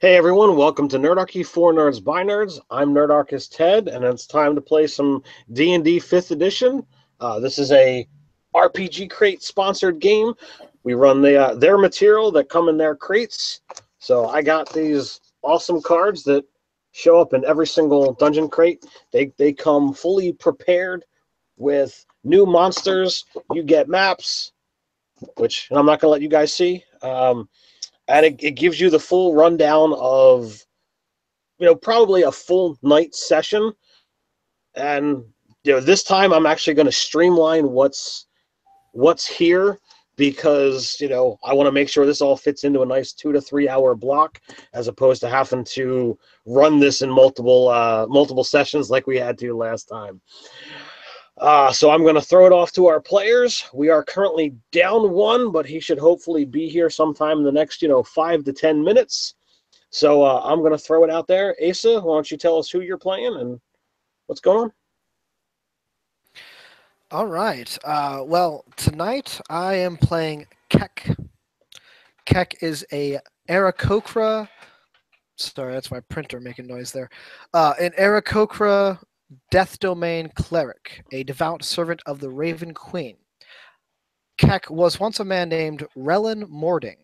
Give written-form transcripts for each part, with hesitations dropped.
Hey everyone, welcome to Nerdarchy for Nerds by Nerds. I'm Nerdarchist Ted, and it's time to play some D&D 5th Edition. This is a RPG Crate sponsored game. We run their material that come in their crates. So I got these awesome cards that show up in every single dungeon crate. They come fully prepared with new monsters. You get maps, which I'm not going to let you guys see. And it gives you the full rundown of probably a full night session. And this time I'm actually going to streamline what's here, because I want to make sure this all fits into a nice 2 to 3 hour block, as opposed to having to run this in multiple sessions like we had to last time. So I'm going to throw it off to our players. We are currently down one, but he should hopefully be here sometime in the next 5 to 10 minutes. So I'm going to throw it out there. Asa, why don't you tell us who you're playing and what's going on? All right. Well, tonight I am playing Kek. Kek is a Aarakocra. Sorry, that's my printer making noise there. An Aarakocra Death Domain cleric, a devout servant of the Raven Queen. Kek was once a man named Relin Mording,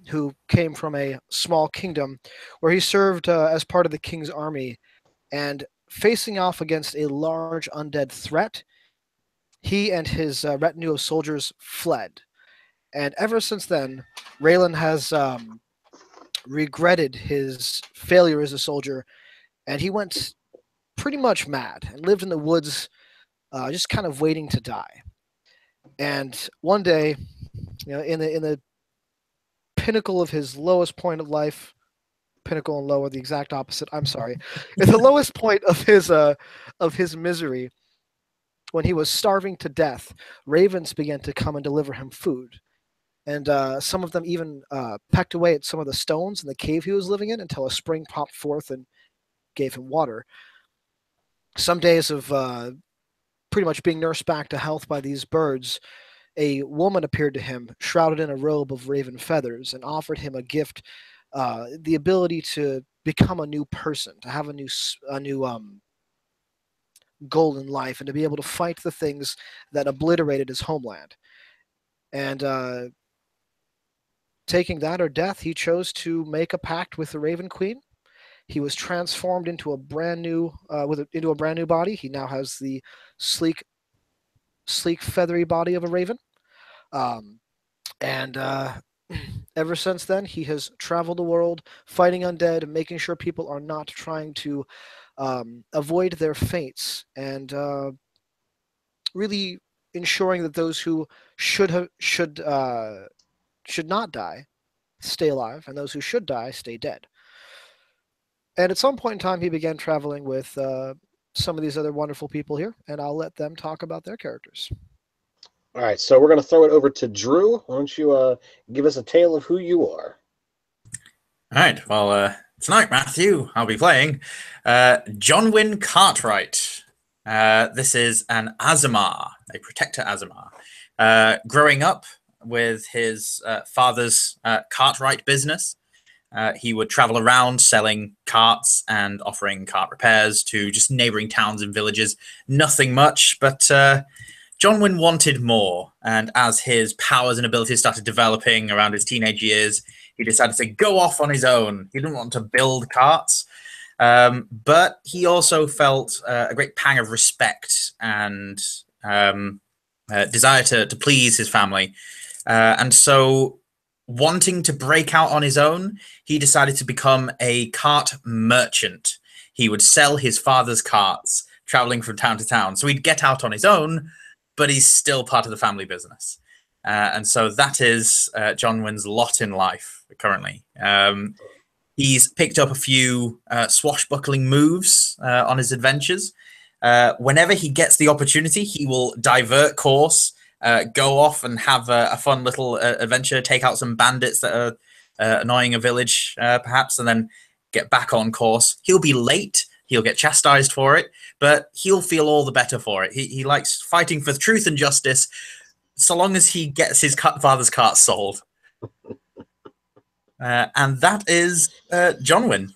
who came from a small kingdom where he served as part of the king's army, and facing off against a large undead threat, he and his retinue of soldiers fled. And ever since then, Raylan has regretted his failure as a soldier, and he went pretty much mad and lived in the woods, just kind of waiting to die. And one day, in the pinnacle of his lowest point of life, pinnacle and low are the exact opposite. I'm sorry. At the lowest point of his misery, when he was starving to death, ravens began to come and deliver him food. And some of them even pecked away at some of the stones in the cave he was living in until a spring popped forth and gave him water. Some days of pretty much being nursed back to health by these birds, a woman appeared to him, shrouded in a robe of raven feathers, and offered him a gift, the ability to become a new person, to have a new goal in life, and to be able to fight the things that obliterated his homeland. And taking that or death, he chose to make a pact with the Raven Queen. He was transformed into a brand new into a brand new body. He now has the sleek, feathery body of a raven. Um, and ever since then, he has traveled the world, fighting undead and making sure people are not trying to avoid their fates, and really ensuring that those who should not die stay alive, and those who should die stay dead. And at some point in time, he began traveling with some of these other wonderful people here, and I'll let them talk about their characters. All right, so we're going to throw it over to Drew. Why don't you give us a tale of who you are? All right. Well, tonight, Matthew, I'll be playing Jonwyn Cartwright. This is an Aasimar, a protector Aasimar. Growing up with his father's Cartwright business, he would travel around selling carts and offering cart repairs to just neighboring towns and villages. Nothing much, but Jonwyn wanted more. And as his powers and abilities started developing around his teenage years, he decided to go off on his own. He didn't want to build carts, but he also felt a great pang of respect and desire to please his family. And so, wanting to break out on his own, he decided to become a cart merchant. He would sell his father's carts, traveling from town to town. So he'd get out on his own, but he's still part of the family business. And so that is Jonwyn's lot in life currently. He's picked up a few swashbuckling moves on his adventures. Whenever he gets the opportunity, he will divert course, go off and have a fun little adventure, take out some bandits that are annoying a village, perhaps, and then get back on course. He'll be late. He'll get chastised for it, but he'll feel all the better for it. He likes fighting for truth and justice, so long as he gets his father's cart sold. And that is Jonwin.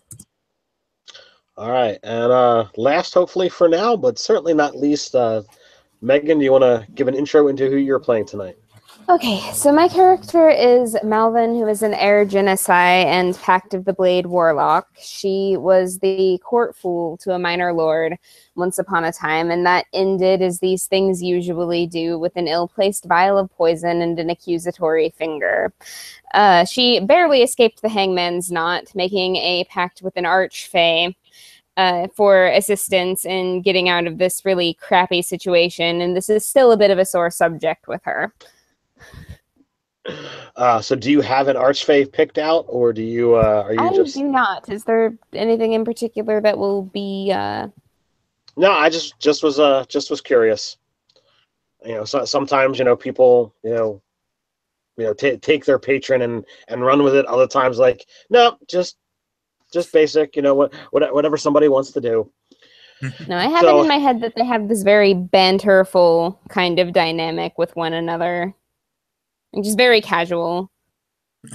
All right, and last, hopefully for now, but certainly not least, Megan, do you want to give an intro into who you're playing tonight? Okay, so my character is Malvin, who is an heir genocide and Pact of the Blade warlock. She was the court fool to a minor lord once upon a time, and that ended as these things usually do, with an ill-placed vial of poison and an accusatory finger. She barely escaped the hangman's knot, making a pact with an archfey for assistance in getting out of this really crappy situation, and this is still a bit of a sore subject with her. So do you have an archfey picked out, or do you are you I just do not. Is there anything in particular that will be No, I just was curious. So, sometimes people take their patron and run with it. Other times, like, no, just basic. Whatever somebody wants to do. No, I have it in my head that they have this very banterful kind of dynamic with one another. And just very casual.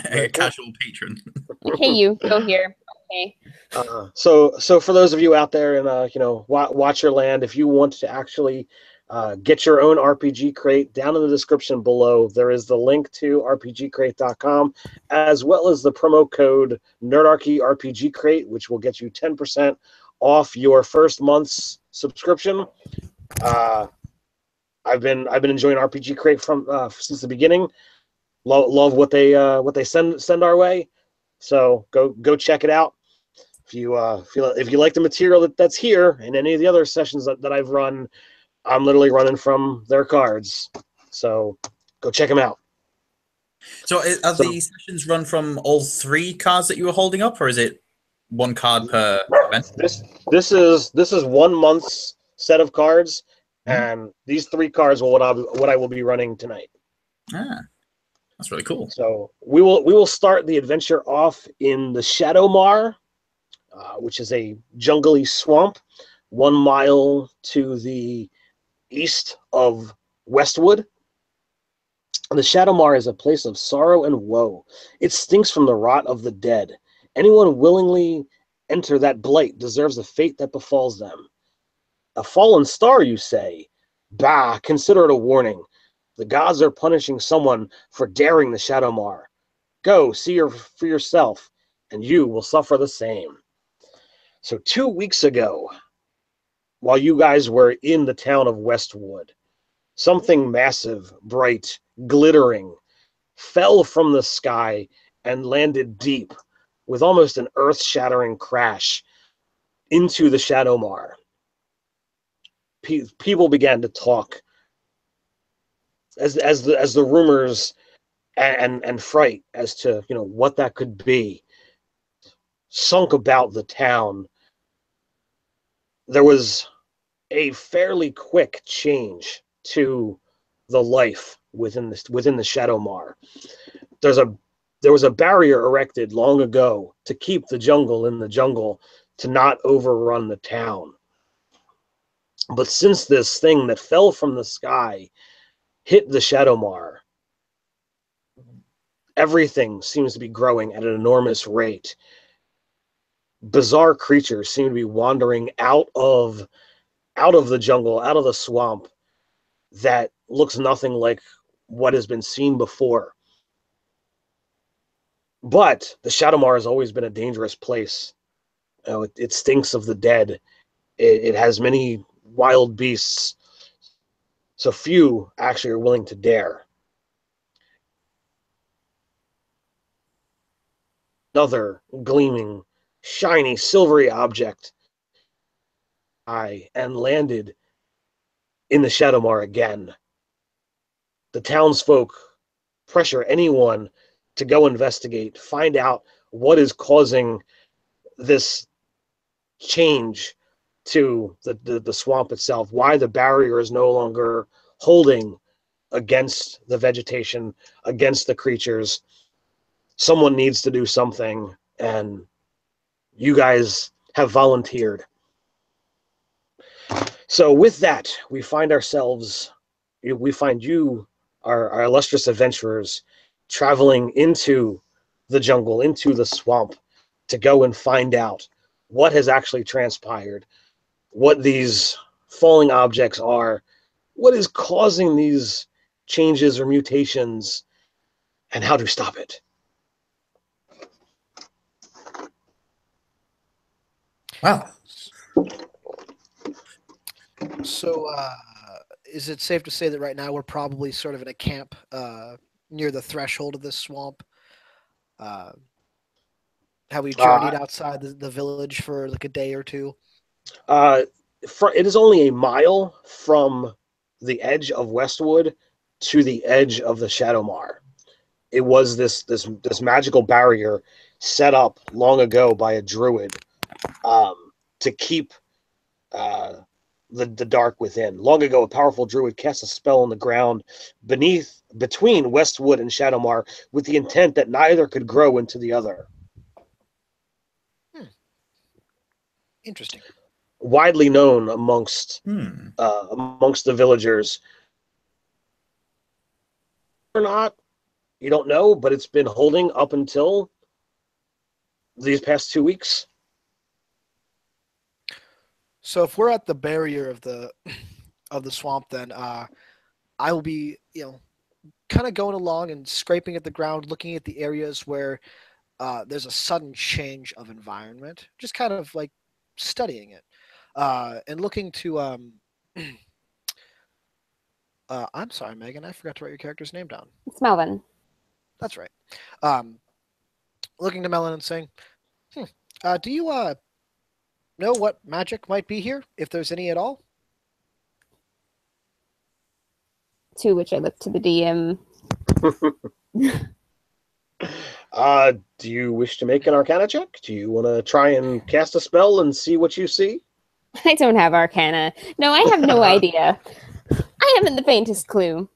A casual patron. Like, hey, you go here. Okay. So for those of you out there and watch your land, if you want to actually get your own RPG crate, down in the description below there is the link to rpgcrate.com, as well as the promo code Nerdarchy RPG Crate, which will get you 10% off your first month's subscription. I've been enjoying RPG Crate from since the beginning. Love what they send our way. So go check it out. If you like the material that's here and any of the other sessions that I've run, I'm literally running from their cards. So go check them out. So are the sessions run from all 3 cards that you were holding up, or is it 1 card per event? This is 1 month's set of cards. And these 3 cards are what I will be running tonight. That's really cool. So we will start the adventure off in the Shadowmar, which is a jungly swamp 1 mile to the east of Westwood. The Shadowmar is a place of sorrow and woe. It stinks from the rot of the dead. Anyone willingly enter that blight deserves the fate that befalls them. A fallen star, you say? Bah, consider it a warning. The gods are punishing someone for daring the Shadowmar. Go, see for yourself, and you will suffer the same. So 2 weeks ago, while you guys were in the town of Westwood, something massive, bright, glittering, fell from the sky and landed deep with almost an earth-shattering crash into the Shadowmar. People began to talk as the rumors and fright as to what that could be sunk about the town. There was a fairly quick change to the life within the Shadowmar. There was a barrier erected long ago to keep the jungle in the jungle, to not overrun the town. But since this thing that fell from the sky hit the Shadowmar, everything seems to be growing at an enormous rate. Bizarre creatures seem to be wandering out of the jungle, out of the swamp, that looks nothing like what has been seen before. But the Shadowmar has always been a dangerous place. It stinks of the dead. It has many wild beasts, so few actually are willing to dare. Another gleaming, shiny, silvery object and landed in the Shadowmar again. The townsfolk pressure anyone to go investigate, find out what is causing this change to the swamp itself, why the barrier is no longer holding against the vegetation, against the creatures. Someone needs to do something, and you guys have volunteered. So with that, we find you, our illustrious adventurers, traveling into the jungle, into the swamp, to go and find out what has actually transpired, what these falling objects are, what is causing these changes or mutations, and how to stop it. Well, So, is it safe to say that right now we're probably sort of in a camp near the threshold of this swamp? Have we journeyed outside the village for like a day or two? It is only a mile from the edge of Westwood to the edge of the Shadowmar. It was this magical barrier set up long ago by a druid to keep the dark within. Long ago, a powerful druid cast a spell on the ground between Westwood and Shadowmar with the intent that neither could grow into the other. Interesting. Widely known amongst the villagers. Or not, you don't know, but it's been holding up until these past 2 weeks. So if we're at the barrier of the swamp, then I will be, kind of going along and scraping at the ground, looking at the areas where there's a sudden change of environment, just kind of like studying it, and looking to. I'm sorry, Megan. I forgot to write your character's name down. It's Melvin. That's right. Looking to Melon and saying, do you know what magic might be here, if there's any at all? To which I look to the DM. Do you wish to make an Arcana check? Do you want to try and cast a spell and see what you see? I don't have Arcana. No, I have no idea. I haven't the faintest clue.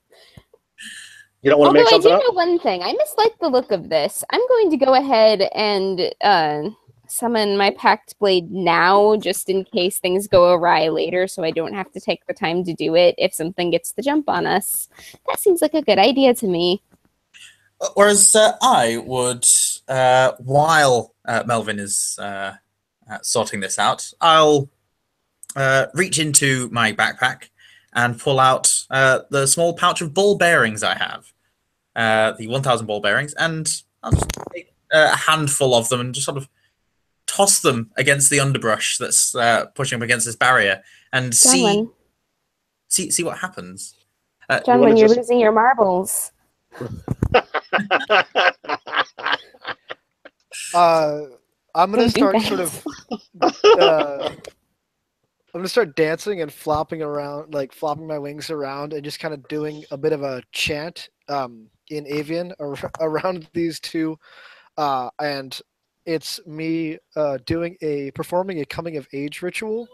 You don't want to make something up? I do know one thing. I mislike the look of this. I'm going to go ahead and summon my Pact Blade now, just in case things go awry later, so I don't have to take the time to do it if something gets the jump on us. That seems like a good idea to me. Whereas I would, while Melvin is sorting this out, I'll reach into my backpack and pull out the small pouch of ball bearings I have, the 1,000 ball bearings, and I'll just take a handful of them and just sort of toss them against the underbrush that's pushing up against this barrier and see what happens. John, when you're losing your marbles. I'm gonna start sort of. I'm gonna start dancing and flopping around, like flopping my wings around, and just kind of doing a bit of a chant in Avian around these two, and it's me performing a coming of age ritual.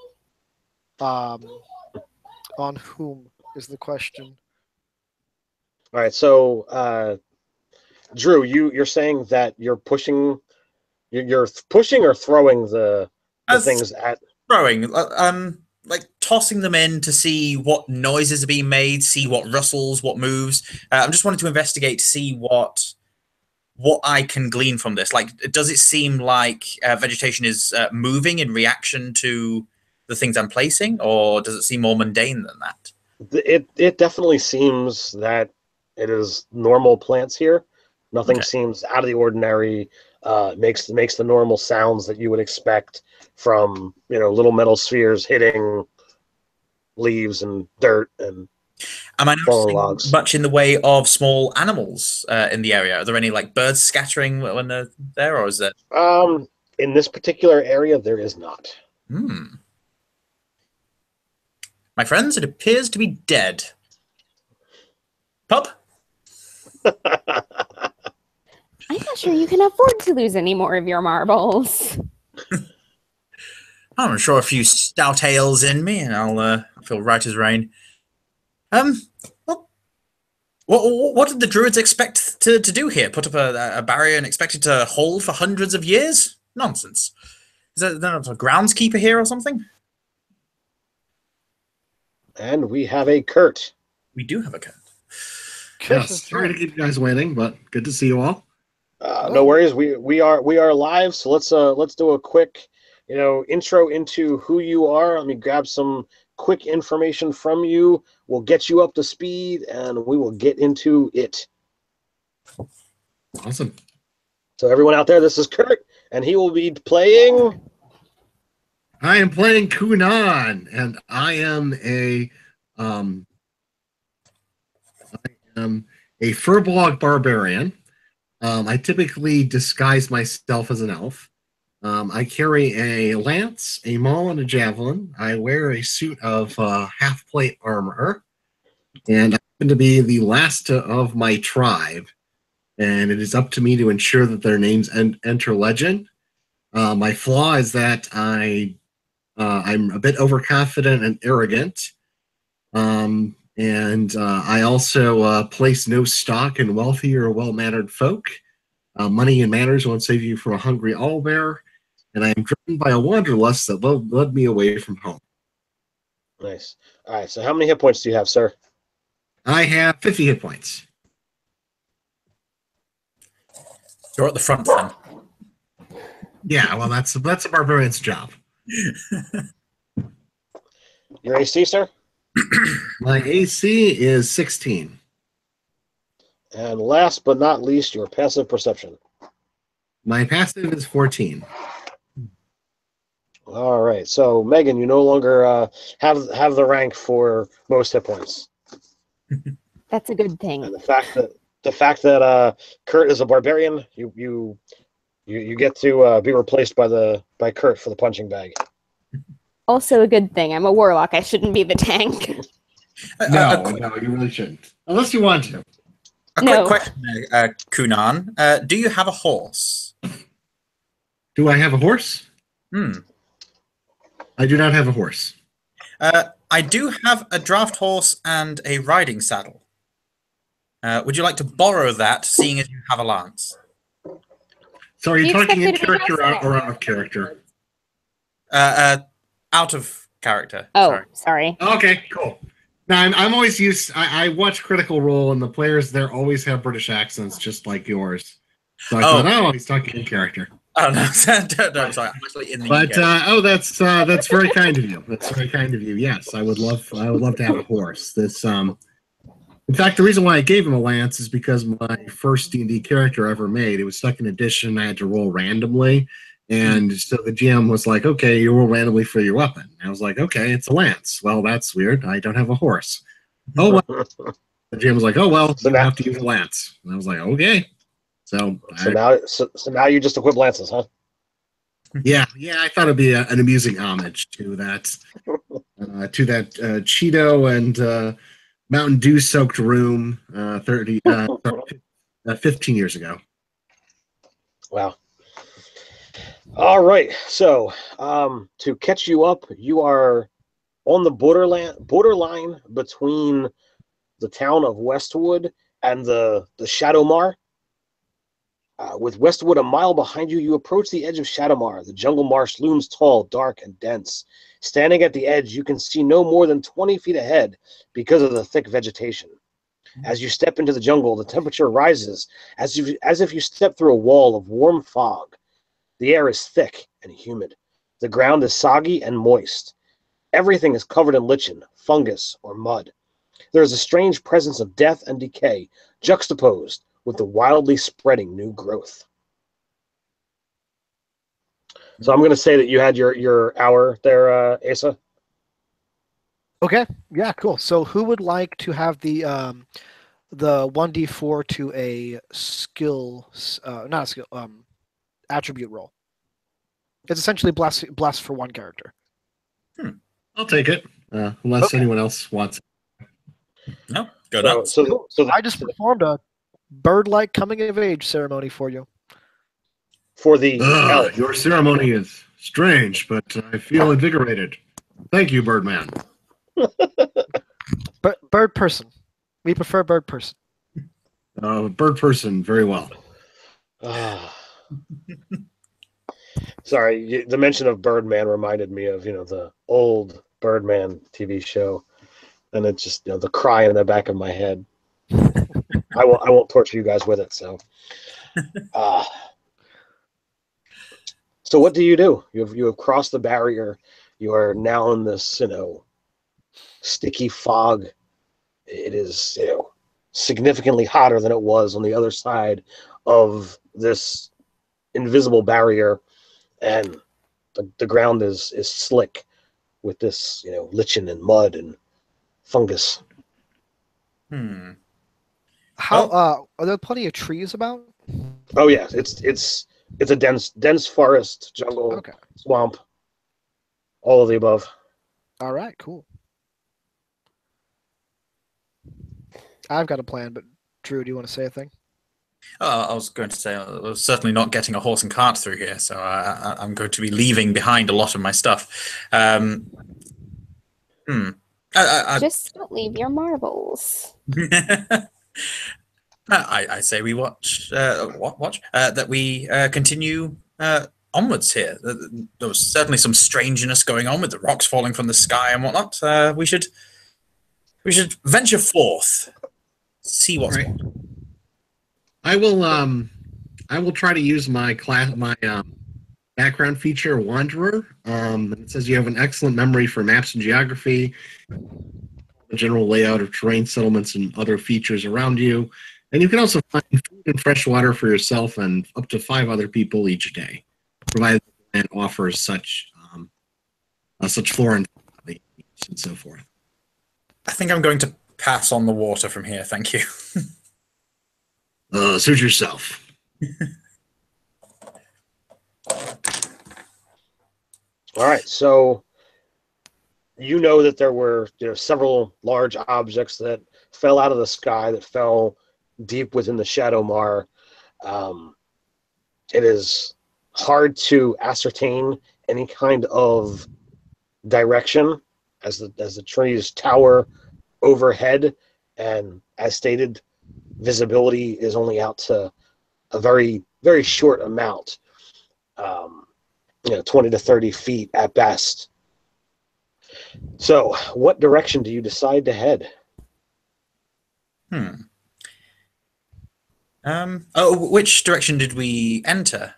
On whom is the question? All right, so Drew, you're saying that you're pushing or throwing the things at throwing, like tossing them in to see what noises are being made, see what rustles, what moves. I'm just wanting to investigate to see what I can glean from this. Like, does it seem like vegetation is moving in reaction to the things I'm placing, or does it seem more mundane than that? It definitely seems that it is normal plants here. Nothing seems out of the ordinary. Makes the normal sounds that you would expect from little metal spheres hitting leaves and dirt and am I falling noticing logs. Much in the way of small animals in the area? Are there any like birds scattering when they're there, or is there? In this particular area, there is not. My friends, it appears to be dead. Pup? I'm not sure you can afford to lose any more of your marbles. I'm sure a few stout ales in me, and I'll feel right as rain. What did the druids expect to do here? Put up a barrier and expect it to hold for hundreds of years? Nonsense. Is there not a groundskeeper here or something? And we have a Kurt. We do have a Kurt. Yeah, sorry to keep you guys waiting, but good to see you all. No worries. We are live. So let's do a quick, intro into who you are. Let me grab some quick information from you. We'll get you up to speed, and we will get into it. Awesome. So everyone out there, this is Kurt, and he will be playing. I am playing Kunan, and I am a Furbolg barbarian. I typically disguise myself as an elf. I carry a lance, a maul, and a javelin. I wear a suit of half-plate armor, and I happen to be the last of my tribe. And it is up to me to ensure that their names enter legend. My flaw is that I'm a bit overconfident and arrogant. And I also place no stock in wealthy or well-mannered folk. Money and manners won't save you from a hungry owlbear. And I am driven by a wanderlust that led me away from home. Nice. All right, so how many hit points do you have, sir? I have 50 hit points. You're at the front then. Yeah, well, that's a barbarian's job. Your AC, sir? My AC is 16. And last but not least, your passive perception. My passive is 14. All right. So, Megan, you no longer have the rank for most hit points. That's a good thing. And the fact that Kurt is a barbarian, you get to be replaced by Kurt for the punching bag. Also a good thing. I'm a warlock. I shouldn't be the tank. No, you really shouldn't. Unless you want to. A quick question, Kunan. Do you have a horse? Do I have a horse? I do not have a horse. I do have a draft horse and a riding saddle. Would you like to borrow that, seeing as you have a lance? So are you talking in expected to be character nice or out of character? Out of character. Oh, sorry. Okay, cool. Now, I'm always used... I watch Critical Role, and the players there always have British accents, just like yours. So I thought, he's talking in character. Oh, no, no, sorry. I'm actually in the But, that's very kind of you. That's very kind of you. Yes, I would love to have a horse. In fact, the reason why I gave him a lance is because my first D&D character I ever made, it was 2nd edition, I had to roll randomly. And so the GM was like, okay, you roll randomly for your weapon. I was like, okay, it's a lance. Well, that's weird. I don't have a horse. Oh, well. The GM was like, oh, well, so you have to use a lance. And I was like, okay. So now you just equip lances, huh? Yeah, I thought it'd be an amusing homage to that Cheeto and Mountain Dew soaked room 15 years ago. Wow. All right. So to catch you up, you are on the borderline between the town of Westwood and the Shadowmar. With Westwood a mile behind you, you approach the edge of Shadowmar. The jungle marsh looms tall, dark, and dense. Standing at the edge, you can see no more than 20 feet ahead because of the thick vegetation. As you step into the jungle, the temperature rises as if you step through a wall of warm fog. The air is thick and humid. The ground is soggy and moist. Everything is covered in lichen, fungus, or mud. There is a strange presence of death and decay juxtaposed with the wildly spreading new growth. So I'm going to say that you had your hour there, Asa. Okay. Yeah. Cool. So who would like to have the 1d4 to a skill, not a skill, attribute roll? It's essentially bless for one character. I'll take it, unless anyone else wants it. No, go nuts. So I just performed a bird-like coming of age ceremony for you. For the your ceremony is strange, but I feel invigorated. Thank you, Birdman. Bird person. We prefer bird person. Bird person, very well. Sorry, the mention of Birdman reminded me of the old Birdman TV show, and it's just the cry in the back of my head. I won't torture you guys with it. So, Uh, so what do? You have crossed the barrier. You are now in this, sticky fog. It is, significantly hotter than it was on the other side of this invisible barrier, and the ground is slick with this, lichen and mud and fungus. How Well- are there plenty of trees about? Oh yes, it's a dense forest, jungle, Okay. swamp, all of the above. All right, cool. I've got a plan, but Drew, do you want to say a thing? I was going to say I was certainly not getting a horse and cart through here, so I'm going to be leaving behind a lot of my stuff. Just don't leave your marbles. I say we watch that we continue onwards here. There was certainly some strangeness going on with the rocks falling from the sky and whatnot. We should venture forth, see what's Right. what. I will try to use my background feature, Wanderer. It says you have an excellent memory for maps and geography, the general layout of terrain, settlements, and other features around you. And you can also find food and fresh water for yourself and up to 5 other people each day, provided the land offers such flora and so forth. I think I'm going to pass on the water from here. Thank you. Suit yourself. All right, so you know that there were several large objects that fell out of the sky, that fell deep within the Shadowmar. It is hard to ascertain any kind of direction as the trees tower overhead, and as stated, visibility is only out to a very, very short amount. 20 to 30 feet at best. So, what direction do you decide to head? Which direction did we enter?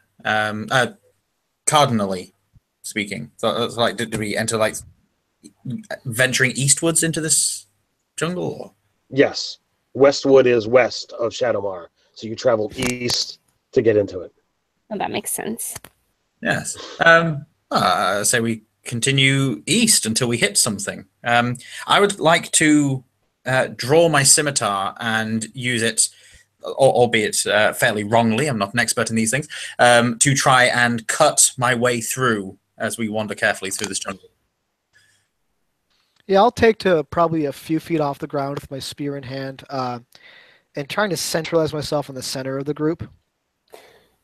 Cardinally speaking. So it's like, did we enter like venturing eastwards into this jungle? Or? Yes, Westwood is west of Shadowmar, so you traveled east to get into it. Oh, that makes sense. Yes. Say we continue east until we hit something. I would like to draw my scimitar and use it, albeit fairly wrongly, I'm not an expert in these things, to try and cut my way through as we wander carefully through this jungle. Yeah, I'll take to probably a few feet off the ground with my spear in hand, and trying to centralize myself in the center of the group.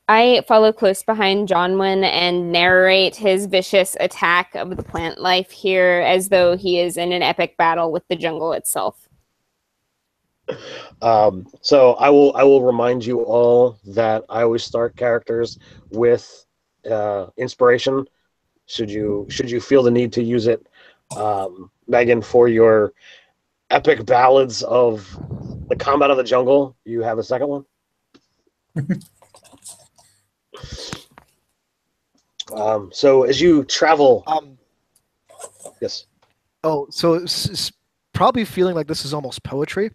I follow close behind Jonwin and narrate his vicious attack of the plant life here as though he is in an epic battle with the jungle itself. So I will remind you all that I always start characters with inspiration. Should you feel the need to use it, Megan, for your epic ballads of the combat of the jungle, you have a second one. So as you travel, yes. Oh, so it's probably feeling like this is almost poetry.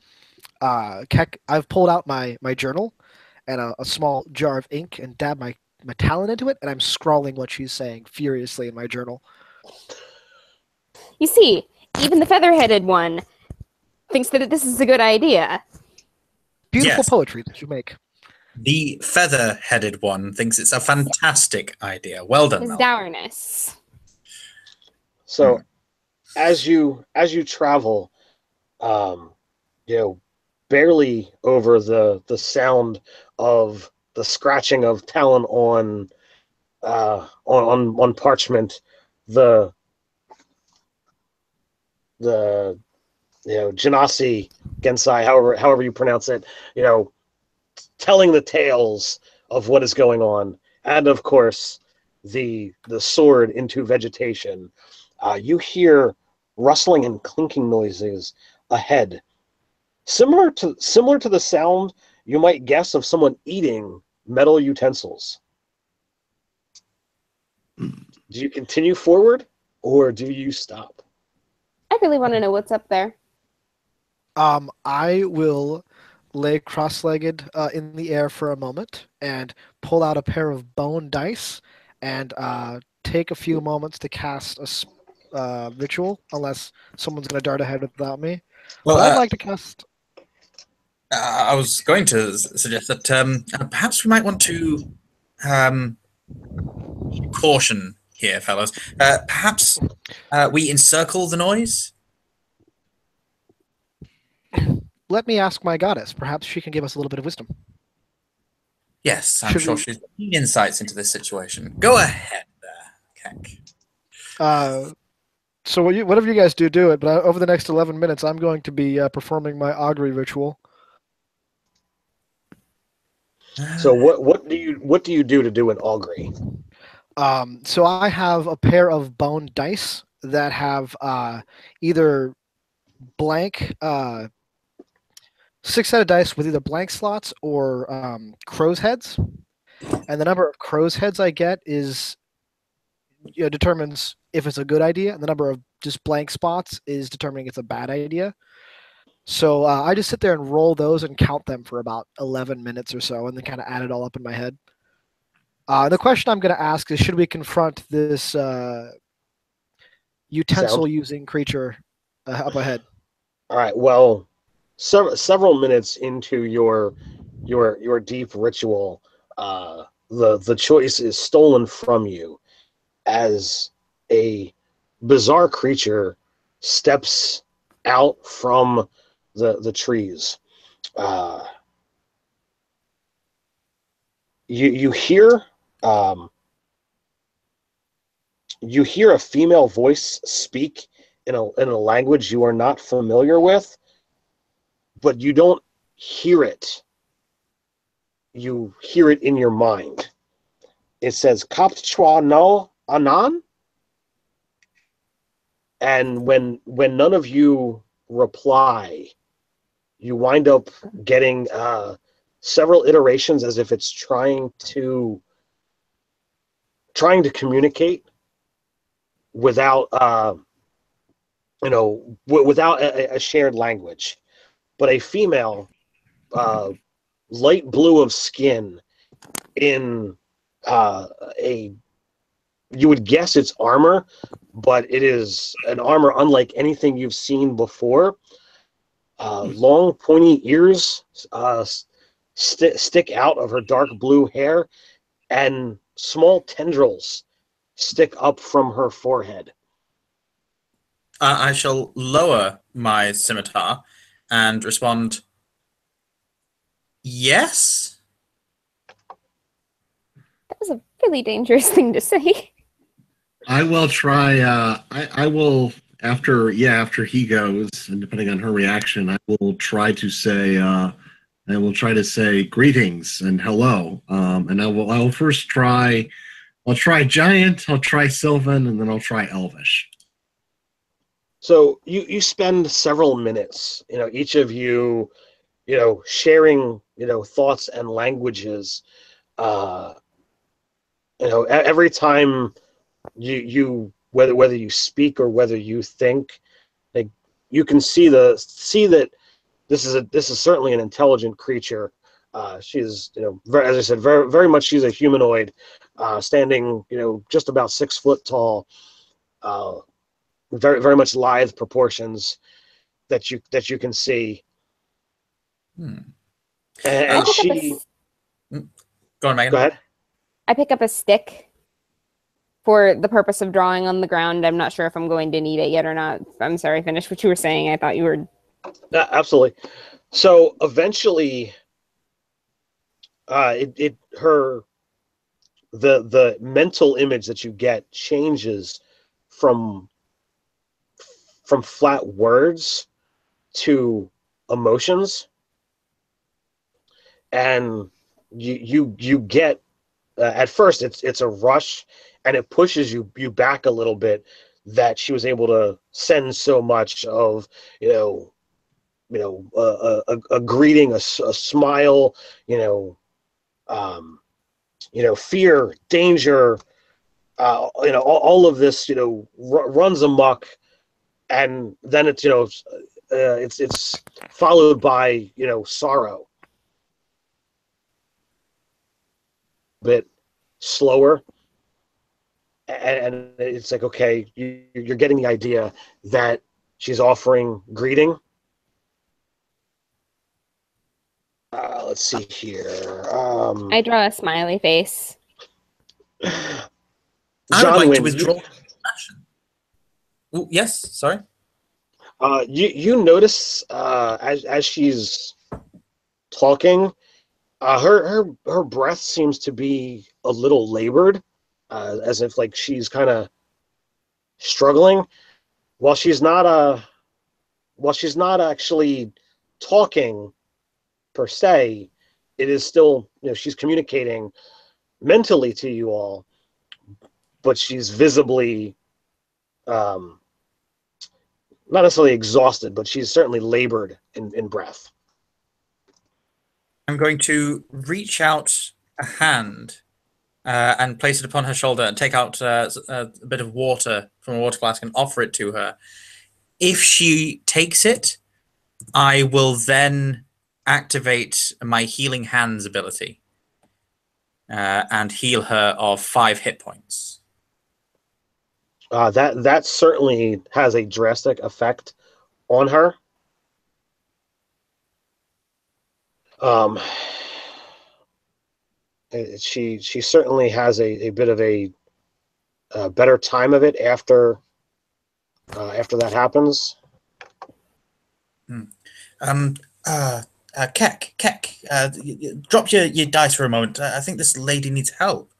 Keck, I've pulled out my journal and a small jar of ink and dabbed my talon into it, and I'm scrawling what she's saying furiously in my journal. You see, even the feather-headed one thinks that this is a good idea. Beautiful Yes. poetry that you make. The feather-headed one thinks it's a fantastic idea. Well done, His Mel. dourness. So as you travel, barely over the sound of the scratching of talon on parchment, the Genasi Gensai, however you pronounce it, telling the tales of what is going on, and of course the sword into vegetation. You hear rustling and clinking noises ahead, similar to the sound you might guess of someone eating metal utensils. Do you continue forward or do you stop? I really want to know what's up there. I will lay cross-legged in the air for a moment and pull out a pair of bone dice and take a few moments to cast a ritual, unless someone's going to dart ahead without me. Well, But I'd like to cast. I was going to suggest that perhaps we might want to caution here, fellows. Perhaps we encircle the noise. Let me ask my goddess. Perhaps she can give us a little bit of wisdom. Yes, I'm Should sure we- she's keen insights into this situation. Go ahead there, Keck. So whatever you guys do it. But over the next 11 minutes, I'm going to be performing my augury ritual. So what do you do to do an augury? So I have a pair of bone dice that have either blank 6-sided dice with either blank slots or crow's heads, and the number of crow's heads I get is determines if it's a good idea, and the number of just blank spots is determining it's a bad idea. So I just sit there and roll those and count them for about 11 minutes or so, and then kind of add it all up in my head. The question I'm going to ask is, should we confront this utensil-using creature up ahead? All right. Well, several minutes into your deep ritual, the choice is stolen from you as a bizarre creature steps out from the trees. You hear a female voice speak in a language you are not familiar with, but you don't hear it. You hear it in your mind. It says "Kapt chwa no anan," and when none of you reply, you wind up getting several iterations as if it's trying to communicate without without a shared language. But a female, light blue of skin, in you would guess it's armor, but it is an armor unlike anything you've seen before. Long pointy ears stick out of her dark blue hair, and small tendrils stick up from her forehead. I shall lower my scimitar and respond, yes? That was a really dangerous thing to say. I will try. I will after he goes, and depending on her reaction, I will try to say. I will try to say greetings and hello. And I will first try. I'll try giant. I'll try Sylvan, and then I'll try Elvish. So you spend several minutes, each of you, sharing, thoughts and languages. Every time you whether you speak or whether you think, like, you can see that this is certainly an intelligent creature. She is, as I said, very very much she's a humanoid, standing, just about 6 foot tall. Very very much lithe proportions that you can see. And she. Go on, Megan. Go ahead. I pick up a stick for the purpose of drawing on the ground. I'm not sure if I'm going to need it yet or not. I'm sorry, finish what you were saying. I thought you were... Absolutely. So eventually, the mental image that you get changes from flat words to emotions, and you get, at first it's a rush, and it pushes you back a little bit, that she was able to send so much of a greeting, a smile, fear, danger, all of this, runs amok, and then it's, it's followed by, sorrow. A bit slower, and it's like, okay, you're getting the idea that she's offering greeting. Let's see here. I draw a smiley face. I would John like Wynn, to withdraw action. Oh, yes, sorry. you notice as she's talking, her breath seems to be a little labored, as if like she's kind of struggling. While she's not actually talking per se, it is still, she's communicating mentally to you all, but she's visibly not necessarily exhausted, but she's certainly labored in breath. I'm going to reach out a hand and place it upon her shoulder and take out a bit of water from a water flask and offer it to her. If she takes it, I will then activate my Healing Hands ability and heal her of 5 hit points. That certainly has a drastic effect on her. She certainly has a bit of a better time of it after that happens. Keck, drop your dice for a moment. I think this lady needs help.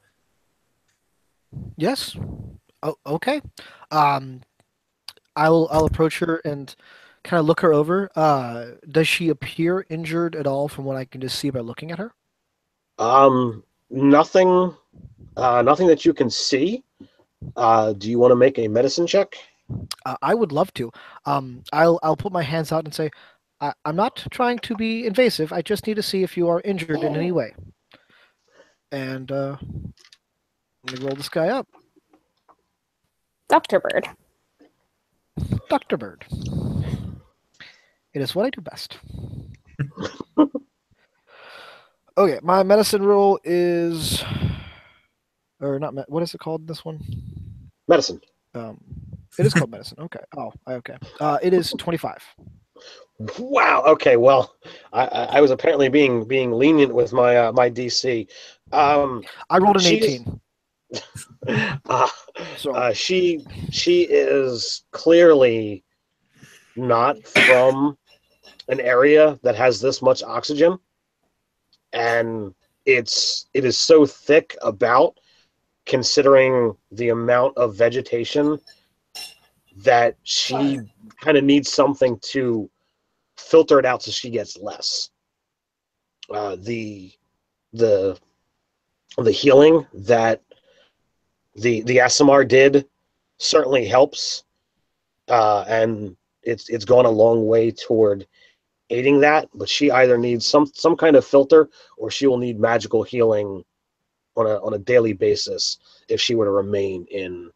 Yes. Oh, okay. I'll approach her and kind of look her over. Does she appear injured at all from what I can just see by looking at her? Nothing that you can see. Do you want to make a medicine check? I would love to. I'll put my hands out and say, I'm not trying to be invasive. I just need to see if you are injured in any way. And let me roll this guy up. Dr. Bird. Dr. Bird. It is what I do best. Okay, my medicine roll is, or not, what is it called, this one? Medicine. It is called medicine. Okay. Oh, okay. It is 25. Wow. Okay. Well, I was apparently being lenient with my my DC. I rolled an 18. She is clearly not from an area that has this much oxygen, and it is so thick about, considering the amount of vegetation, that she kind of needs something to filter it out so she gets less. The healing that the Aasimar did certainly helps, and it's gone a long way toward aiding that. But she either needs some kind of filter, or she will need magical healing on a daily basis if she were to remain in.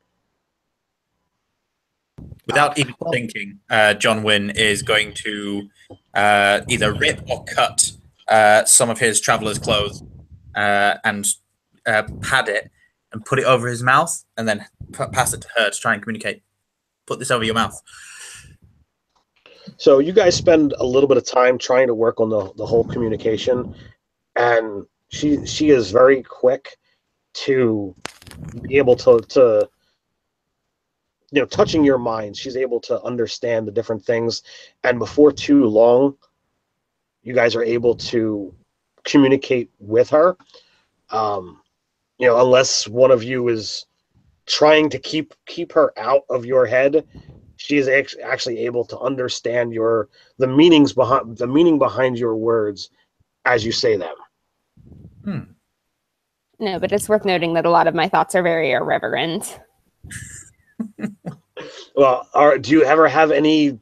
Without even thinking, John Wynn is going to either rip or cut some of his traveler's clothes and pad it and put it over his mouth, and then pass it to her to try and communicate. Put this over your mouth. So you guys spend a little bit of time trying to work on the whole communication, and she is very quick to be able to touching your mind. She's able to understand the different things, and before too long, you guys are able to communicate with her. Unless one of you is trying to keep her out of your head, she is actually able to understand the meaning behind your words as you say them. No, but it's worth noting that a lot of my thoughts are very irreverent. Well, do you ever have any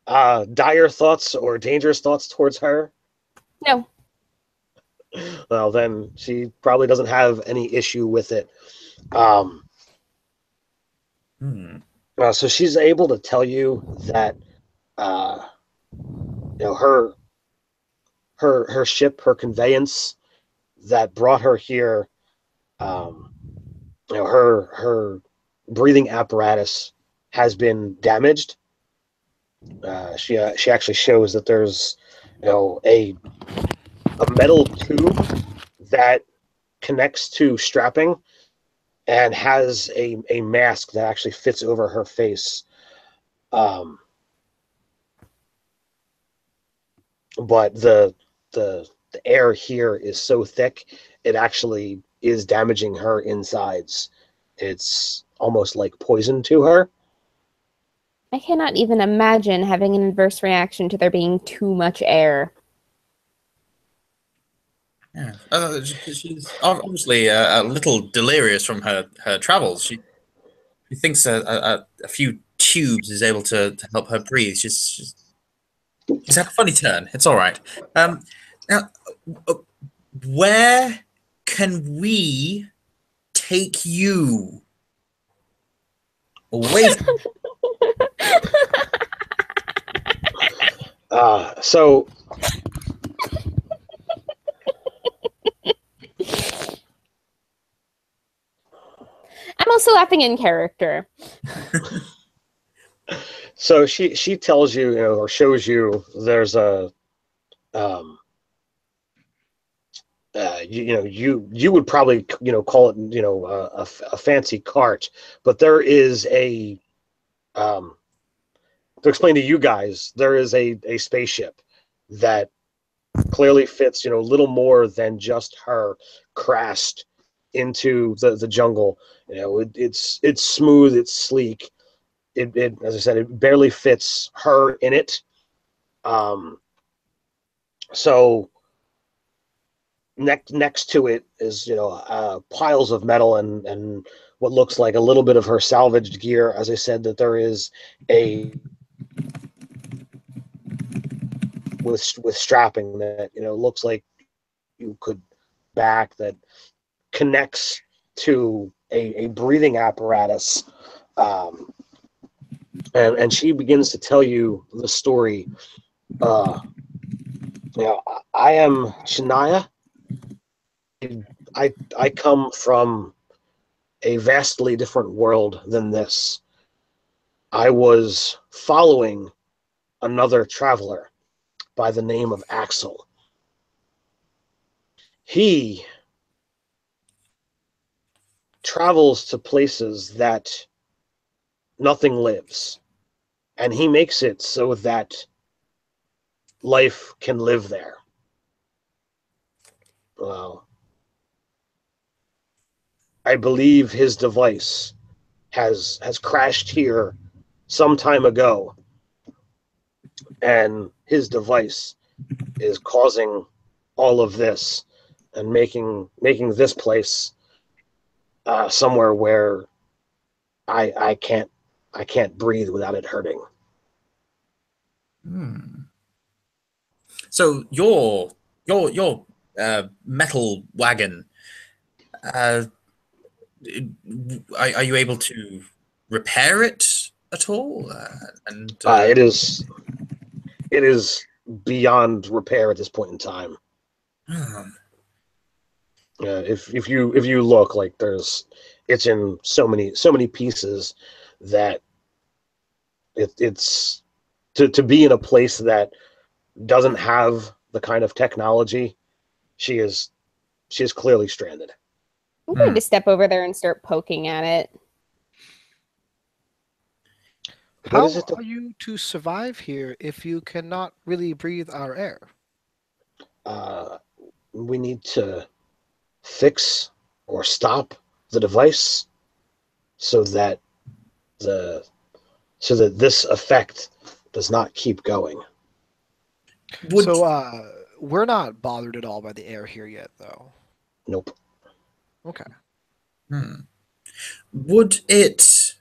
dire thoughts or dangerous thoughts towards her? No. Well, then she probably doesn't have any issue with it. Um, Hmm. so she's able to tell you that her ship, her conveyance that brought her here, um, her breathing apparatus has been damaged. She actually shows that there's a metal tube that connects to strapping and has a mask that actually fits over her face. Um, but the air here is so thick, it actually is damaging her insides. It's almost like poison to her. I cannot even imagine having an adverse reaction to there being too much air. Yeah. She's obviously a little delirious from her travels. She thinks a few tubes is able to help her breathe. She's had a funny turn. It's all right. Now, uh, where can we take you away from? So I'm also laughing in character. so she tells you, or shows you there's a you would probably call it a fancy cart, but there is a to explain to you guys, there is a spaceship that clearly fits little more than just her crashed into the jungle. It's smooth, it's sleek. It as I said, it barely fits her in it. So next to it is piles of metal and what looks like a little bit of her salvaged gear. As I said, that there is a with strapping that looks like you could back that connects to a breathing apparatus. And she begins to tell you the story. I am Shania. I come from a vastly different world than this. I was following another traveler by the name of Axel. He travels to places that nothing lives, and he makes it so that life can live there. Well, I believe his device has crashed here some time ago, and his device is causing all of this and making this place somewhere where I can't breathe without it hurting. So your metal wagon, are you able to repair it at all? It is beyond repair at this point in time. If you look, like it's in so many pieces that it's to be in a place that doesn't have the kind of technology. She is clearly stranded. I'm going to step over there and start poking at it. How are you to survive here if you cannot really breathe our air? We need to fix or stop the device so that this effect does not keep going. We're not bothered at all by the air here yet, though. Nope. Okay. Would it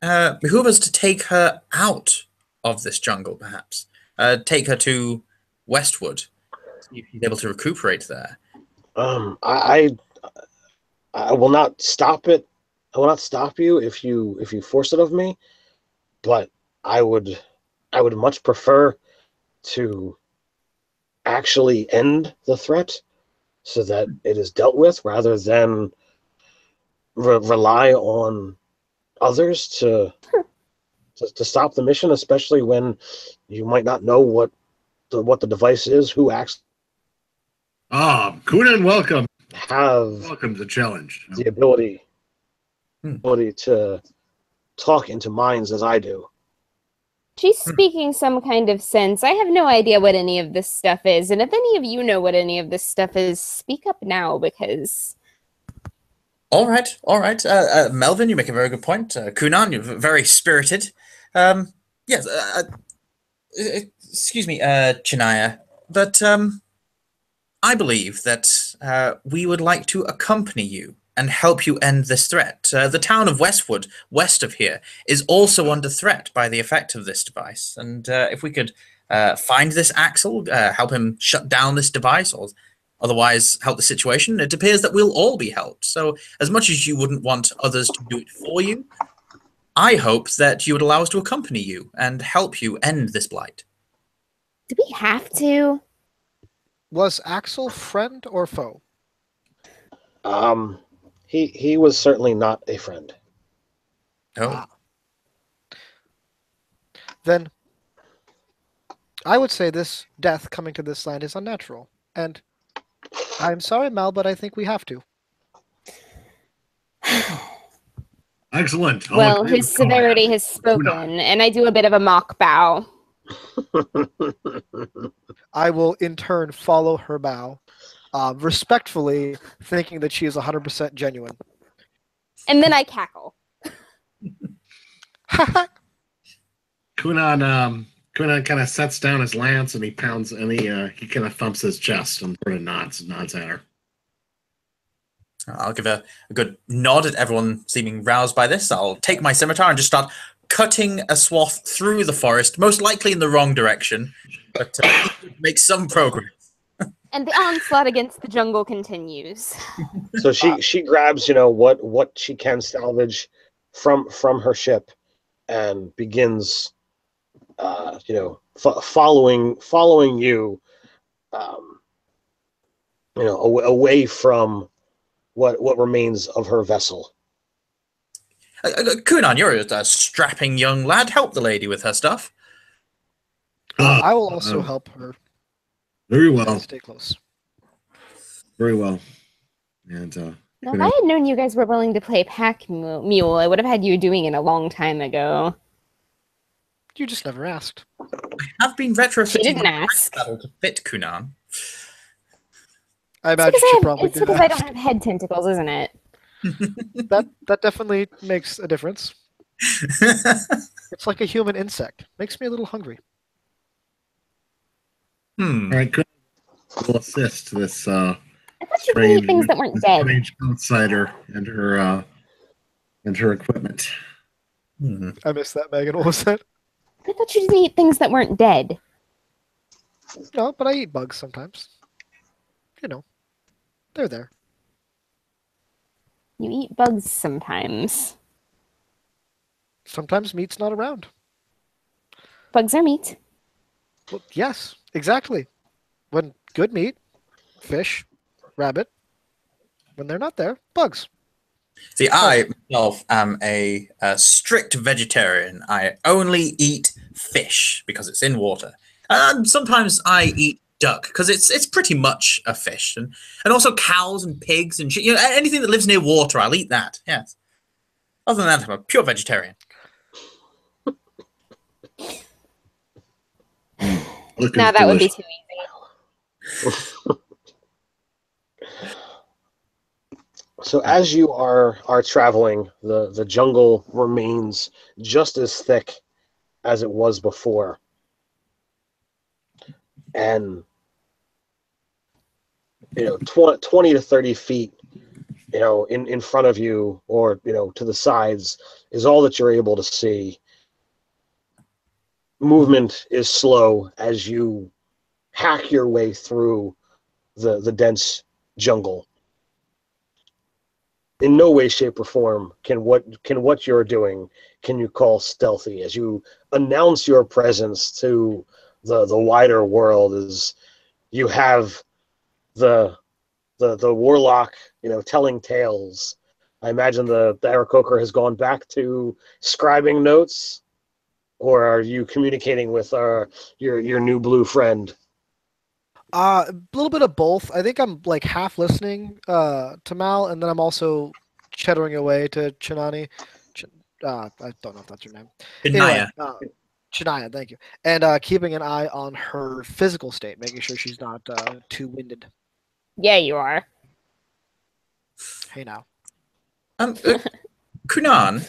behoove us to take her out of this jungle, perhaps? Take her to Westwood, see if she's able to recuperate there. I will not stop it. I will not stop you if you force it of me. But I would much prefer to actually end the threat so that it is dealt with rather than rely on others to stop the mission, especially when you might not know what the device is, who acts Kunan, welcome. have Welcome to the challenge. the ability Hmm. to talk into minds as I do. She's speaking some kind of sense. I have no idea what any of this stuff is. And if any of you know what any of this stuff is, speak up now because. All right, all right. Melvin, you make a very good point. Kunan, you're very spirited. Yes. Excuse me, Chinaya, but I believe that we would like to accompany you and help you end this threat. The town of Westwood, west of here, is also under threat by the effect of this device. And if we could find this Axel, help him shut down this device, or otherwise help the situation, it appears that we'll all be helped. So as much as you wouldn't want others to do it for you, I hope that you would allow us to accompany you and help you end this blight. Do we have to? Was Axel friend or foe? He was certainly not a friend. Oh. Then I would say this death coming to this land is unnatural. And I'm sorry, Mal, but I think we have to. Excellent. I'll Well, agree his with Kunan. severity has spoken, and I do a bit of a mock bow. I will in turn follow her bow, respectfully thinking that she is 100% genuine. And then I cackle. Kunan kind of sets down his lance and he pounds and he kind of thumps his chest and sort of nods at her. I'll give a good nod at everyone seeming roused by this. I'll take my scimitar and just start cutting a swath through the forest, most likely in the wrong direction, but make some progress. And the onslaught against the jungle continues. So she grabs, what she can salvage from her ship, and begins, following you, away from what remains of her vessel. Kunan, you're a strapping young lad. Help the lady with her stuff. I will also help her. Very well. Stay close. Very well. And Now, if I had known you guys were willing to play pack mule, I would have had you doing it a long time ago. You just never asked. I have been retrofitting She didn't my ask. saddle to fit Kunan. I imagine she probably It's did because I ask. don't have head tentacles, isn't it? That definitely makes a difference. It's like a human insect. Makes me a little hungry. all right, Kunan will assist this I thought you could eat things that weren't dead. strange outsider and her equipment. I missed that, Megan. What was that? I thought you didn't eat things that weren't dead. No, but I eat bugs sometimes. They're there. You eat bugs sometimes. Sometimes meat's not around. Bugs are meat. Well, yes, exactly. When good meat, fish, rabbit. When they're not there, bugs. See, I myself am a strict vegetarian. I only eat fish because it's in water. Sometimes I eat duck because it's pretty much a fish, and also cows and pigs and shit. Anything that lives near water, I'll eat that. Yes. Other than that, I'm a pure vegetarian. Looking Now that would be delicious. too easy. So as you are traveling, the jungle remains just as thick as it was before. And 20 to 30 feet, in front of you, or to the sides, is all that you're able to see. Movement is slow as you hack your way through the dense jungle. In no way, shape, or form can what you're doing can you call stealthy. As you announce your presence to the wider world, as you have the warlock, telling tales. I imagine the Aarakocra has gone back to scribing notes, or are you communicating with your new blue friend? A little bit of both. I think I'm like half listening to Mal, and then I'm also chattering away to Chinani. I don't know if that's her name. Anyway, Benaya. Shania, thank you. And keeping an eye on her physical state, making sure she's not too winded. Yeah, you are. Hey now. Kunan,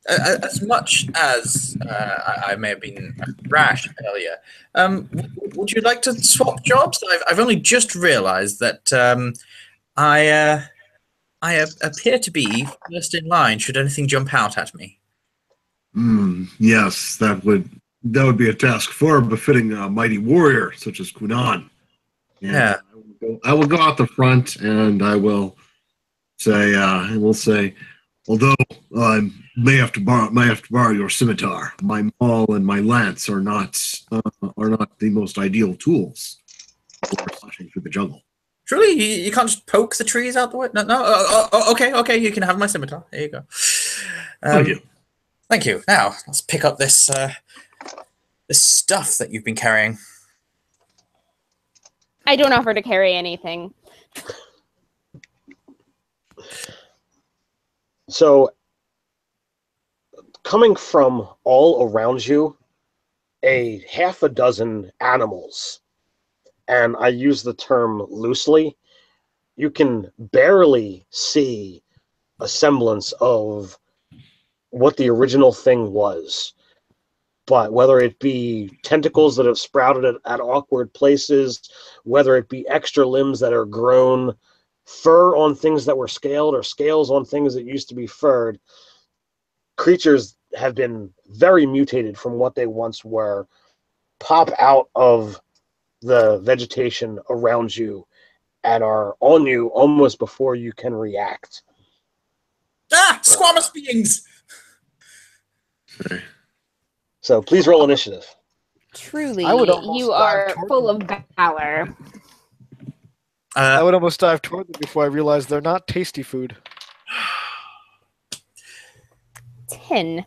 as much as I may have been rash earlier, would you like to swap jobs? I've only just realized that I appear to be first in line should anything jump out at me. Yes, that would be a task far befitting a mighty warrior such as Kunan. Yeah. I will go out the front, and I will say, although I may have to borrow your scimitar, my maul and my lance are not the most ideal tools for slashing through the jungle. Truly, you can't just poke the trees out the way? No. Okay, you can have my scimitar. There you go. Thank you. Thank you. Now, let's pick up this stuff that you've been carrying. I don't offer to carry anything. So, coming from all around you, a half a dozen animals, and I use the term loosely, you can barely see a semblance of what the original thing was. But whether it be tentacles that have sprouted at awkward places, whether it be extra limbs that are grown, fur on things that were scaled, or scales on things that used to be furred, creatures have been very mutated from what they once were, pop out of the vegetation around you and are on you almost before you can react. Squamous beings! So please roll initiative. Truly, I would almost you dive are toward full them. of valor. I would almost dive toward them before I realized they're not tasty food. 10.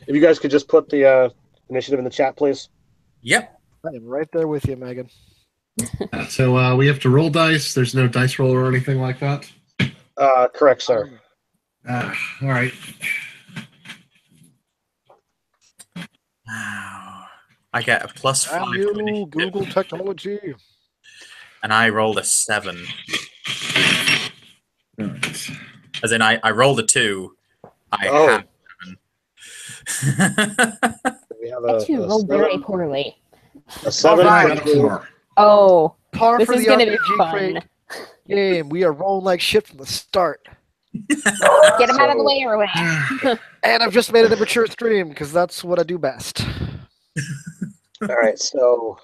If you guys could just put the initiative in the chat, please. Yep. I am right there with you, Megan. So we have to roll dice. There's no dice roller or anything like that? Correct, sir. All right. I get a +5 Damn to you, initiative, Google technology. and I rolled a 7. All right. As in, I rolled a 2. I Oh. have 7. We have I too rolled very seven. poorly. A 7 All right. for Drew. Oh, Par this for is the going to be RPG fun. crate game. We are rolling like shit from the start. Get him out of the way, Erwin. And I've just made it a mature stream because that's what I do best. All right, so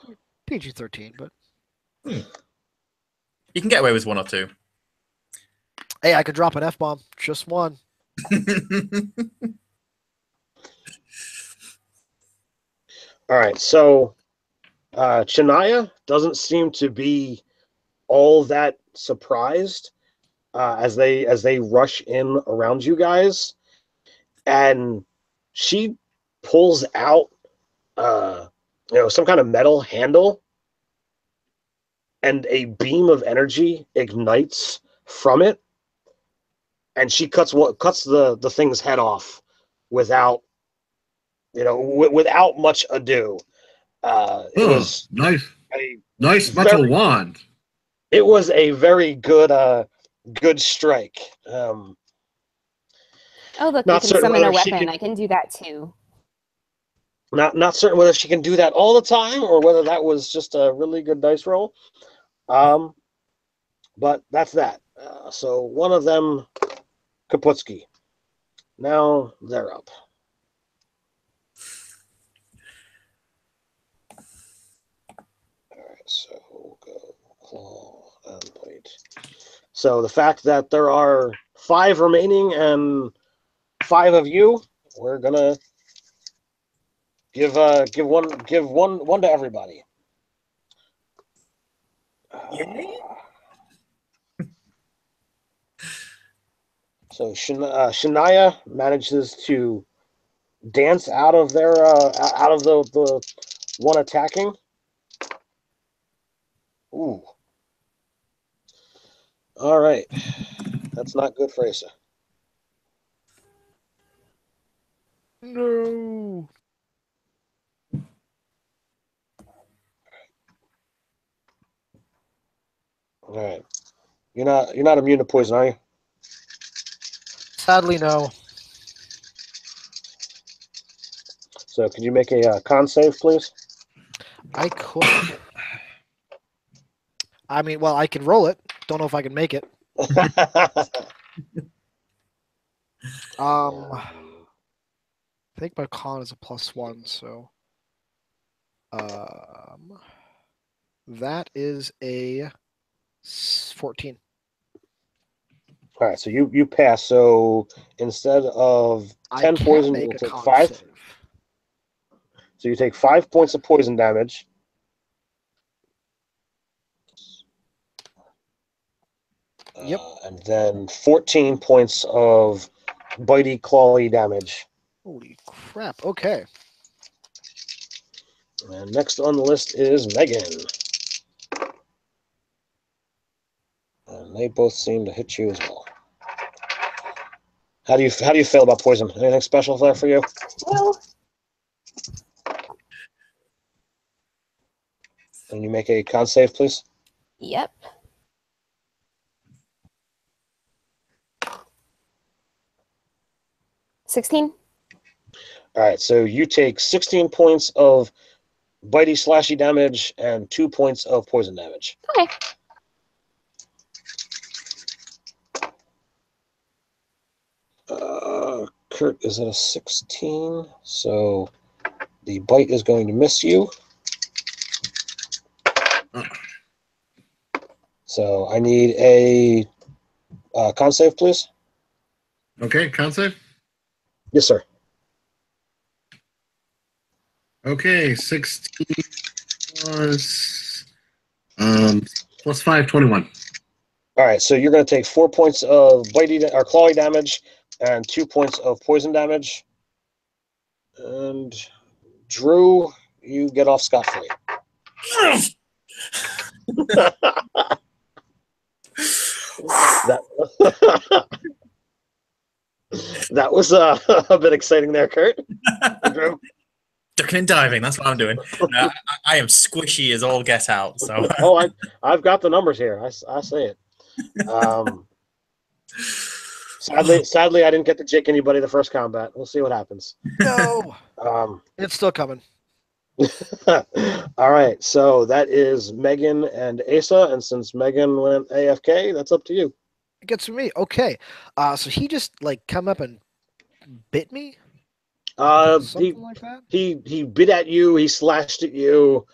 PG-13, but You can get away with 1 or 2. hey, I could drop an F-bomb. Just one. all right, so Chania doesn't seem to be all that surprised as they rush in around you guys, and she pulls out some kind of metal handle, and a beam of energy ignites from it, and she cuts the thing's head off without without much ado. It was nice. a Nice metal very- wand. it was a very good strike. Oh, look, Not you can certain summon a whether she weapon. can- I can do that too. Not certain whether she can do that all the time or whether that was just a really good dice roll. But that's that. So one of them, Kaputski. Now they're up. All right, so we'll go So the fact that there are 5 remaining and 5 of you, we're gonna give one to everybody. So Shania manages to dance out of their out of the one attacking. Ooh. All right. That's not good for Asa. No. All right. You're not immune to poison, are you? Sadly, no. So could you make a con save, please? I could. I mean, well, I can roll it. Don't know if I can make it. I think my con is a +1, so that is a 14. All right, so you pass. So instead of 10 poison, you'll take 5. Save. So you take 5 points of poison damage. Yep. And then 14 points of bitey, clawy damage. Holy crap. Okay. And next on the list is Megan. And they both seem to hit you as well. How do you feel about poison? Anything special there for you? Well, Can you make a con save, please? yep. $16. All right, so you take 16 points of bitey slashy damage and 2 points of poison damage. Okay. Kurt is at a 16, so the bite is going to miss you. So I need a con save, please. Okay, con save. Yes, sir. Okay, 16 plus plus 5, 21. All right, so you're going to take 4 points of bitey or clawy damage and 2 points of poison damage. And Drew, you get off scot-free. That was a bit exciting there, Kurt. Drew. Ducking and diving, that's what I'm doing. I am squishy as all get out. So I've got the numbers here. I say it. Sadly, I didn't get to jig anybody the first combat. We'll see what happens. No. It's still coming. All right, so that is Megan and Asa, and since Megan went AFK, that's up to you. It gets to me. Okay. So he just like come up and bit me? Something like that? He bit at you. He slashed at you.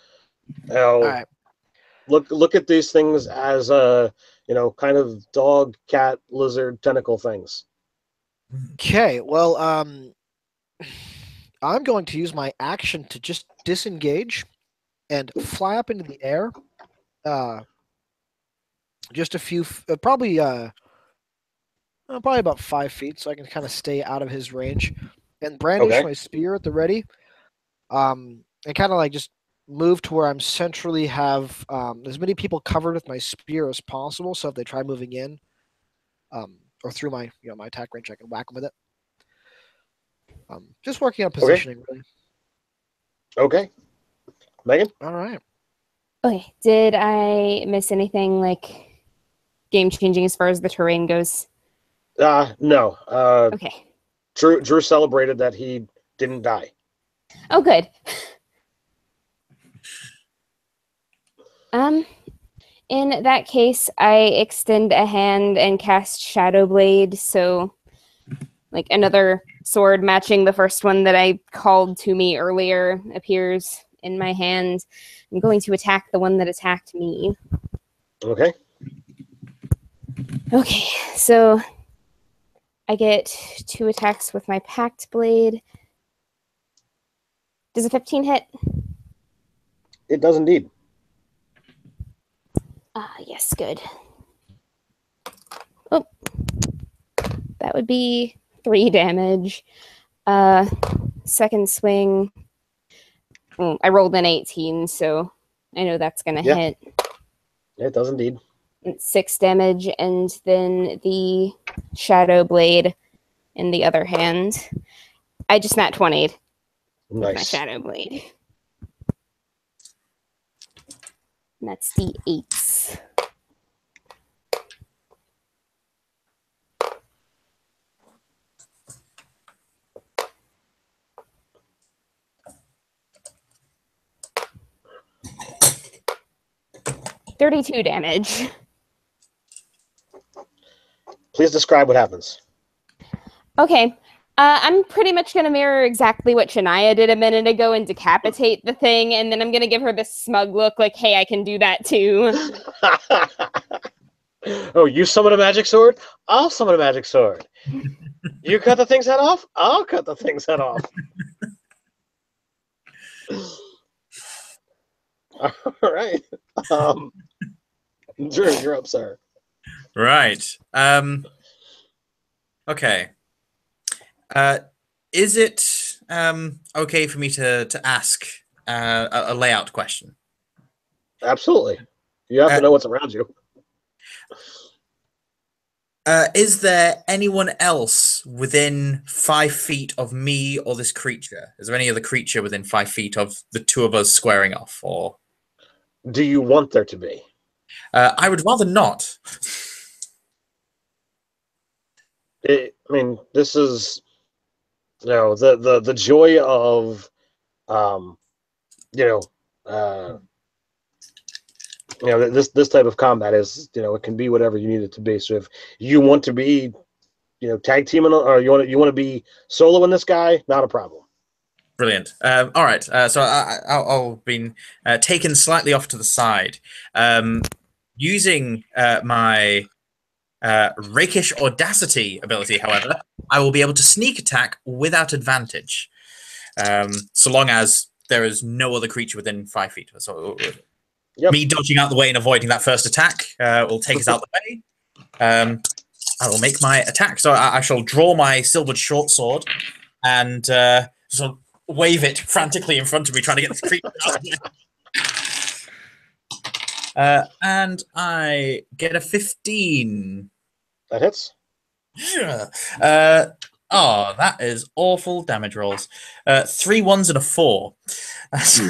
All right. Look at these things as kind of dog, cat, lizard, tentacle things. Okay. Well, I'm going to use my action to just disengage and fly up into the air. Just a few, probably about 5 feet, so I can kind of stay out of his range, and brandish my spear at the ready. And kind of like just move to where I'm centrally have as many people covered with my spear as possible. So if they try moving in, or through my my attack range, I can whack them with it. Just working on positioning, really. Okay, Megan. All right. Okay. Did I miss anything like game changing as far as the terrain goes? No. Okay. Drew celebrated that he didn't die. Oh, good. In that case, I extend a hand and cast Shadow Blade, so like another sword matching the first one that I called to me earlier appears in my hand. I'm going to attack the one that attacked me. Okay. Okay, so I get 2 attacks with my Pact Blade. Does a 15 hit? It does indeed. Yes, good. Oh, that would be 3 damage. Second swing. I rolled an 18, so I know that's going to hit. It does indeed. It's 6 damage, and then the Shadow Blade in the other hand. I just nat 20'd with my Nice. Shadow Blade. And that's the 8s. $32 damage. Please describe what happens. Okay. I'm pretty much going to mirror exactly what Shania did a minute ago and decapitate the thing, and then I'm going to give her this smug look like, hey, I can do that too. Oh, you summon a magic sword? I'll summon a magic sword. You cut the thing's head off? I'll cut the thing's head off. All right. Drew, you're up, sir. Right. Okay. Is it okay for me to ask a layout question? Absolutely. You have to know what's around you. Is there anyone else within 5 feet of me or this creature? Is there any other creature within 5 feet of the two of us squaring off? Or do you want there to be? I would rather not. I mean, this is, the joy of, this type of combat is, it can be whatever you need it to be. So if you want to be, tag teaming, or you want to be solo in this guy, not a problem. Brilliant. All right. So I'll been taken slightly off to the side, using my rakish audacity ability. However, I will be able to sneak attack without advantage, so long as there is no other creature within 5 feet. So me dodging out the way and avoiding that first attack will take us out the way. I will make my attack. So I shall draw my silvered short sword and sort of wave it frantically in front of me, trying to get this creature out of here. And I get a 15. That hits. Oh, that is awful damage rolls. 3 1s and a 4. So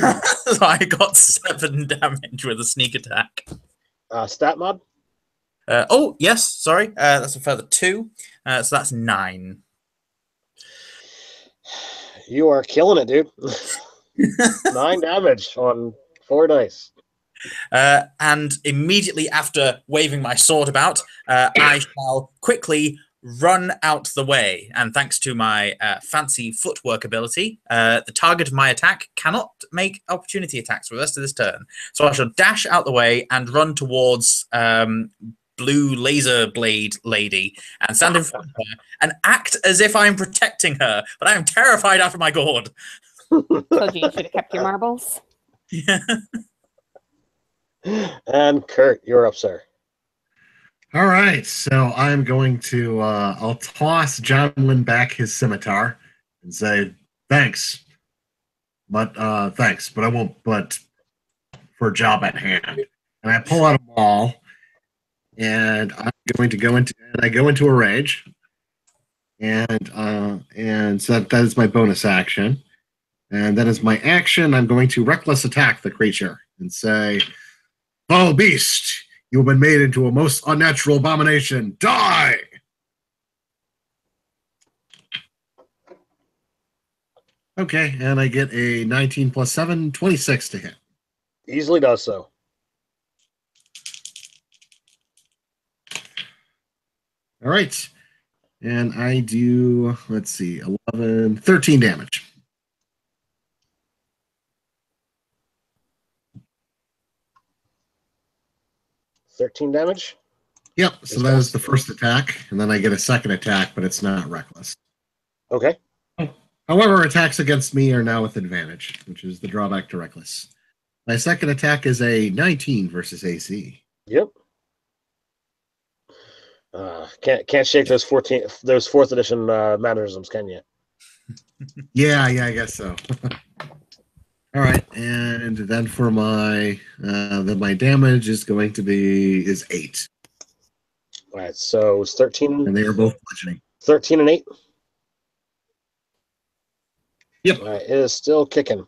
I got 7 damage with a sneak attack. Stat mod? Oh, yes, sorry. That's a further 2. So that's 9. You are killing it, dude. 9 damage on 4 dice. And immediately after waving my sword about, I shall quickly run out the way. And thanks to my fancy footwork ability, the target of my attack cannot make opportunity attacks for the rest of this turn. So I shall dash out the way and run towards blue laser blade lady and stand in front of her and act as if I'm protecting her, but I am terrified out of my gourd. Told you should have kept your marbles. Yeah. And Kurt, you're up, sir. All right, so I'm going to I'll toss John Wynn back his scimitar and say thanks, but I won't. But for a job at hand, and I pull out a ball, and I'm going to go into a rage, and so that is my bonus action, and that is my action. I'm going to reckless attack the creature and say, "Foul beast, you have been made into a most unnatural abomination. Die!" Okay, and I get a 19 plus 7, 26 to hit. Easily does so. All right. And I do, 13 damage. $13 damage. Yep. So that is the first attack, and then I get a second attack, but it's not reckless. Okay. However, attacks against me are now with advantage, which is the drawback to reckless. My second attack is a 19 versus AC. Yep. Can't shake those fourth edition mannerisms, can you? Yeah, I guess so. All right, and then for my my damage is going to be 8. All right, so it's 13. And they are both bludgeoning. 13 and 8. Yep. All right, it is still kicking.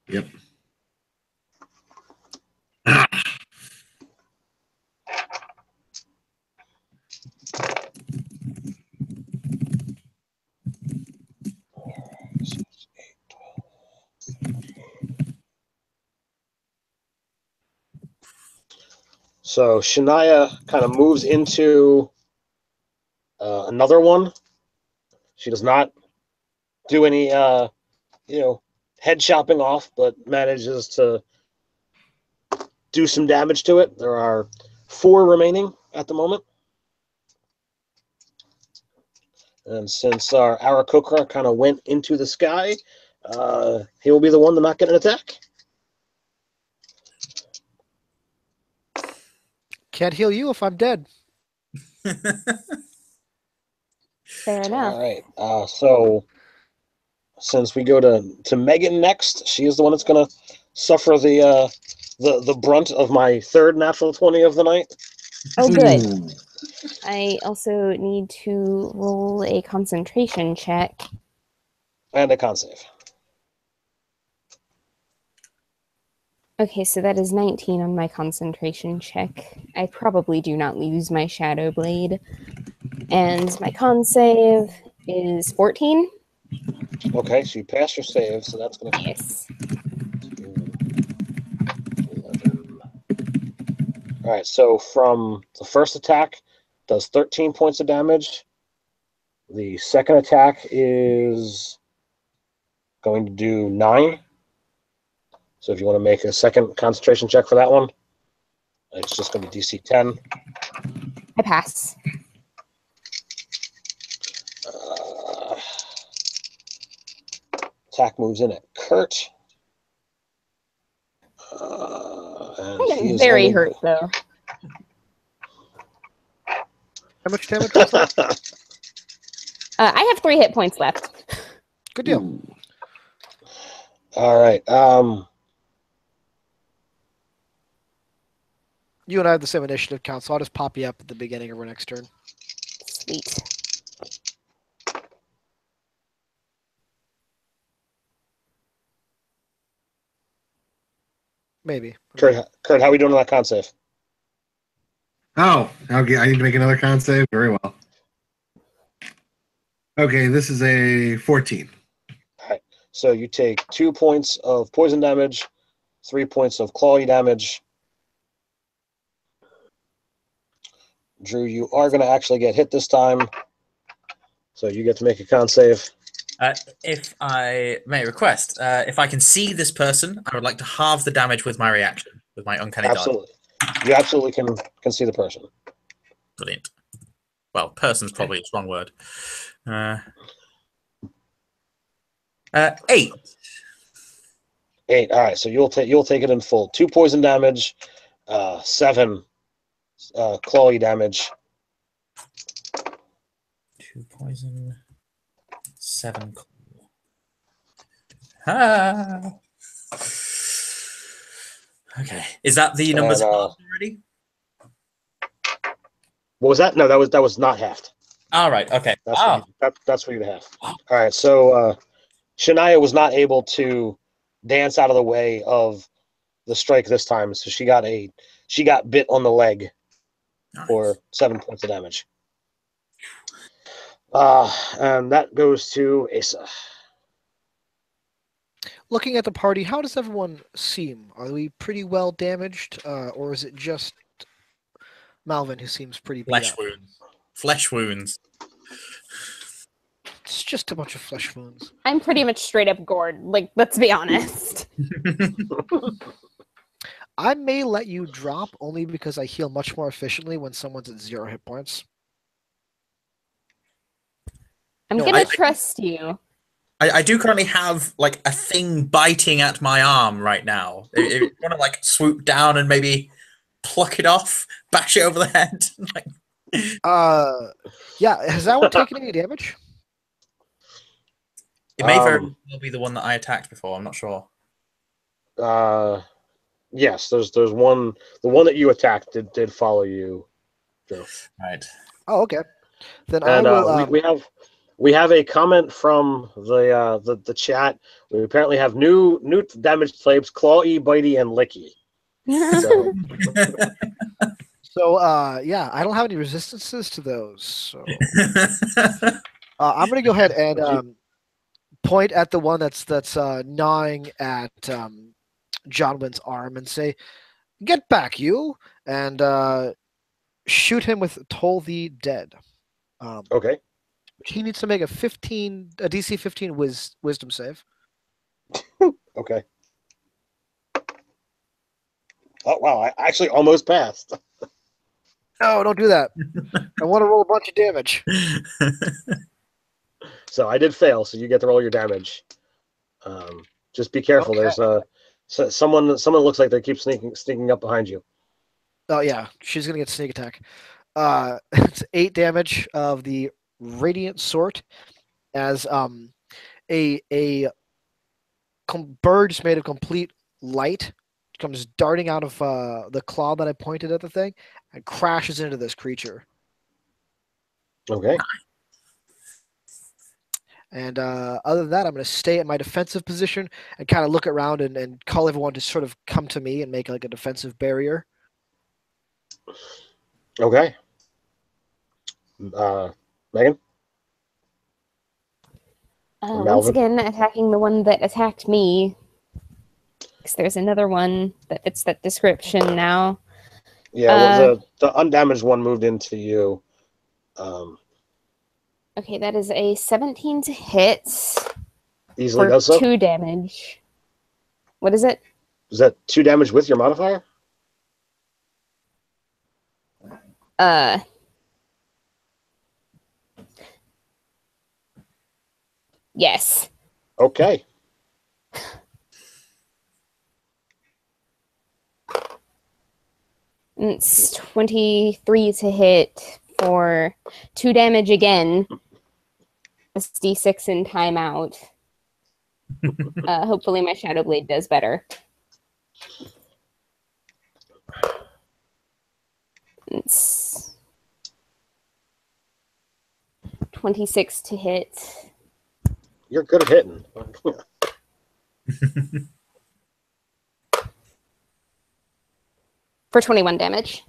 Yep. Ah. So Shania kind of moves into another one. She does not do any, head chopping off, but manages to do some damage to it. There are 4 remaining at the moment. And since our Aarakocra kind of went into the sky, he will be the one to not get an attack. Can't heal you if I'm dead. Fair enough. All right. So since we go to Megan next, she is the one that's going to suffer the brunt of my third natural 20 of the night. Oh, good. Ooh. I also need to roll a concentration check. And a con save. Okay, so that is 19 on my concentration check. I probably do not lose my Shadow Blade. And my con save is 14. Okay, so you pass your save, so that's going to... Yes. 11. All right, so from the first attack, does 13 points of damage. The second attack is going to do 9. So if you want to make a second concentration check for that one, it's just going to be DC 10. I pass. Attack moves in at Kurt. And I he am is very only- hurt, though. How much damage was that? I have 3 hit points left. Good deal. All right. You and I have the same initiative count, so I'll just pop you up at the beginning of our next turn. Sweet. Maybe. Kurt, how are we doing on that con save? Oh, okay. I need to make another con save. Very well. Okay, this is a 14. All right. So you take 2 points of poison damage, 3 points of clawy damage. Drew, you are going to actually get hit this time. So you get to make a con save. If I may request, if I can see this person, I would like to halve the damage with my reaction, with my uncanny dodge. Absolutely. You absolutely can see the person. Brilliant. Well, person's probably a strong word. 8. 8. All right. So you'll take it in full. 2 poison damage, 7 clawy damage. 2 poison, 7 claw. Ah. Okay. Is that the numbers And, halved already? What was that? No, that was not halved. All right. Okay. That's what you have. All right. So Shania was not able to dance out of the way of the strike this time, so she got bit on the leg for 7 points of damage. And that goes to Asa. Looking at the party, how does everyone seem? Are we pretty well damaged, or is it just Malvin who seems pretty beat Flesh up? wounds. Flesh wounds. It's just a bunch of flesh wounds. I'm pretty much straight up gored. Like, let's be honest. I may let you drop only because I heal much more efficiently when someone's at 0 hit points. I'm No, gonna trust you. I do currently have like a thing biting at my arm right now. If you want to like swoop down and maybe pluck it off, bash it over the head. Like, Yeah, has that one taken any damage? it may very well be the one that I attacked before. I'm not sure. Yes, there's one. The one that you attacked did follow you, Drew. Right. Oh, okay. Then And I will. we have a comment from the chat. We apparently have new damaged types: Clawy, Bitey, and Licky. So, Yeah, I don't have any resistances to those. So I'm gonna go ahead and point at the one that's gnawing at John Wynn's arm and say, "Get back, you!" and shoot him with Toll the Dead. okay. He needs to make a DC 15 wisdom save. Okay. Oh wow! I actually almost passed. No, don't do that. I want to roll a bunch of damage. So I did fail. So you get to roll your damage. Just be careful. Okay. There's someone looks like they keep sneaking up behind you. Oh yeah, she's gonna get sneak attack. It's 8 damage of the radiant sort, as a bird just made of complete light comes darting out of the claw that I pointed at the thing and crashes into this creature. Okay. And other than that, I'm going to stay at my defensive position and kind of look around and call everyone to sort of come to me and make like a defensive barrier. Okay. Megan? Once again, attacking the one that attacked me. Because there's another one that fits that description now. Yeah, well, the undamaged one moved into you. Okay, that is a 17 to hit. Easily for does so. 2 damage. What is it? Is that 2 damage with your modifier? Yes. Okay. It's 23 to hit for 2 damage again. It's D6 in timeout. Hopefully my Shadow Blade does better. It's 26 to hit. You're good at hitting. For 21 damage.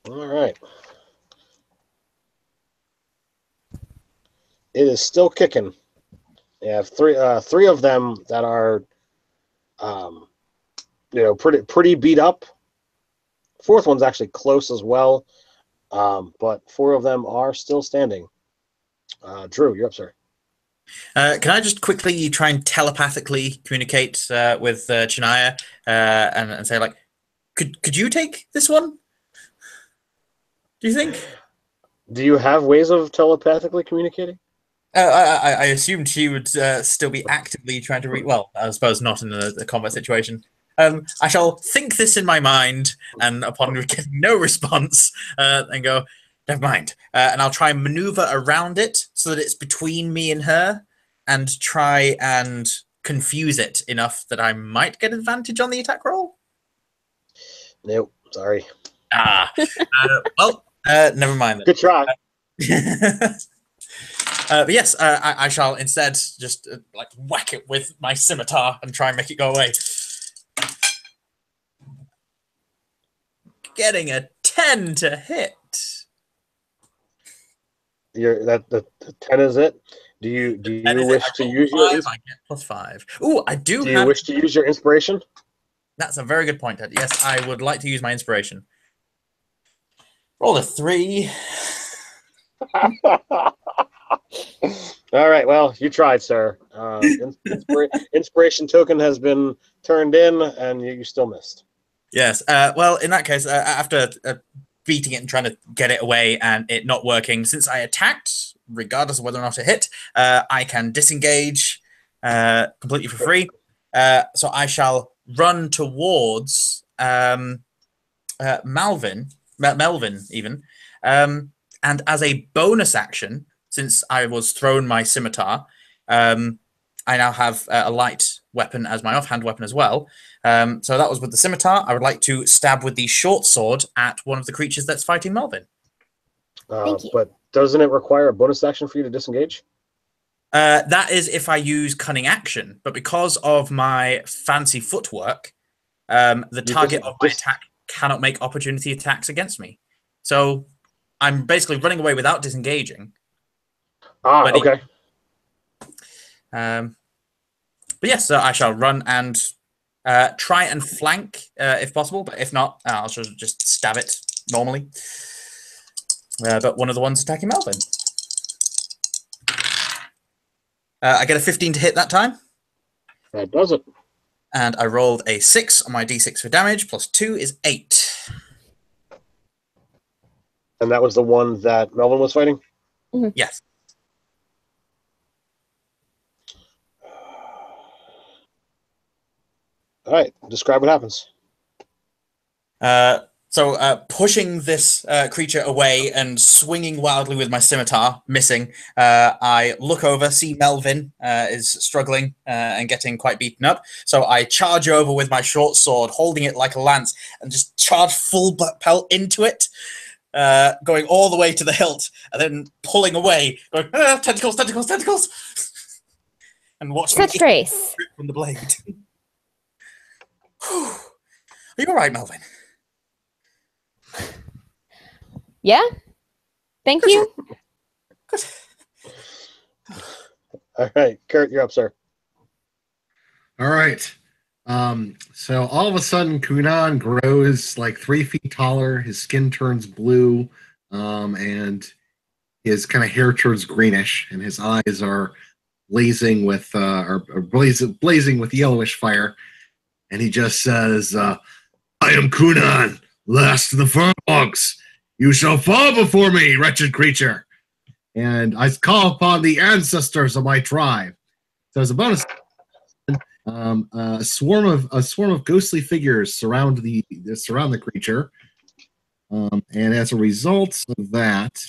All right. It is still kicking. You have three of them that are, pretty beat up. Fourth one's actually close as well, but 4 of them are still standing. Drew, you're up, sir. Can I just quickly try and telepathically communicate with Chania and say, like, could you take this one? Do you think? Do you have ways of telepathically communicating? I assumed she would still be actively trying to read. Well, I suppose not in a combat situation. I shall think this in my mind, and upon getting no response, and go, never mind. And I'll try and maneuver around it so that it's between me and her, and try and confuse it enough that I might get advantage on the attack roll. Nope, sorry. Well, never mind then. Good try. But yes, I shall instead just like whack it with my scimitar and try and make it go away. Getting a 10 to hit. The 10 is it. Do you wish to use your? I get +5. Ooh, I do. Do you wish to use your inspiration? That's a very good point, Ted. Yes, I would like to use my inspiration. Roll a 3. All right. Well, you tried, sir. Inspiration token has been turned in, and you still missed. Yes. Well, in that case, after beating it and trying to get it away and it not working, since I attacked, regardless of whether or not it hit, I can disengage completely for free. So I shall run towards Melvin even. And as a bonus action, since I was thrown my scimitar, I now have a light weapon as my offhand weapon as well. So that was with the scimitar. I would like to stab with the short sword at one of the creatures that's fighting Melvin. Thank you. But doesn't it require a bonus action for you to disengage? That is if I use cunning action, but because of my fancy footwork, the target of my attack cannot make opportunity attacks against me. So I'm basically running away without disengaging. Okay. But yes, so I shall run and try and flank if possible, but if not, I'll just stab it normally. But one of the ones attacking Melvin. I get a 15 to hit that time. That does it. And I rolled a 6 on my d6 for damage, plus 2 is 8. And that was the one that Melvin was fighting? Mm-hmm. Yes. All right, describe what happens. So pushing this creature away and swinging wildly with my scimitar, missing, I look over, see Melvin is struggling and getting quite beaten up. So I charge over with my short sword, holding it like a lance, and just charge full pelt into it, going all the way to the hilt, and then pulling away, going, tentacles, tentacles, tentacles, and watch Such grace from the blade. Are you all right, Melvin? Yeah. Thank you. All right, Kurt, you're up, sir. All right. So all of a sudden, Kunan grows like 3 feet taller. His skin turns blue, and his kind of hair turns greenish, and his eyes are blazing with blazing with yellowish fire. And he just says, "I am Kunan, last of the Furbolgs. You shall fall before me, wretched creature. And I call upon the ancestors of my tribe." So as a bonus, a swarm of ghostly figures surround the creature, and as a result of that,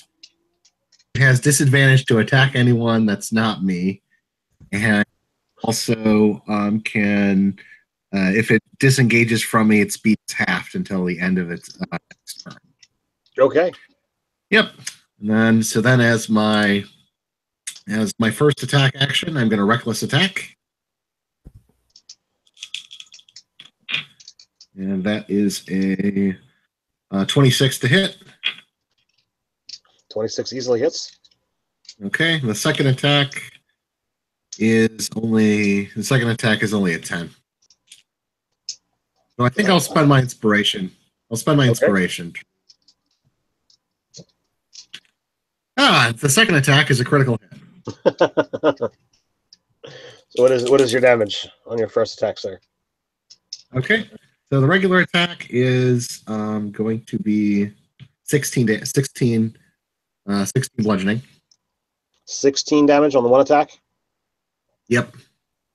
it has disadvantage to attack anyone that's not me, and also can, if it disengages from me, its speed is halved until the end of its next turn. Okay. Yep. And then as my first attack action, I'm going to reckless attack. And that is a 26 to hit. 26 easily hits. Okay. The second attack is only a 10. So I think I'll spend my inspiration. Inspiration. The second attack is a critical hit. So what is your damage on your first attack, sir? Okay. So the regular attack is going to be 16 bludgeoning. 16 damage on the one attack? Yep.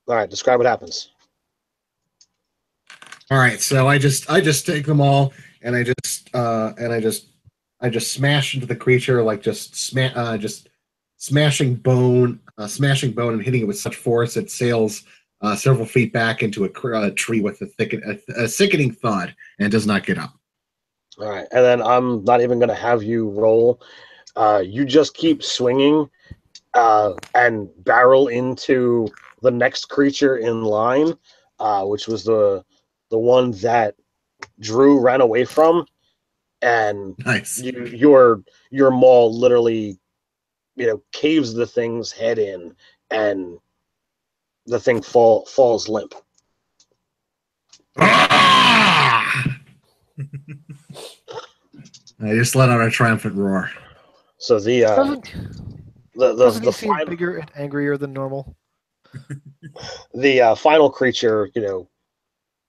All right, describe what happens. All right, so I just take them all and I just smash into the creature, like just smashing bone and hitting it with such force it sails several feet back into a tree with a sickening thud and does not get up. All right, and then I'm not even going to have you roll. You just keep swinging and barrel into the next creature in line, which was the one that Drew ran away from, and nice. Your maul literally, caves the thing's head in, and the thing falls limp. Ah! I just let out a triumphant roar. So the Doesn't he the seem final bigger and angrier than normal? the final creature,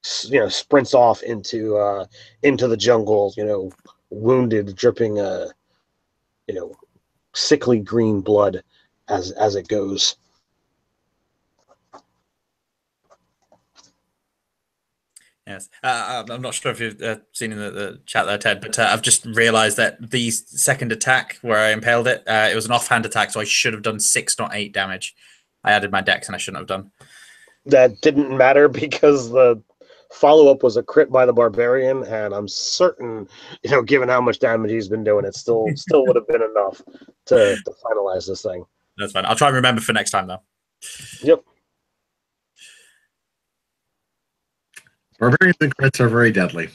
sprints off into the jungle, wounded, dripping, sickly green blood as it goes. Yes, I'm not sure if you've seen in the chat there, Ted, but I've just realised that the second attack where I impaled it, it was an offhand attack, so I should have done 6, not 8 damage. I added my dex, and I shouldn't have done. That didn't matter because the follow-up was a crit by the barbarian, and I'm certain, given how much damage he's been doing, it still would have been enough to finalize this thing. That's fine. I'll try and remember for next time, though. Yep. Barbarians and crits are very deadly.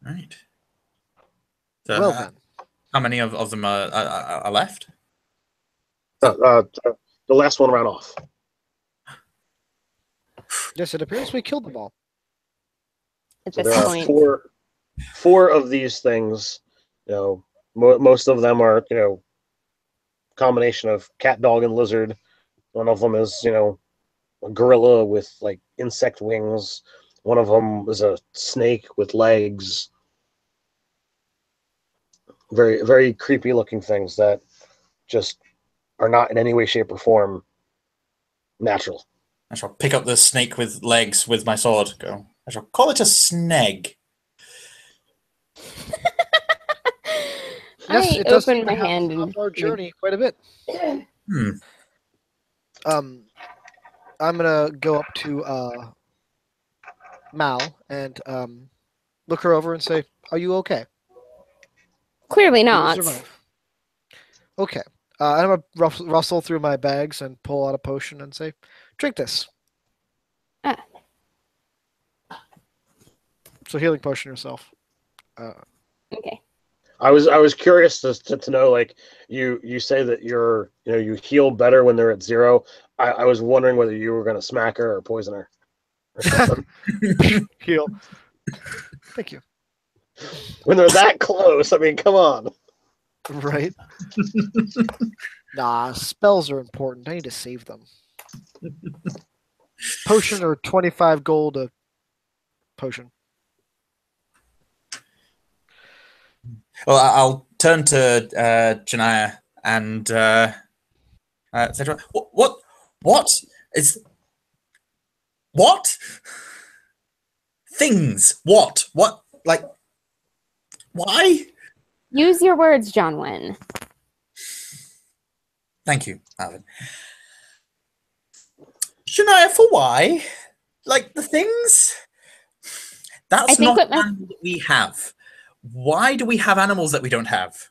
Right. So, Well then. how many of them are left? The last one ran off. Yes, it appears we killed them all. At So this there point, are four of these things. Most of them are combination of cat, dog, and lizard. One of them is a gorilla with like insect wings. One of them is a snake with legs. Very, very creepy looking things that just are not in any way, shape, or form natural. I shall pick up the snake with legs with my sword. Go. I shall call it a sneg. Yes, I it does open seem my to have hand helped and our journey quite a bit. I'm gonna go up to Mal and look her over and say, "Are you okay? clearly Did you not. survive?" Okay. I'm gonna rustle through my bags and pull out a potion and say, "Drink this." Ah. So healing potion yourself. Okay. I was curious to know, like, you say that you heal better when they're at 0. I was wondering whether you were going to smack her or poison her or something. Heal. Thank you. When they're that close, I mean, come on. Right? Nah, spells are important. I need to save them. Potion or 25 gold a potion. Well, I'll turn to Janaya and say to her, what is what things? What like why? Use your words, John Wynn. Thank you, Alvin. Janaya, for why? Like the things? That's think not what my- animal that we have. Why do we have animals that we don't have?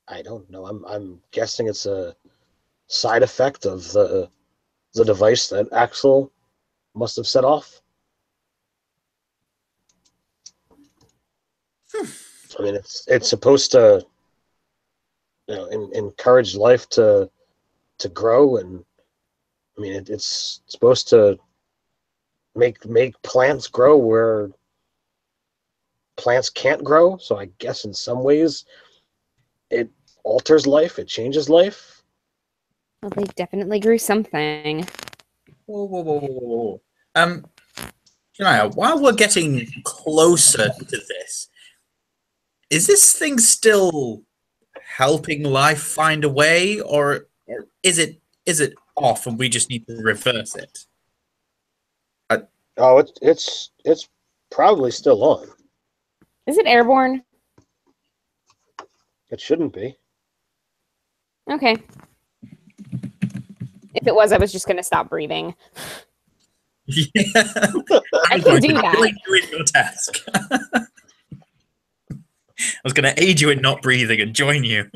I don't know. I'm guessing it's a side effect of the device that Axel must have set off. I mean, it's supposed to encourage life to grow, and I mean it's supposed to make plants grow where plants can't grow. So I guess in some ways it alters life, it changes life. Well, they definitely grew something. Whoa. Janaya, while we're getting closer to this, is this thing still helping life find a way, or is it off and we just need to reverse it? Oh, it's probably still on. Is it airborne? It shouldn't be. Okay. If it was, I was just going to stop breathing. Yeah. I can do that. Doing your task. I was going to aid you in not breathing and join you.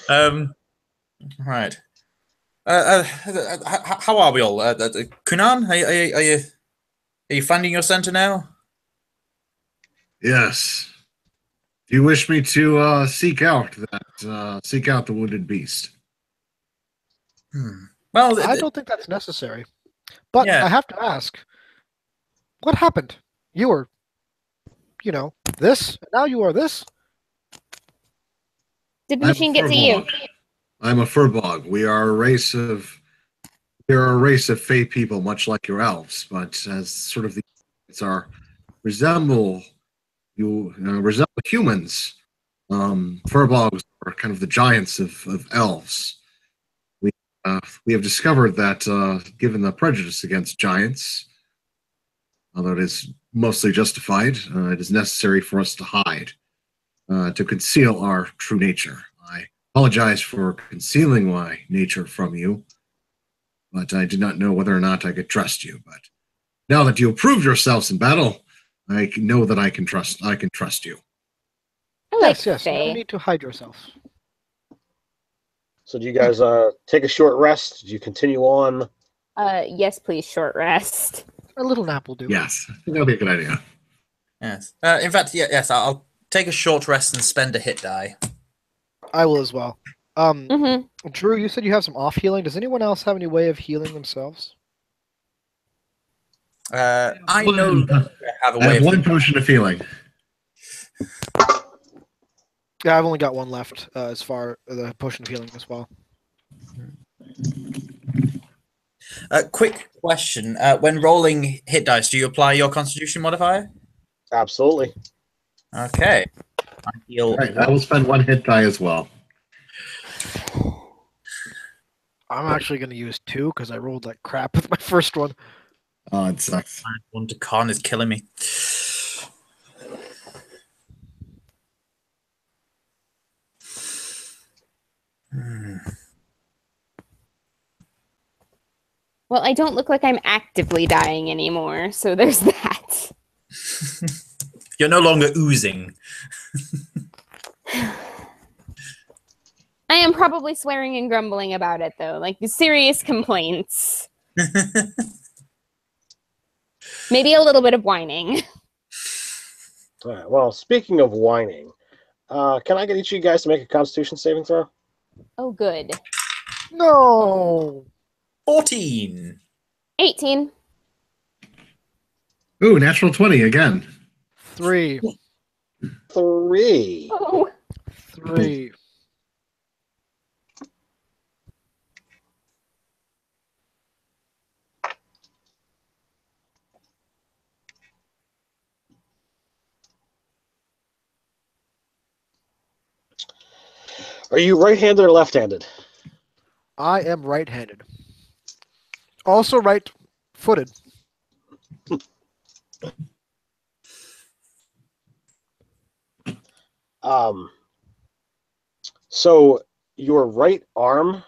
Right. How are we all? Kunan, are you finding your center now? Yes. Do you wish me to seek out the wounded beast? Well, I don't think that's necessary. But Yeah. I have to ask, what happened? You were, this, and now you are this. Did the machine get to you? I'm a furbog. We are a race of fey people, much like your elves, but as sort of resemble humans. Furbogs are kind of the giants of elves. We have discovered that given the prejudice against giants, although it is mostly justified, it is necessary for us to hide, to conceal our true nature. I apologize for concealing my nature from you, but I did not know whether or not I could trust you. But now that you have proved yourselves in battle, I know that I can trust you. I like Yes. Faye. No need to hide yourself. So do you guys take a short rest? Do you continue on? Yes, please, short rest. A little nap will do. Yes, I think that'll be a good idea. Yes. In fact, yes, I'll take a short rest and spend a hit die. I will as well. Mm-hmm. Drew, you said you have some off healing. Does anyone else have any way of healing themselves? I know that I have a I way have of one potion of healing. Yeah, I've only got one left as far as the potion of healing as well. Quick question. When rolling hit dice, do you apply your constitution modifier? Absolutely. Okay. I heal. All right, I will spend one hit die as well. I'm actually going to use 2 because I rolled like crap with my first one. Oh, it sucks. One to con is killing me. Well, I don't look like I'm actively dying anymore, so there's that. You're no longer oozing. I am probably swearing and grumbling about it, though. Like, serious complaints. Maybe a little bit of whining. All right. Well, speaking of whining, can I get each of you guys to make a Constitution saving throw? Oh, good. No! 14. 18. Ooh, natural 20 again. 3. 3. Oh. 3. Are you right-handed or left-handed? I am right-handed. Also right-footed. So your right arm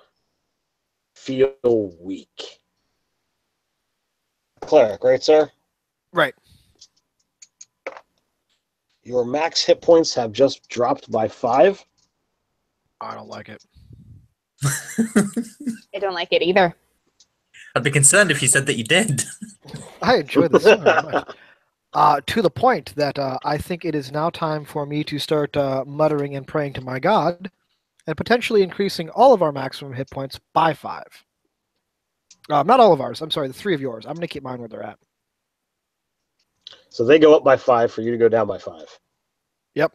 feel weak. Cleric, right, sir? Right. Your max hit points have just dropped by 5. I don't like it. I don't like it either. I'd be concerned if you said that you did. I enjoy this very much. To the point that I think it is now time for me to start muttering and praying to my God and potentially increasing all of our maximum hit points by 5. Not all of ours. I'm sorry, the 3 of yours. I'm going to keep mine where they're at. So they go up by 5 for you to go down by 5. Yep.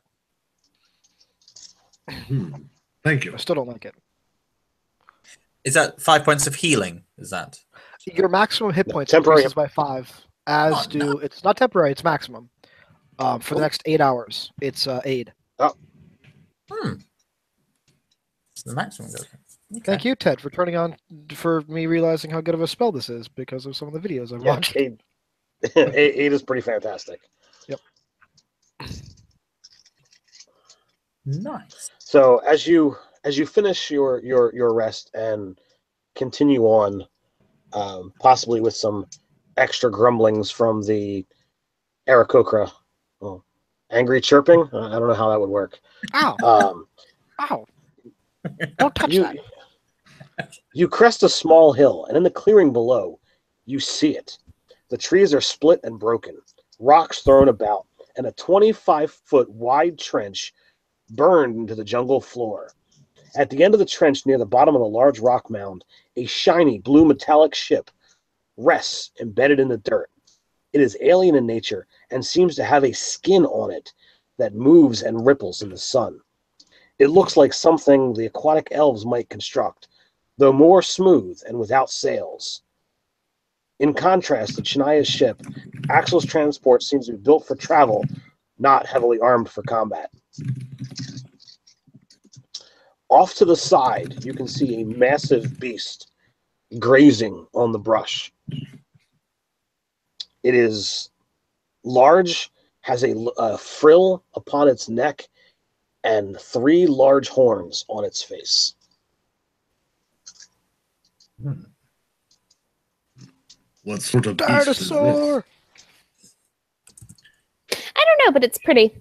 Thank you. I still don't like it. Is that 5 points of healing? Is that? Your maximum hit No, points temporary. increases by 5. As Oh, no. it's not temporary, it's maximum. For the next 8 hours, it's aid. So the maximum goes. Okay. Thank you, Ted, for me realizing how good of a spell this is because of some of the videos I've Yeah, watched. aid is pretty fantastic. Nice. So as you finish your rest and continue on, possibly with some extra grumblings from the Aarakocra, angry chirping. I don't know how that would work. Ow! Ow! Don't touch that. You crest a small hill, and in the clearing below, you see it. The trees are split and broken, rocks thrown about, and a 25-foot wide trench burned into the jungle floor. At the end of the trench, near the bottom of a large rock mound, a shiny blue metallic ship rests embedded in the dirt. It is alien in nature and seems to have a skin on it that moves and ripples in the sun. It looks like something the aquatic elves might construct, though more smooth and without sails. In contrast to Shania's ship, Axel's transport seems to be built for travel, not heavily armed for combat. Off to the side, you can see a massive beast grazing on the brush. It is large, has a frill upon its neck, and 3 large horns on its face. What sort of beast is this? Dinosaur! I don't know, but it's pretty.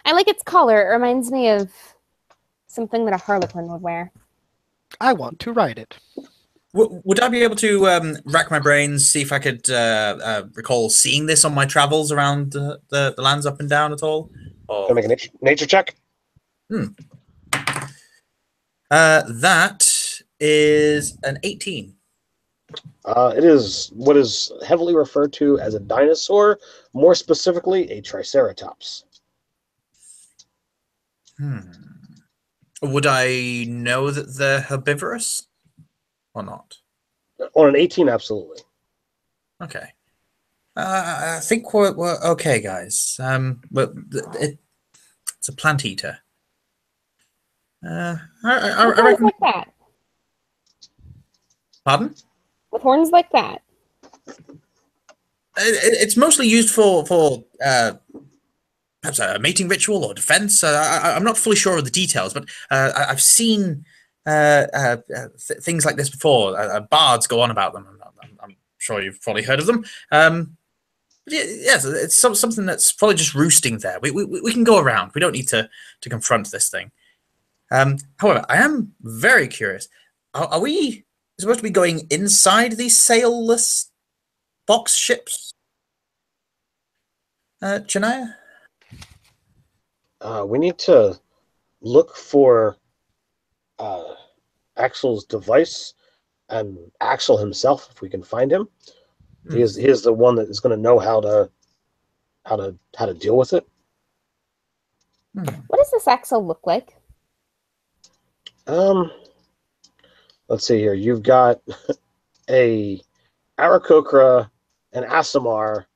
I like its color. It reminds me of something that a harlequin would wear. I want to ride it. Would I be able to rack my brains, see if I could recall seeing this on my travels around the lands up and down at all? Or... Can I make a nature check? That is an 18. It is what is heavily referred to as a dinosaur, more specifically a triceratops. Would I know that they're herbivorous or not? On an 18, absolutely. Okay. I think we're okay, guys. But it's a plant eater. I reckon. Like that. Pardon? With horns like that. It's mostly used for perhaps a mating ritual or defense. I'm not fully sure of the details, but I've seen things like this before. Bards go on about them. I'm sure you've probably heard of them. Yes, it's something that's probably just roosting there. We can go around. We don't need to confront this thing. However, I am very curious. Are we supposed to be going inside these sailless box ships? Janaya? We need to look for Axel's device and Axel himself, if we can find him. He is the one that is going to know how to deal with it. What does this Axel look like? Let's see here. You've got a Aarakocra, an Aasimar,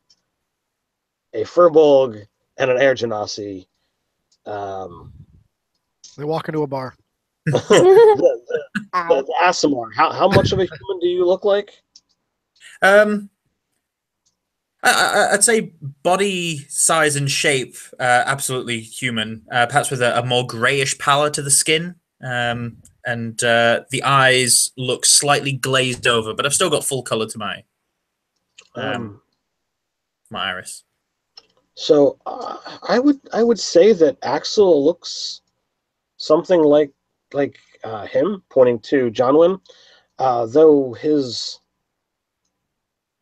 a Furbolg, and an Air Genasi. They walk into a bar. The Aasimar. How much of a human do you look like? I'd say body size and shape, absolutely human. Perhaps with a more grayish pallor to the skin, and the eyes look slightly glazed over, but I've still got full color to my iris. So I would say that Axel looks something like him, pointing to Jonwin, though his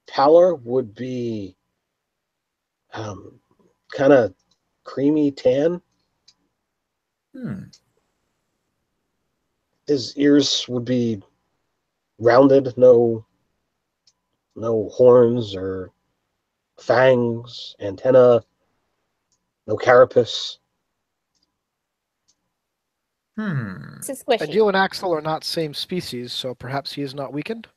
pallor would be kind of creamy tan. His ears would be rounded, no horns or fangs, antenna, no carapace. It's And squishy. you and Axel are not same species, so perhaps he is not weakened?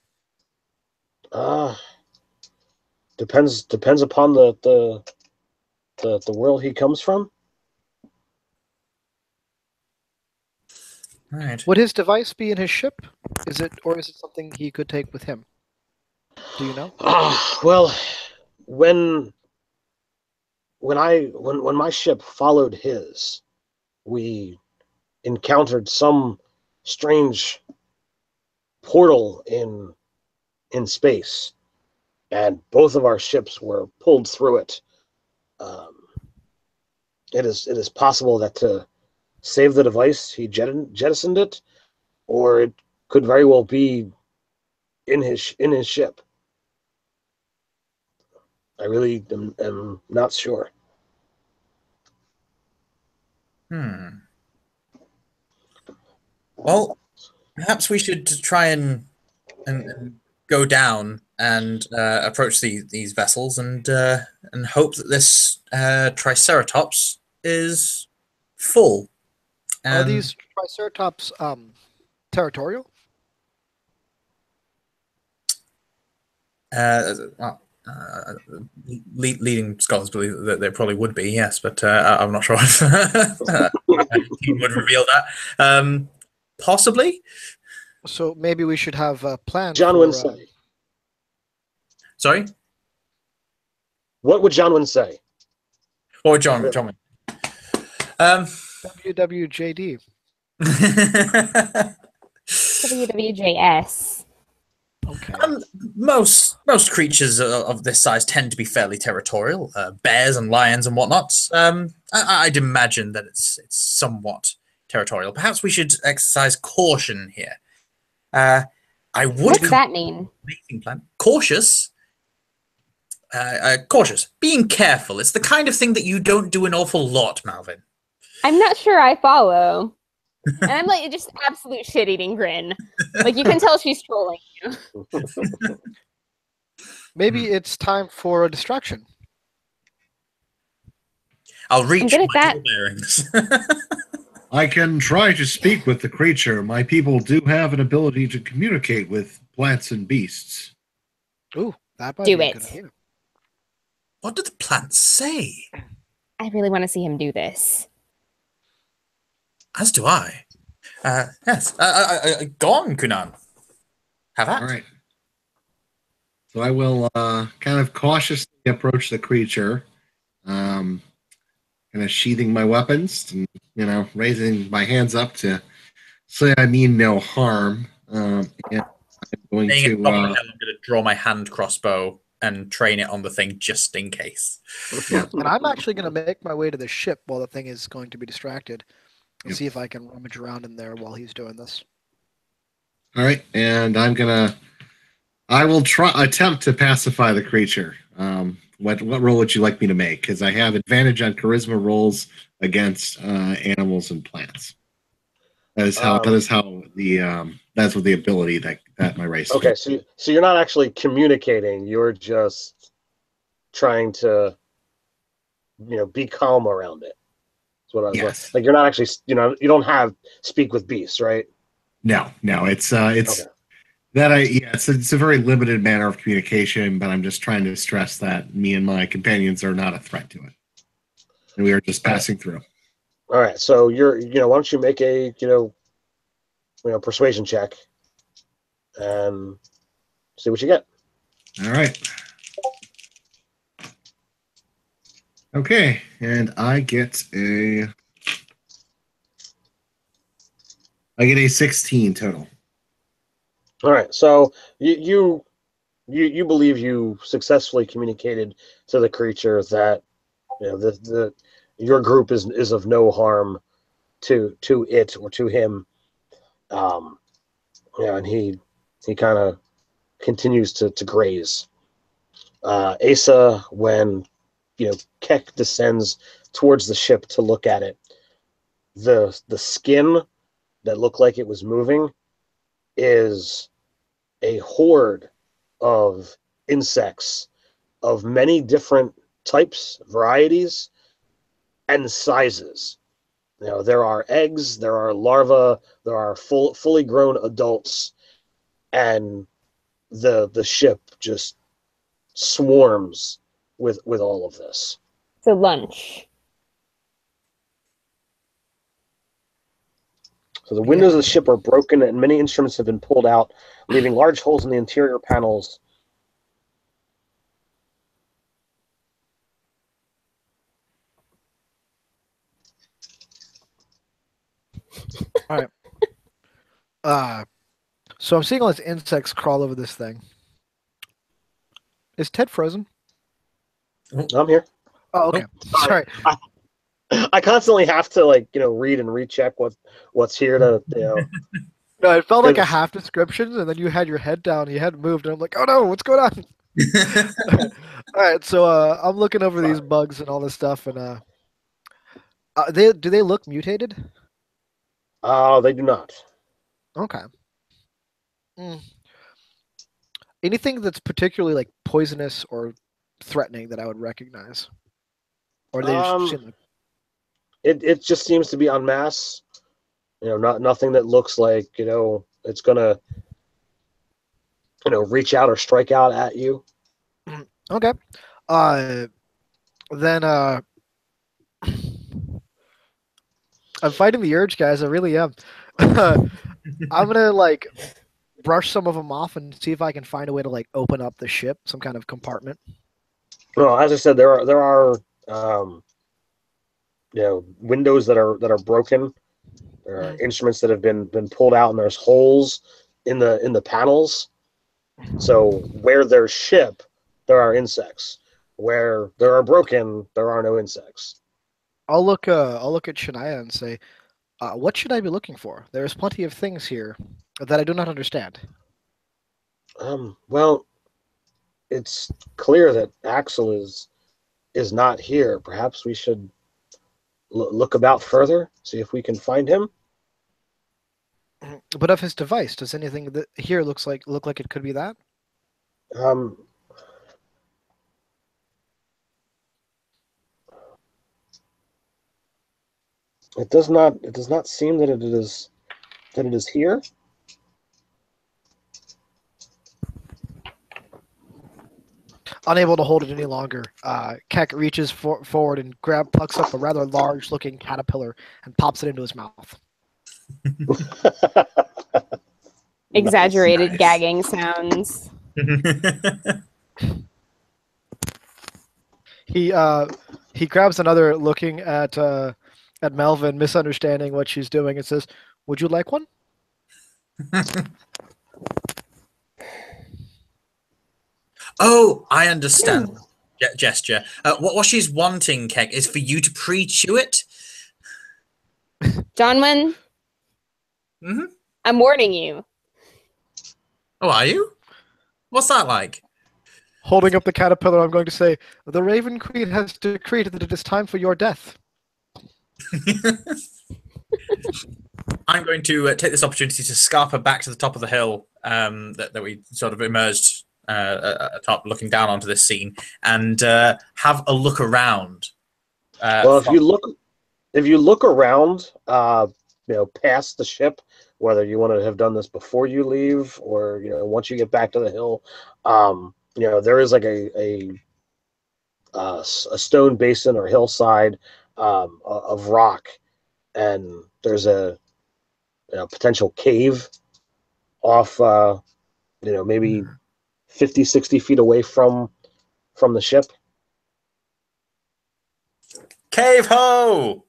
Depends upon the world he comes from. All right. Would his device be in his ship? Is it something he could take with him? Do you know? Well, when my ship followed his, we encountered some strange portal in space, and both of our ships were pulled through it. It is possible that to save the device, he jettisoned it, or it could very well be in his ship. I really am not sure. Well, perhaps we should try and go down and approach these vessels and hope that this Triceratops is full. Are And these Triceratops territorial? well, leading scholars believe that they probably would be, yes, but I'm not sure if he would reveal that. Possibly. So maybe we should have a plan. John for, Wynn say. Sorry? What would John Wynn say? Or John Wynn? WWJD. WWJS. Okay. Most creatures of this size tend to be fairly territorial, bears and lions and whatnot. I'd imagine that it's somewhat territorial. Perhaps we should exercise caution here. I would. What's that mean? Plan. Cautious. Cautious. Being careful. It's the kind of thing that you don't do an awful lot, Malvin. I'm not sure I follow. And I'm like just absolute shit-eating grin. Like you can tell she's trolling you. Maybe it's time for a distraction. I'll reach I'm good my at dual bearings. I can try to speak with the creature. My people do have an ability to communicate with plants and beasts. Ooh, that might Do be a it. good idea. What do the plants say? I really want to see him do this. As do I. Yes. Go on, Kunan. Have at. All right. So I will kind of cautiously approach the creature, kind of sheathing my weapons and, raising my hands up to say I mean no harm. And I'm going Saying to. it, I'm going to draw my hand crossbow and train it on the thing just in case. Yeah. And I'm actually going to make my way to the ship while the thing is going to be distracted and Yep. see if I can rummage around in there while he's doing this. All right, and I will attempt to pacify the creature. What roll would you like me to make? Because I have advantage on charisma rolls against animals and plants. That's what the ability that my race. Okay, so you're not actually communicating. You're just trying to, be calm around it. That's what I was Yes. like. You're not actually, you don't have speak with beasts, right? No, it's Okay. it's a very limited manner of communication, but I'm just trying to stress that me and my companions are not a threat to it, and we are just passing through. All right, so why don't you make a, persuasion check and see what you get. All right. Okay, and I get a 16 total. All right, so you believe you successfully communicated to the creature that your group is of no harm to it or to him. And he kind of continues to graze. Asa, when Keck descends towards the ship to look at it, the skin that looked like it was moving is a horde of insects of many different types, varieties, and sizes. There are eggs, there are larvae, there are fully grown adults, and the ship just swarms with all of this. So lunch. So the windows of the ship are broken and many instruments have been pulled out, leaving large holes in the interior panels. All right. So I'm seeing all these insects crawl over this thing. Is Ted frozen? I'm here. Oh, okay. Sorry. I constantly have to read and recheck what's here to No, it felt like a half description, and then you had your head down, and you hadn't moved, and I'm like, oh no, what's going on? All right, so I'm looking over these bugs and all this stuff, and do they look mutated? They do not. Okay. Mm. anything that's particularly like poisonous or threatening that I would recognize, or they just seem like It just seems to be en masse. Nothing that looks like it's gonna reach out or strike out at you. okay. Then I'm fighting the urge, guys. I really am. I'm gonna like brush some of them off and see if I can find a way to like open up the ship, some kind of compartment. Well, as I said, there are windows that are broken. There are instruments that have been pulled out, and there's holes in the panels. So where there's ship, there are insects. Where there are broken, there are no insects. I'll look at Shania and say, what should I be looking for? There is plenty of things here that I do not understand. Well, it's clear that Axel is not here. Perhaps we should look about further, see if we can find him. But of his device, does anything that here look like it could be that? It does not seem that it is here. Unable to hold it any longer, Keck reaches forward and plucks up a rather large-looking caterpillar and pops it into his mouth. Exaggerated Nice. gagging sounds. He grabs another, looking at Melvin, misunderstanding what she's doing, and says, "Would you like one?" Oh, I understand. Gesture. What she's wanting, Keck, is for you to pre-chew it. Johnwyn, Mm-hmm. I'm warning you. Oh, are you? What's that like? Holding up the caterpillar, I'm going to say, "The Raven Queen has decreed that it is time for your death." I'm going to take this opportunity to scarper back to the top of the hill that we sort of emerged atop, looking down onto this scene, and have a look around. Well, if you look around, past the ship, whether you want to have done this before you leave or once you get back to the hill, there is like a stone basin or hillside of rock, and there's a potential cave off maybe 50, 60 feet away from the ship. Cave ho!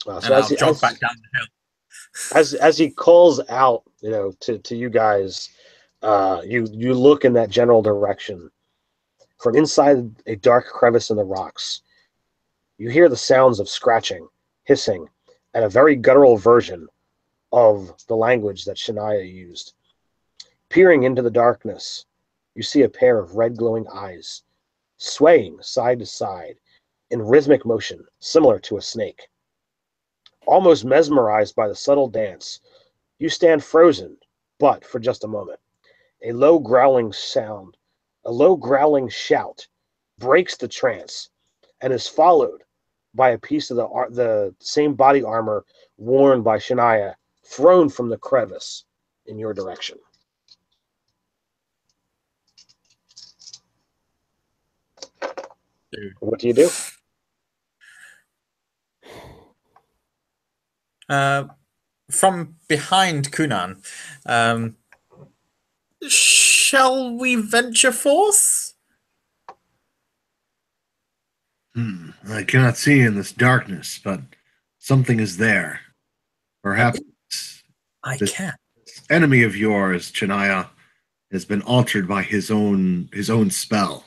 So And I'll jog back down the hill. as he calls out, to you guys, you look in that general direction. From inside a dark crevice in the rocks, you hear the sounds of scratching, hissing, and a very guttural version of the language that Shania used. Peering into the darkness, you see a pair of red glowing eyes, swaying side to side in rhythmic motion, similar to a snake. Almost mesmerized by the subtle dance, you stand frozen, but for just a moment. A low growling shout breaks the trance and is followed by a piece of the same body armor worn by Shania, thrown from the crevice in your direction. Dude. What do you do? From behind Kunan, shall we venture forth? I cannot see in this darkness, but something is there. Perhaps I This- can. this enemy of yours, Chania, has been altered by his own spell.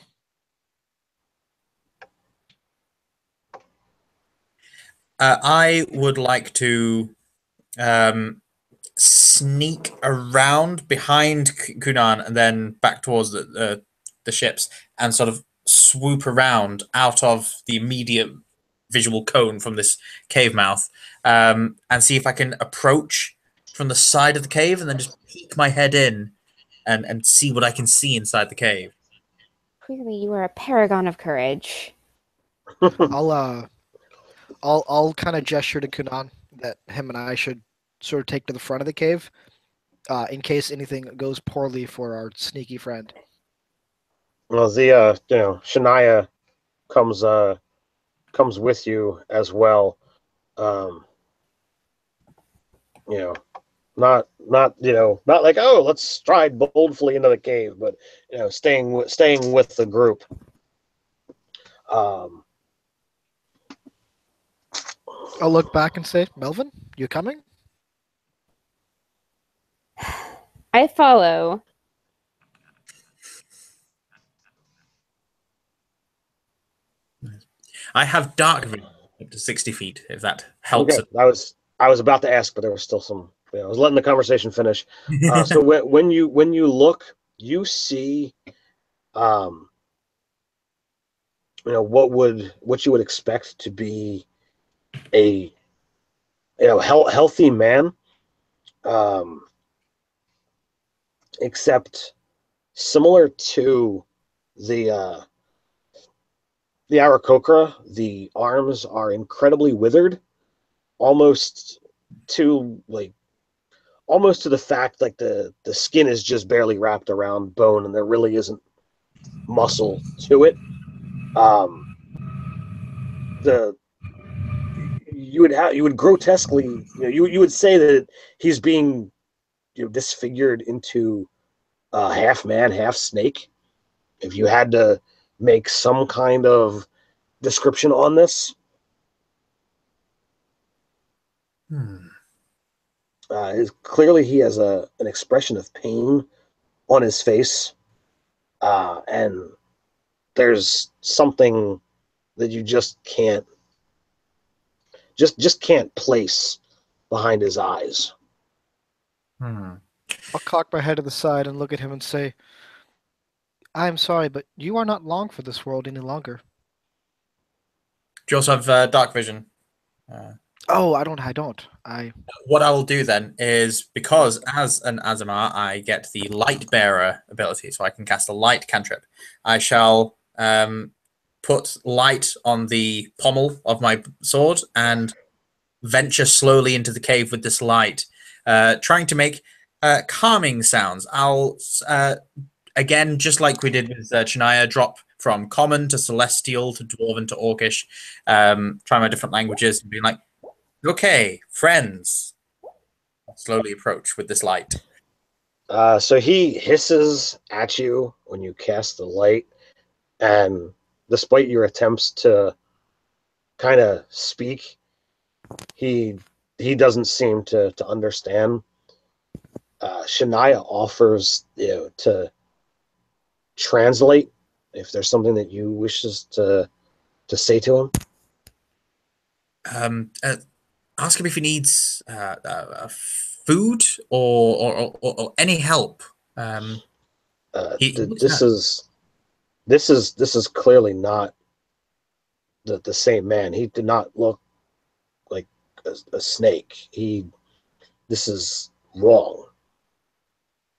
I would like to sneak around behind Kunan and then back towards the ships and sort of swoop around out of the immediate visual cone from this cave mouth, and see if I can approach from the side of the cave and then just peek my head in and see what I can see inside the cave. Clearly, you are a paragon of courage. I'll kind of gesture to Kunan that him and I should sort of take to the front of the cave, in case anything goes poorly for our sneaky friend. Well, Shania comes with you as well. Not like, oh, let's stride boldly into the cave, but staying with the group. I'll look back and say, Melvin, you coming? I follow. I have dark vision up to 60 feet, if that helps. Okay, I was about to ask, but there was still some. I was letting the conversation finish. So when you look, you see, what you would expect to be a healthy man, except similar to the Aarakocra, the arms are incredibly withered, almost to the fact like the skin is just barely wrapped around bone and there really isn't muscle to it. You would grotesquely, you would say that he's being disfigured into half man, half snake. If you had to make some kind of description on this. Clearly he has an expression of pain on his face, and there's something that you just can't place behind his eyes. I'll cock my head to the side and look at him and say, I'm sorry, but you are not long for this world any longer. Do you also have dark vision? I don't. What I will do then is, because as an Aasimar, I get the light bearer ability, so I can cast a light cantrip. I shall put light on the pommel of my sword and venture slowly into the cave with this light, trying to make calming sounds. I'll again, just like we did with Chania, drop from common to celestial to dwarven to orcish, try my different languages and being like, okay, friends. Slowly approach with this light. So he hisses at you when you cast the light, and despite your attempts to kind of speak, he doesn't seem to understand. Shania offers to translate if there's something that you wishes to say to him. Ask him if he needs food or any help. This is clearly not the same man. He did not look like a snake. This is wrong.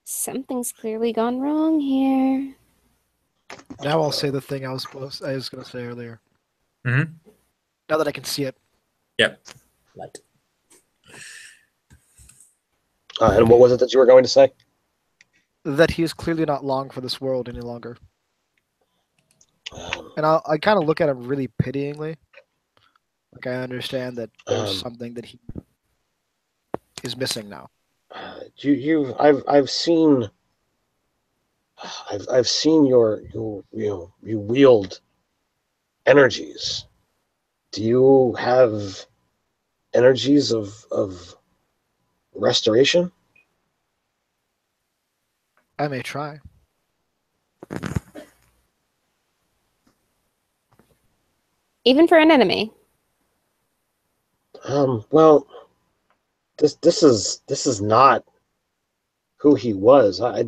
Something's clearly gone wrong here. Now I'll say the thing I was going to say earlier. Mm-hmm. Now that I can see it. Yep. Light. And what was it that you were going to say? That he is clearly not long for this world any longer. And I kind of look at him really pityingly. Like, I understand that there's something that he is missing now. I've seen you wield energies. Do you have energies of restoration? I may try. Even for an enemy. Well, this is not who he was. I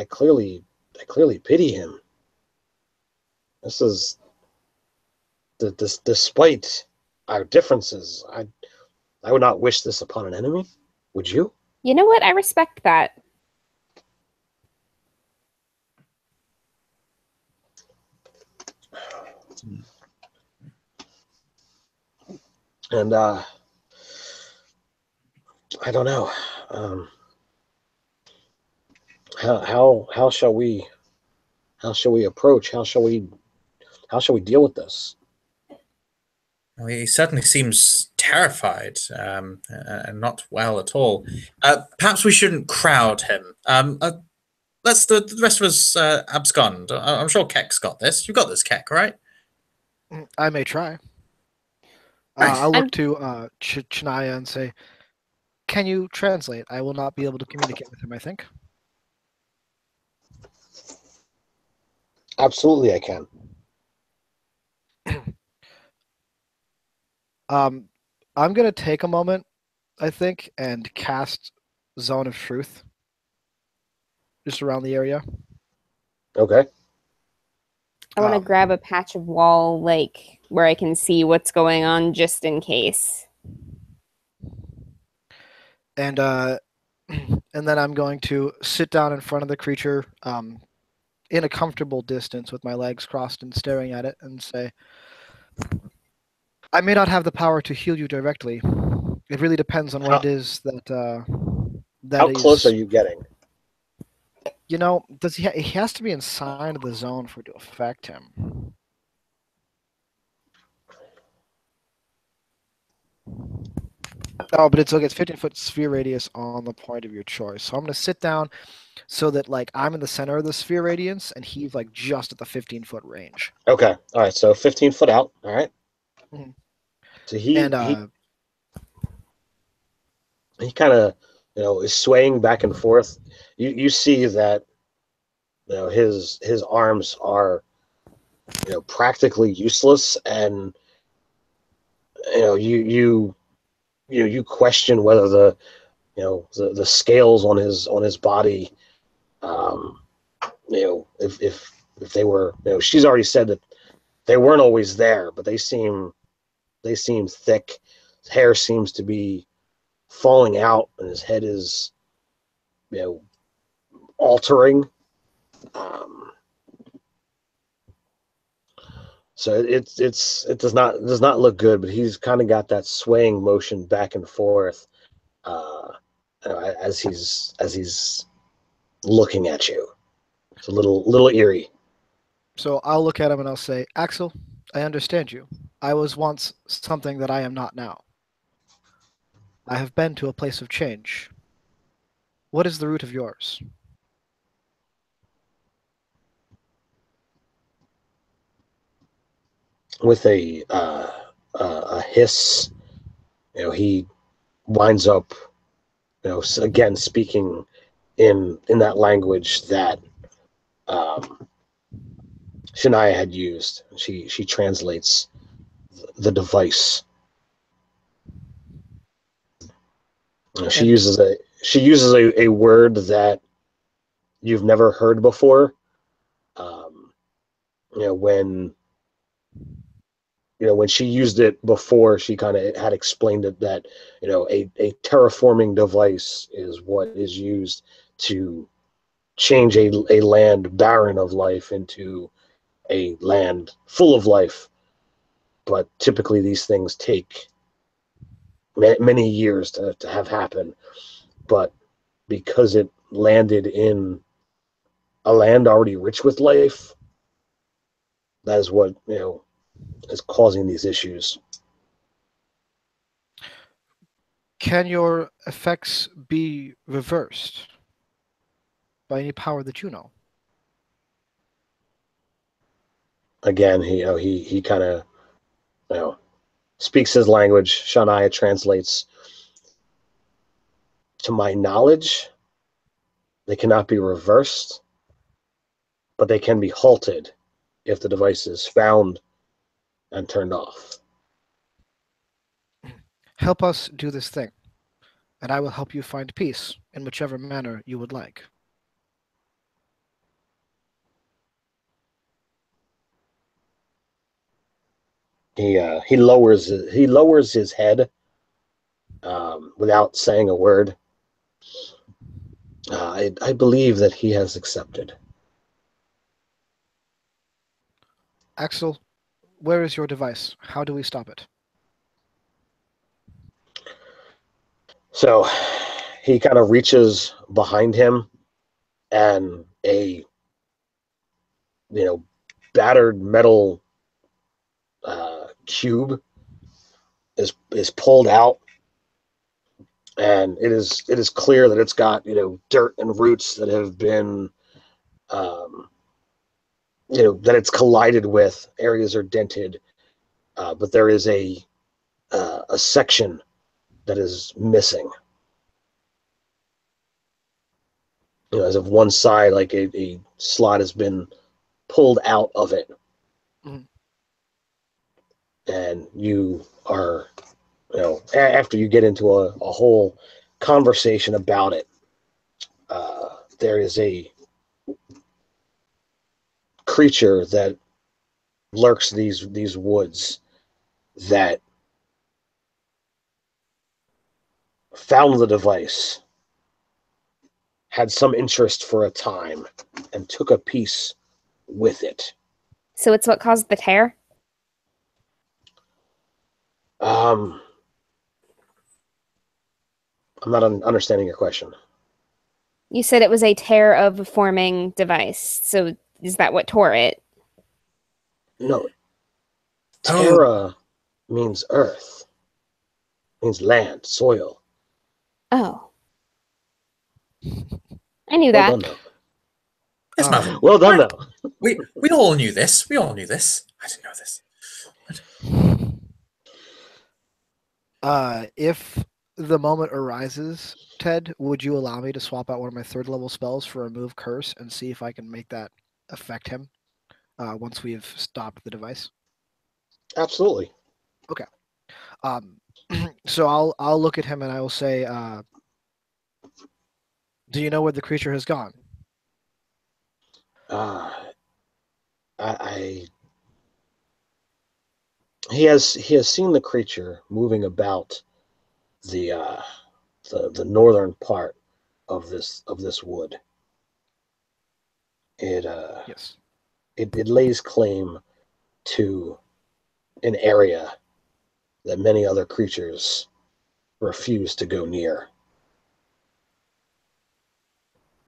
clearly pity him. This is despite our differences. I would not wish this upon an enemy. Would you? You know what? I respect that. And I don't know. How shall we approach? How shall we deal with this? Well, he certainly seems terrified and not well at all. Perhaps we shouldn't crowd him. Let's the rest of us abscond. I'm sure Keck's got this. You got this, Keck, right? I may try. Right. I'll look to Chania and say, "Can you translate? I will not be able to communicate with him, I think." Absolutely, I can. I'm going to take a moment, I think, and cast Zone of Truth just around the area. Okay. I want to grab a patch of wall, like where I can see what's going on, just in case. And then I'm going to sit down in front of the creature, in a comfortable distance, with my legs crossed and staring at it, and say, "I may not have the power to heal you directly. It really depends on what it is that How close are you getting? You know, does he has to be inside of the zone for it to affect him. Oh, but it's 15-foot sphere radius on the point of your choice. So I'm gonna sit down so that like I'm in the center of the sphere radius and he's like just at the 15-foot range. Okay. All right. So 15 foot out. All right. Mhm. So he And kind of is swaying back and forth. You see that his arms are practically useless, and you question whether the scales on his body, if they were, she's already said that they weren't always there, but they seem thick. His hair seems to be falling out, and his head is altering. So it does not look good, but he's kind of got that swaying motion back and forth as he's looking at you. It's a little eerie. so I'll look at him and I'll say, "Axel, I understand you. I was once something that I am not now. I have been to a place of change. What is the root of yours?" With a hiss, he winds up, again speaking in that language that Shania had used. She translates the device. She uses a word that you've never heard before. When she used it before, she kind of had explained it that a terraforming device is what is used to change a land barren of life into a land full of life. But typically these things take many years to have happen. But because it landed in a land already rich with life, that is what is causing these issues. Can your effects be reversed by any power that you know? Again, he kind of speaks his language. Shania translates. To my knowledge, they cannot be reversed, but they can be halted if the device is found and turned off. Help us do this thing, and I will help you find peace in whichever manner you would like. He lowers his head, without saying a word. I believe that he has accepted. Axel, where is your device? How do we stop it? So he kind of reaches behind him, and a battered metal cube is pulled out, and it is clear that it's got dirt and roots that have been that it's collided with. Areas are dented, but there is a section that is missing. As of one side, like a slot has been pulled out of it. Mhm. And you are, after you get into a whole conversation about it, there is a creature that lurks these woods that found the device, had some interest for a time, and took a piece with it. So it's what caused the tear? I'm not understanding your question. You said it was a tear of forming device. So is that what tore it? No. Terra means earth. Means land, soil. Oh. I knew Well that. done, though. Yes, Malvin. Well done, though. We all knew this. We all knew this. I didn't know this. If the moment arises, Ted, would you allow me to swap out one of my 3rd level spells for Remove Curse and see if I can make that affect him once we've stopped the device? Absolutely. So I'll look at him and I will say, do you know where the creature has gone? He has seen the creature moving about the northern part of this wood. Yes. It lays claim to an area that many other creatures refuse to go near.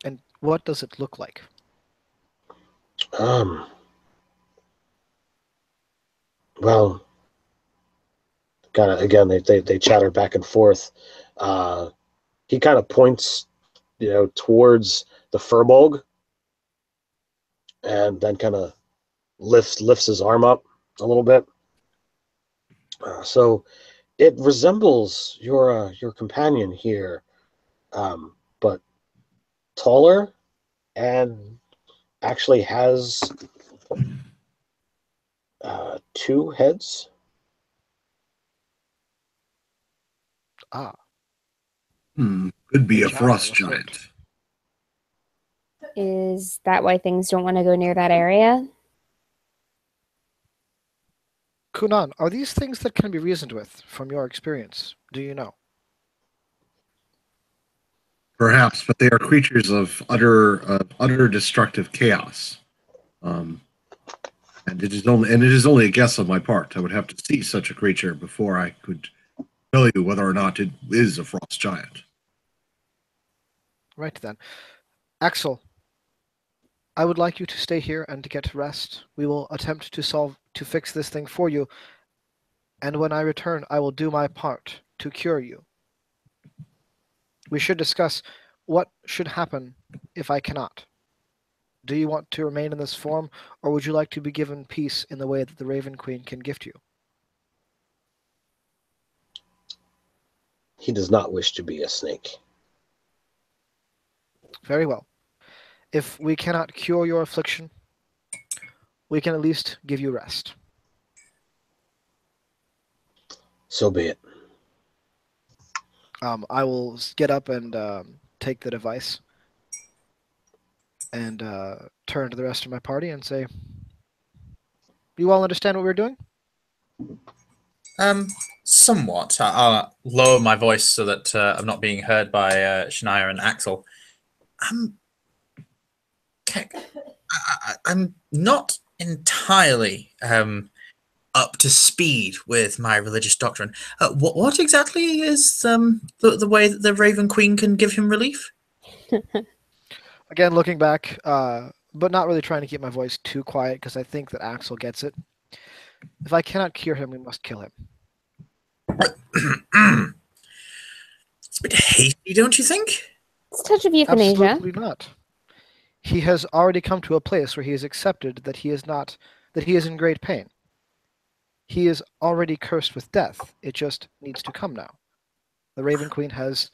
And what does it look like? Well, kind of again, they chatter back and forth. He kind of points, towards the Furbolg, and then kind of lifts his arm up a little bit. So it resembles your companion here, but taller, and actually has 2 heads. Ah. Could be a frost giant. Is that why things don't want to go near that area? Kunan, are these things that can be reasoned with from your experience? Do you know? Perhaps, but they are creatures of utter destructive chaos. And it is only a guess on my part. I would have to see such a creature before I could tell you whether or not it is a frost giant. Right then. Axel, I would like you to stay here and to get rest. We will attempt to fix this thing for you, and when I return, I will do my part to cure you. We should discuss what should happen if I cannot. Do you want to remain in this form, or would you like to be given peace in the way that the Raven Queen can gift you? He does not wish to be a snake. Very well. If we cannot cure your affliction, we can at least give you rest. So be it. I will get up and take the device and turn to the rest of my party and say, "You all understand what we're doing?" Somewhat. I'll lower my voice so that I'm not being heard by Shania and Axel. I'm not entirely up to speed with my religious doctrine. What exactly is the way that the Raven Queen can give him relief? Again, looking back, but not really trying to keep my voice too quiet because I think that Axel gets it. If I cannot cure him, we must kill him. It's a bit hasty, don't you think? It's a touch of euthanasia. Absolutely not. He has already come to a place where he has accepted that he is in great pain. He is already cursed with death. It just needs to come now. The Raven Queen has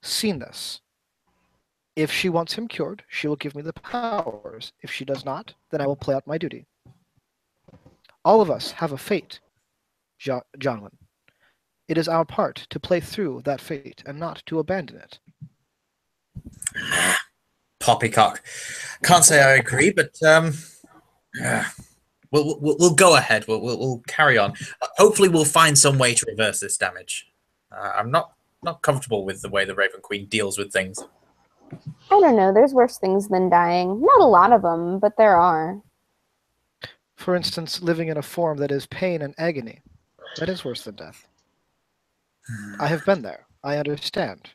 seen this. If she wants him cured, she will give me the powers. If she does not, then I will play out my duty. All of us have a fate, Jonwin. It is our part to play through that fate and not to abandon it. Poppycock. Can't say I agree, but we'll go ahead. We'll carry on. Hopefully, we'll find some way to reverse this damage. I'm not comfortable with the way the Raven Queen deals with things. I don't know. There's worse things than dying. Not a lot of them, but there are. For instance, living in a form that is pain and agony. That is worse than death. I have been there. I understand.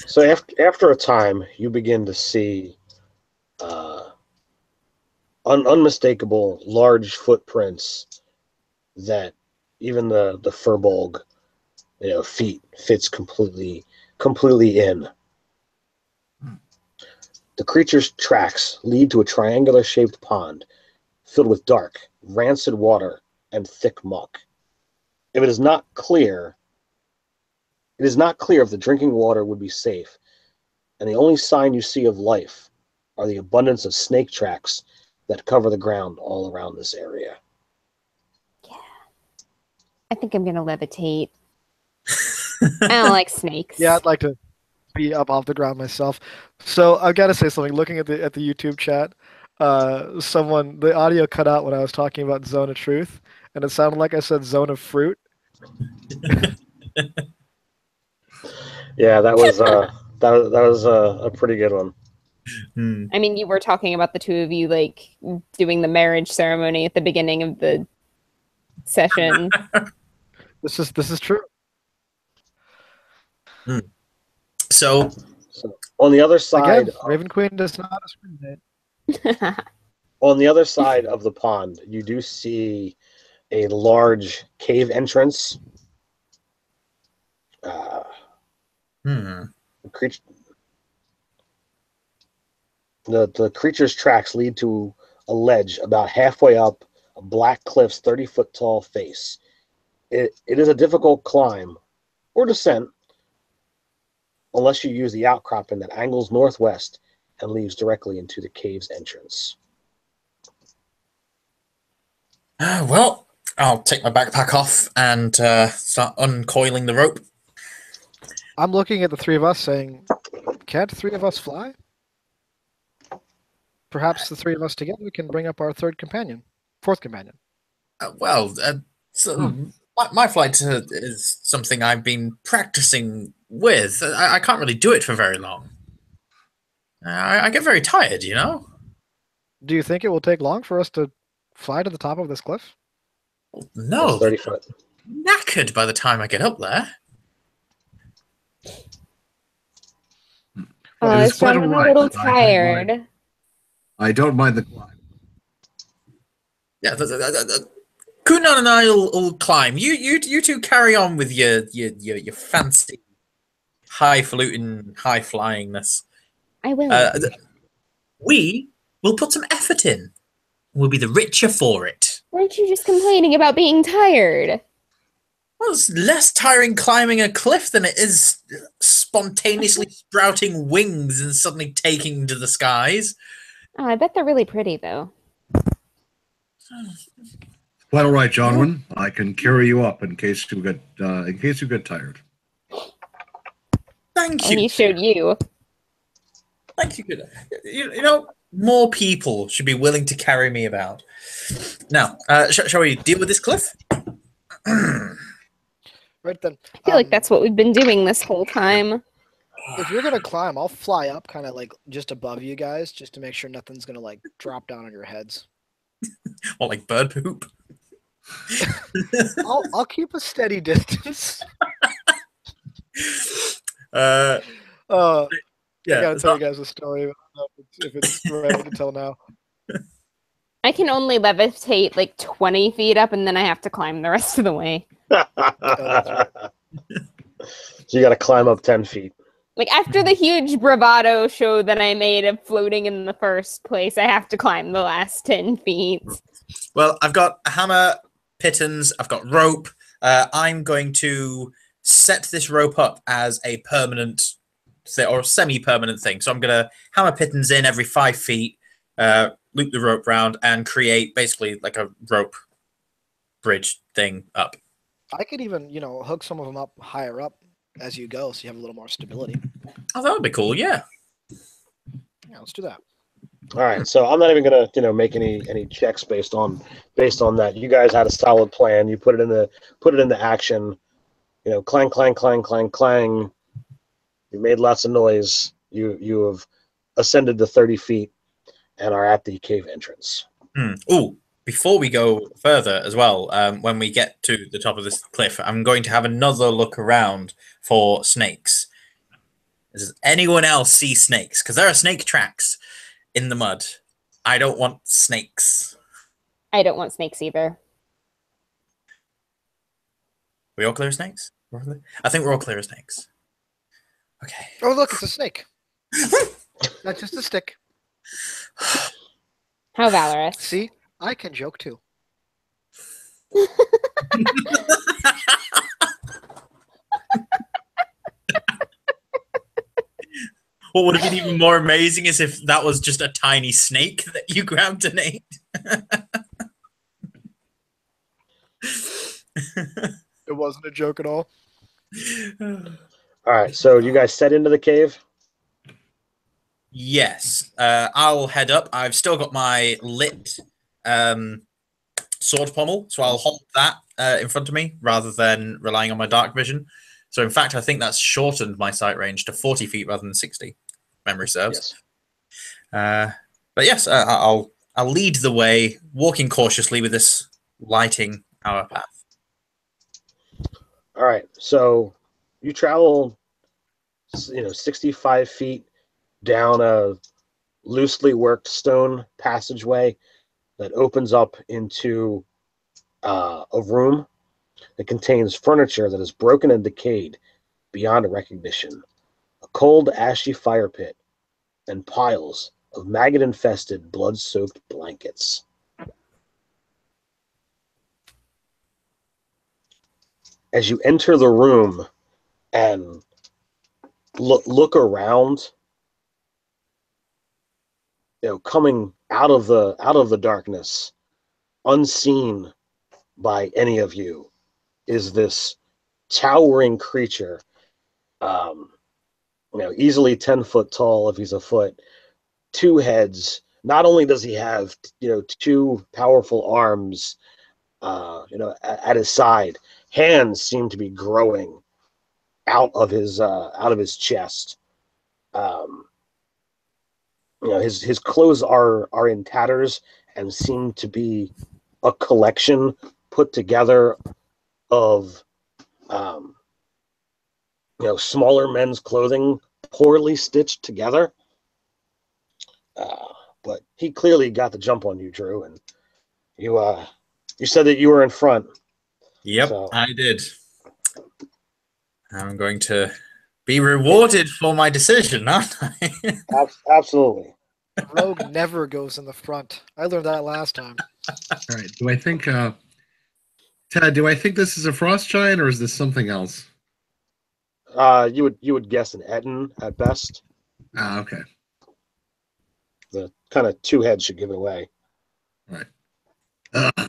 So after a time, you begin to see unmistakable large footprints that even the Furbolg, feet fits completely in. The creature's tracks lead to a triangular-shaped pond filled with dark, rancid water and thick muck. It is not clear if the drinking water would be safe, and the only sign you see of life are the abundance of snake tracks that cover the ground all around this area. Yeah. I think I'm going to levitate. I don't like snakes. Yeah, I'd like to be up off the ground myself. So I've got to say something. Looking at the YouTube chat, the audio cut out when I was talking about Zone of Truth, and it sounded like I said Zone of Fruit. Yeah, that was a pretty good one. I mean, you were talking about the two of you like doing the marriage ceremony at the beginning of the session. This is true. So on the other side, again, Raven Queen does not discriminate. On the other side of the pond, you do see a large cave entrance. The creature's tracks lead to a ledge about halfway up a black cliff's 30-foot tall face. It is a difficult climb or descent unless you use the outcropping that angles northwest and leads directly into the cave's entrance. Well, I'll take my backpack off and start uncoiling the rope. I'm looking at the three of us saying, can't the three of us fly? Perhaps the three of us together can bring up our fourth companion. My flight is something I've been practicing with. I can't really do it for very long. I get very tired, you know? Do you think it will take long for us to fly to the top of this cliff? No. 30 foot. Knackered by the time I get up there. Oh, it's a little tired. I don't mind the climb. Yeah, Kunan and I will climb. You two carry on with your fancy highfalutin, high flyingness. I will. We will put some effort in. We'll be the richer for it. Weren't you just complaining about being tired? Well, it's less tiring climbing a cliff than it is spontaneously sprouting wings and suddenly taking to the skies. Oh, I bet they're really pretty, though. Quite all right, Jonwin. I can carry you up in case you get tired. Thank you. And he showed you. Thank you. You know, more people should be willing to carry me about. Now, shall we deal with this cliff? Right then. I feel like that's what we've been doing this whole time. If you're gonna climb, I'll fly up, kind of like just above you guys, just to make sure nothing's gonna like drop down on your heads. Or like bird poop? I'll keep a steady distance. Yeah. I gotta tell you guys a story. I don't know if it's right to tell now. I can only levitate like 20 feet up, and then I have to climb the rest of the way. So you got to climb up 10 feet. Like after the huge bravado show that I made of floating in the first place, I have to climb the last 10 feet. Well, I've got a hammer, pittons, I've got rope. I'm going to set this rope up as a permanent or semi-permanent thing. So I'm going to hammer pittons in every 5 feet, loop the rope round, and create basically like a rope bridge thing up. I could even, hook some of them up higher up as you go, so you have a little more stability. Oh, that would be cool. Yeah. Yeah, let's do that. All right, so I'm not even gonna make any checks based on that. You guys had a solid plan. You put it into action. Clang, clang, clang, clang, clang. You made lots of noise. You have ascended the 30 feet and are at the cave entrance. Oh, before we go further as well, when we get to the top of this cliff, I'm going to have another look around for snakes. Does anyone else see snakes? Because there are snake tracks in the mud. I don't want snakes. I don't want snakes either. We all clear of snakes? I think we're all clear of snakes. Okay. Oh, look, it's a snake. Not just a stick. How valorous. See, I can joke too. What would have been even more amazing is if that was just a tiny snake that you grabbed and ate. It wasn't a joke at all. All right, so you guys set into the cave? Yes. I'll head up. I've still got my lit sword pommel, so I'll hold that in front of me rather than relying on my dark vision. So, in fact, I think that's shortened my sight range to 40 feet rather than 60. Memory serves. Yes. But yes, I'll lead the way, walking cautiously with this lighting our path. All right, so you travel, 65 feet down a loosely worked stone passageway that opens up into a room that contains furniture that is broken and decayed beyond recognition, a cold, ashy fire pit, and piles of maggot-infested, blood-soaked blankets. As you enter the room and look around, coming out of the darkness, unseen by any of you, is this towering creature, easily 10 foot tall if he's a foot, 2 heads. Not only does he have, 2 powerful arms, at his side, hands seem to be growing out of his chest. His clothes are in tatters and seem to be a collection put together of smaller men's clothing, poorly stitched together. But he clearly got the jump on you, Drew, and you said that you were in front. Yep, so. I did. I'm going to be rewarded for my decision, aren't I? Absolutely. Rogue never goes in the front. I learned that last time. All right. Do I think, Ted? Do I think this is a frost giant or is this something else? You would guess an Etten at best. Okay. The kind of 2 heads should give it away. All right.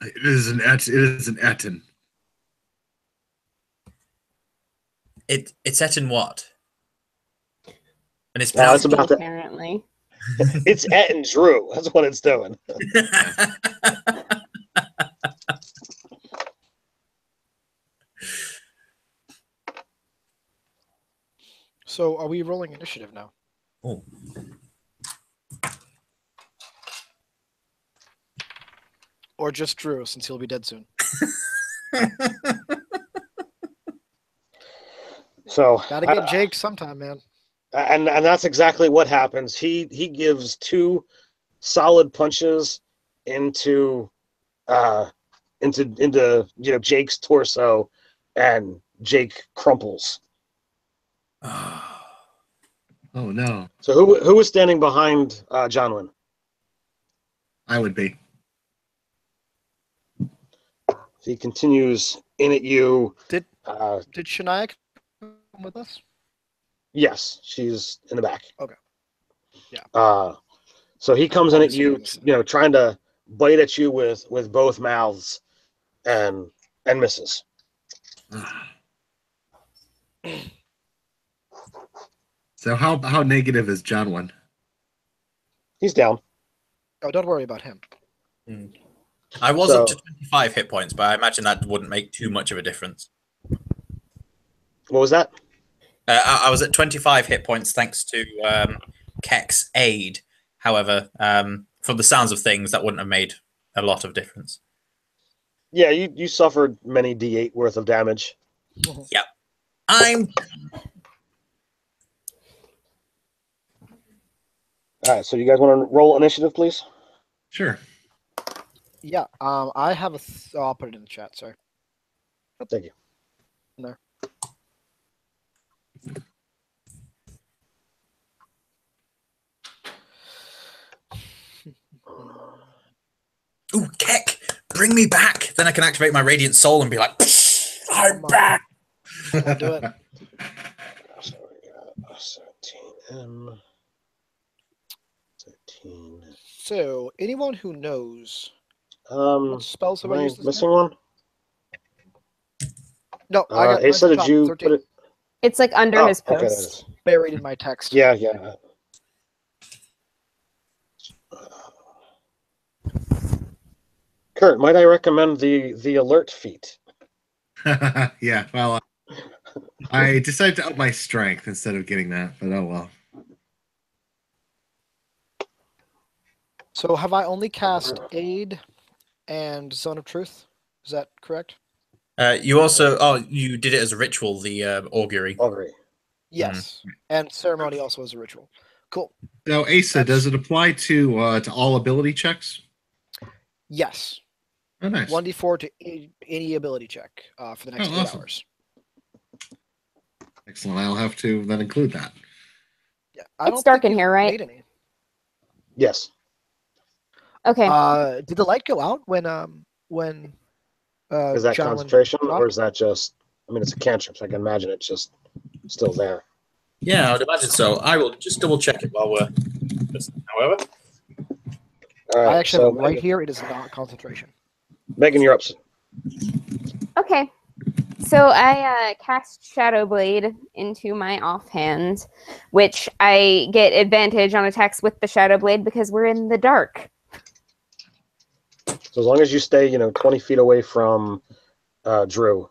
It is an Etten. It's Etten what? And it's about apparently. It's Et and Drew. That's what it's doing. So are we rolling initiative now? Oh. Or just Drew, since he'll be dead soon? So Gotta get Jake sometime, man. and that's exactly what happens. He gives 2 solid punches into Jake's torso, and Jake crumples. Oh no, So who was standing behind Jonwin? I would be. He continues in at you. Did Shania come with us? Yes, she's in the back. Okay. Yeah. So he comes in at you, Obviously. trying to bite at you with both mouths, and misses. So how negative is John one? He's down. Oh, don't worry about him. I was So- up to 25 hit points, but I imagine that wouldn't make too much of a difference. What was that? I was at 25 hit points thanks to Kek's aid. However, from the sounds of things, that wouldn't have made a lot of difference. Yeah, you suffered many D8 worth of damage. I'm All right, so you guys want to roll initiative, please? Sure. Yeah. I have I'll put it in the chat. Sorry. Thank you. There. Ooh, Kek, bring me back. Then I can activate my Radiant Soul and be like, I'm back. I'll do it. So we got 17M. 13. So, anyone who knows What spells have am I I used this missing game? one? No, I got Asa, mine's did top, you 13, put it? It's like under his okay, that post. is. buried in my text. Yeah, yeah. Kurt, might I recommend the alert feat? Yeah. Well, I decided to up my strength instead of getting that, but oh well. So, have I only cast Aid and Zone of Truth? Is that correct? You also, you did it as a ritual, the augury. Augury. Yes. And Ceremony also is a ritual. Cool. So Asa, does it apply to all ability checks? Yes. Oh, nice. 1d4 to any ability check for the next 8 awesome. hours. Excellent. I'll have to then include that. Yeah. I It's don't dark think in you've here, right? made any. Yes. Okay. Did the light go out when Is that John concentration, dropped? or is that just? I mean, it's a cantrip, so I can imagine it's just still there. Yeah, I would imagine so. I will just double check it while we're. However, All right. I actually so have it right Megan, here. It is not concentration. Megan, you're up. Okay. So I cast Shadow Blade into my offhand, which I get advantage on attacks with the Shadow Blade because we're in the dark. So as long as you stay, 20 feet away from Drew,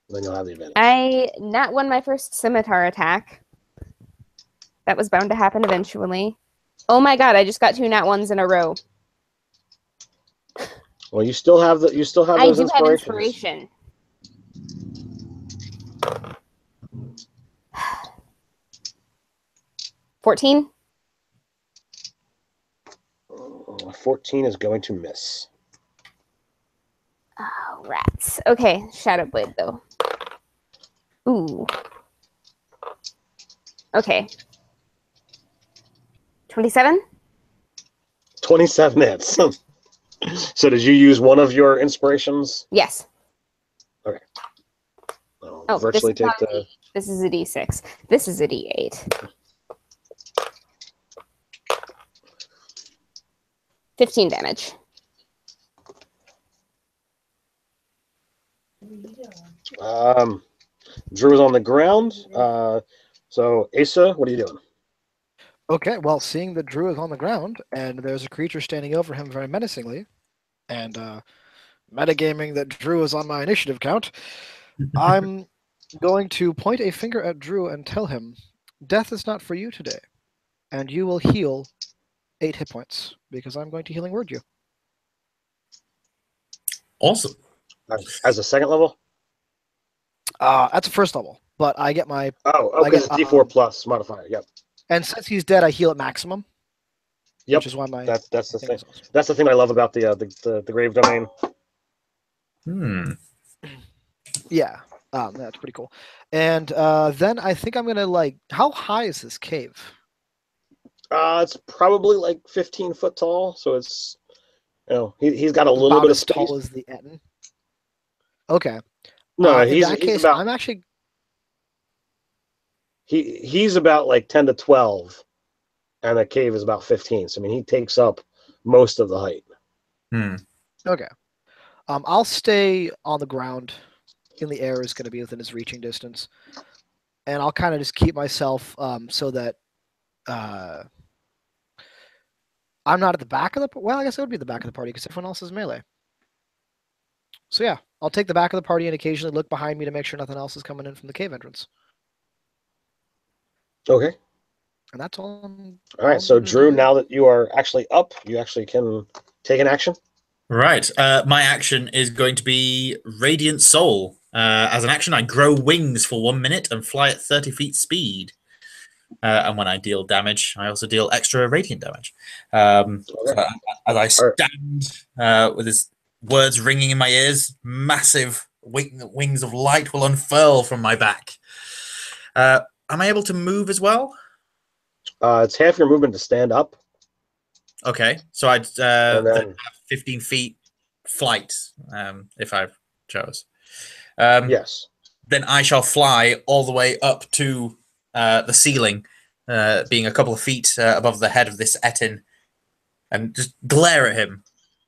then you'll have the advantage. I not won my first scimitar attack. That was bound to happen eventually. Oh my god, I just got 2 nat ones in a row. Well, you still have I those do have inspirations. inspiration. $14? 14 is going to miss. Oh, rats. Okay, Shadow Blade though. Ooh. Okay. 27? 27 hits. So did you use one of your inspirations? Yes. I'll Oh, virtually take the. This is a D6. This is a D8. 15 damage. Drew is on the ground. So Asa, what are you doing? Okay, well, seeing that Drew is on the ground and there's a creature standing over him very menacingly, and metagaming that Drew is on my initiative count, I'm going to point a finger at Drew and tell him, "Death is not for you today, and you will heal 8 hit points because I'm going to healing word you." Awesome. As a second level? That's a first level, but I get my Oh, I because get, it's D4 plus modifier. Yep. and since he's dead, I heal at maximum. Yep. Which is why my That's the thing thing. is awesome. That's the thing I love about the grave domain. Yeah, that's pretty cool. And then I think I'm gonna how high is this cave? It's probably like 15 foot tall, so it's he's got a little About bit of as space. tall as the Etten. Okay. No, In he's that case, about I'm actually he's about like 10 to 12, and the cave is about 15. So I mean, he takes up most of the height. okay. I'll stay on the ground. In the air is going to be within his reaching distance, and I'll kind of just keep myself so that I'm not at the back of the. Well, I guess it would be the back of the party because everyone else is melee. So yeah, I'll take the back of the party and occasionally look behind me to make sure nothing else is coming in from the cave entrance. Okay. And that's all. All right. So Drew, now that you are actually up, you actually can take an action. Right. My action is going to be Radiant Soul. As an action, I grow wings for 1 minute and fly at 30 feet speed. And when I deal damage, I also deal extra radiant damage. So as I stand with his words ringing in my ears, massive wings of light will unfurl from my back. Am I able to move as well? It's half your movement to stand up. Okay, so I'd then have 15 feet flight if I chose. Yes. Then I shall fly all the way up to the ceiling, being a couple of feet above the head of this Etten, and just glare at him.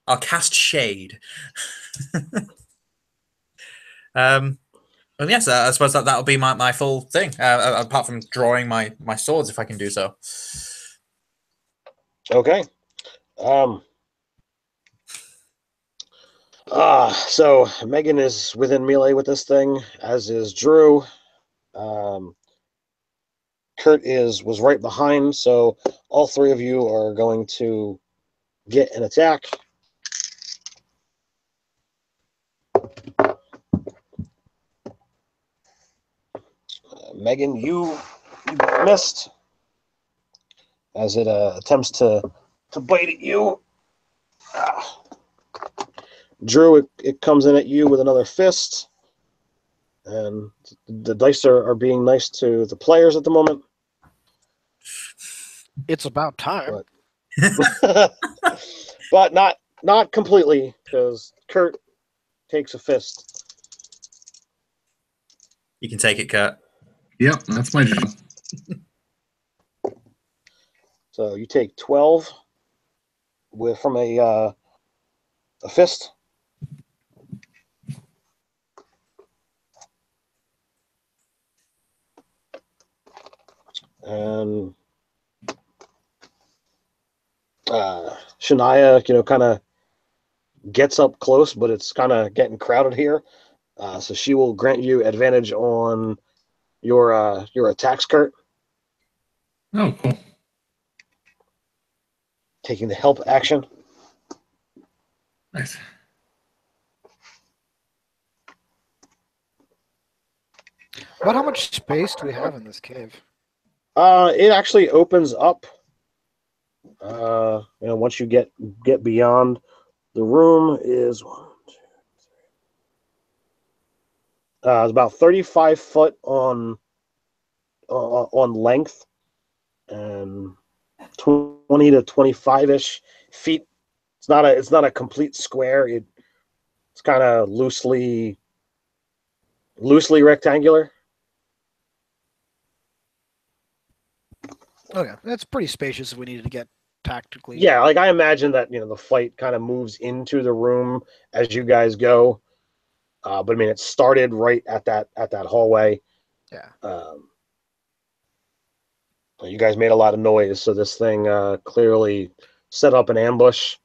I'll cast Shade. And yes, I suppose that'll be my full thing, apart from drawing my swords, if I can do so. Okay. So Megan is within melee with this thing, as is Drew. Kurt was right behind, so all three of you are going to get an attack. Megan, you missed as it attempts to bite at you. Drew, it comes in at you with another fist, and the dice are being nice to the players at the moment. It's about time. But not completely, because Kurt takes a fist. You can take it, Kurt. Yep, that's my job. So you take 12 from a fist. And Shania, kind of gets up close, but it's kind of getting crowded here. So she will grant you advantage on your attacks, Kurt. Oh, cool. Taking the help action. Nice. About how much space do we have in this cave? It actually opens up. Once you get beyond the room is it's about 35 foot on length and 20 to 25-ish feet. It's not a complete square. It's kind of loosely rectangular. Okay, that's pretty spacious if we needed to get tactically. Yeah, like I imagine that the fight kind of moves into the room as you guys go. But I mean, it started right at that hallway. Yeah. You guys made a lot of noise, so this thing clearly set up an ambush.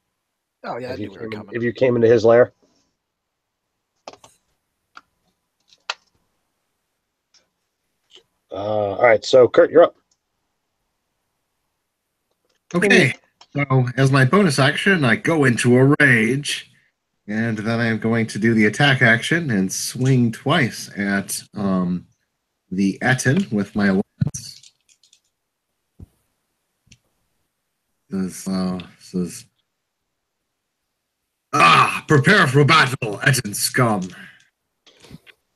Oh yeah, I knew we were coming. If you came into his lair. All right, so Kurt, you're up. Okay, so as my bonus action, I go into a rage, and then I'm going to do the attack action and swing twice at the Etten with my lance. Says, prepare for battle, Etten scum.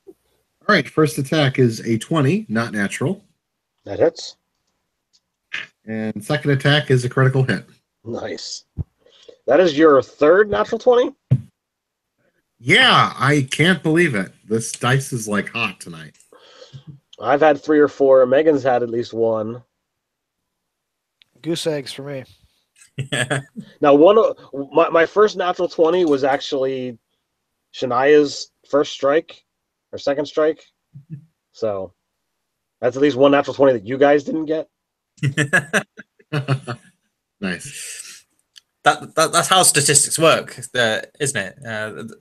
All right, first attack is a 20, not natural. That hits. And second attack is a critical hit. Nice. That is your third natural 20? Yeah, I can't believe it. This dice is like hot tonight. I've had 3 or 4. Megan's had at least 1. Goose eggs for me. Yeah. Now, my first natural 20 was actually Shania's first strike or second strike. So that's at least one natural 20 that you guys didn't get. Nice. That's how statistics work, isn't it?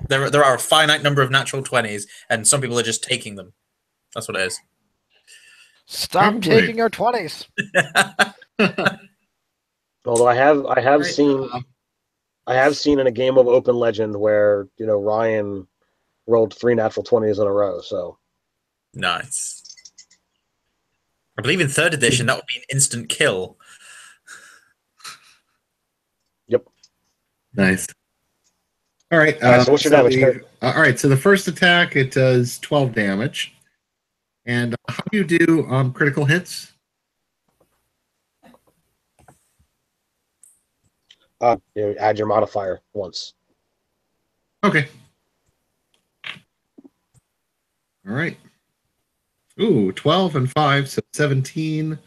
There are a finite number of natural 20s, and some people are just taking them. That's what it is. Stop Probably. taking our 20s. Although I have Right. seen in a game of Open Legend where Ryan rolled 3 natural 20s in a row. So Nice. I believe in 3rd edition that would be an instant kill. Yep. Nice. All right. All right, so what's your damage, Kurt? All right. So the first attack, it does 12 damage. And how do you do critical hits? Add your modifier once. Okay. All right. Ooh, 12 and 5, so 17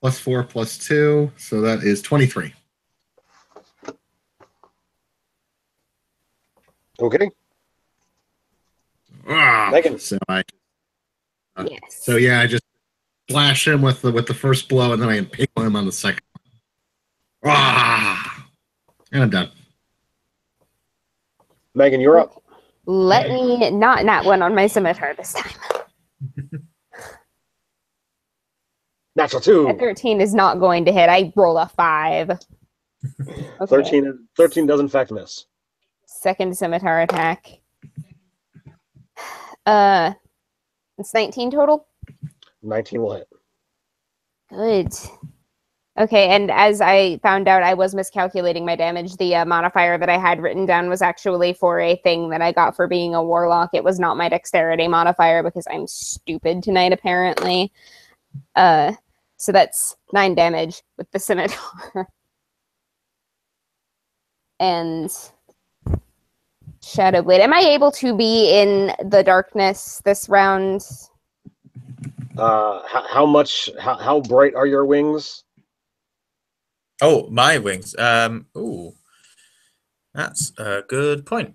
plus 4 plus 2, so that is 23. Okay. Megan. So Yes. I just slash him with the first blow, and then I impale him on the second one. And I'm done. Megan, you're up. Let me not nat one on my scimitar this time. Natural 2. A 13 is not going to hit. I roll a 5. Okay. 13 does in fact miss. Second scimitar attack. It's 19 total. 19 will hit. Good. Okay, and as I found out, I was miscalculating my damage. The modifier that I had written down was actually for a thing that I got for being a warlock. It was not my dexterity modifier because I'm stupid tonight, apparently. So that's 9 damage with the scimitar. And Shadow Blade. Am I able to be in the darkness this round? How bright are your wings? Oh, my wings. Ooh, that's a good point.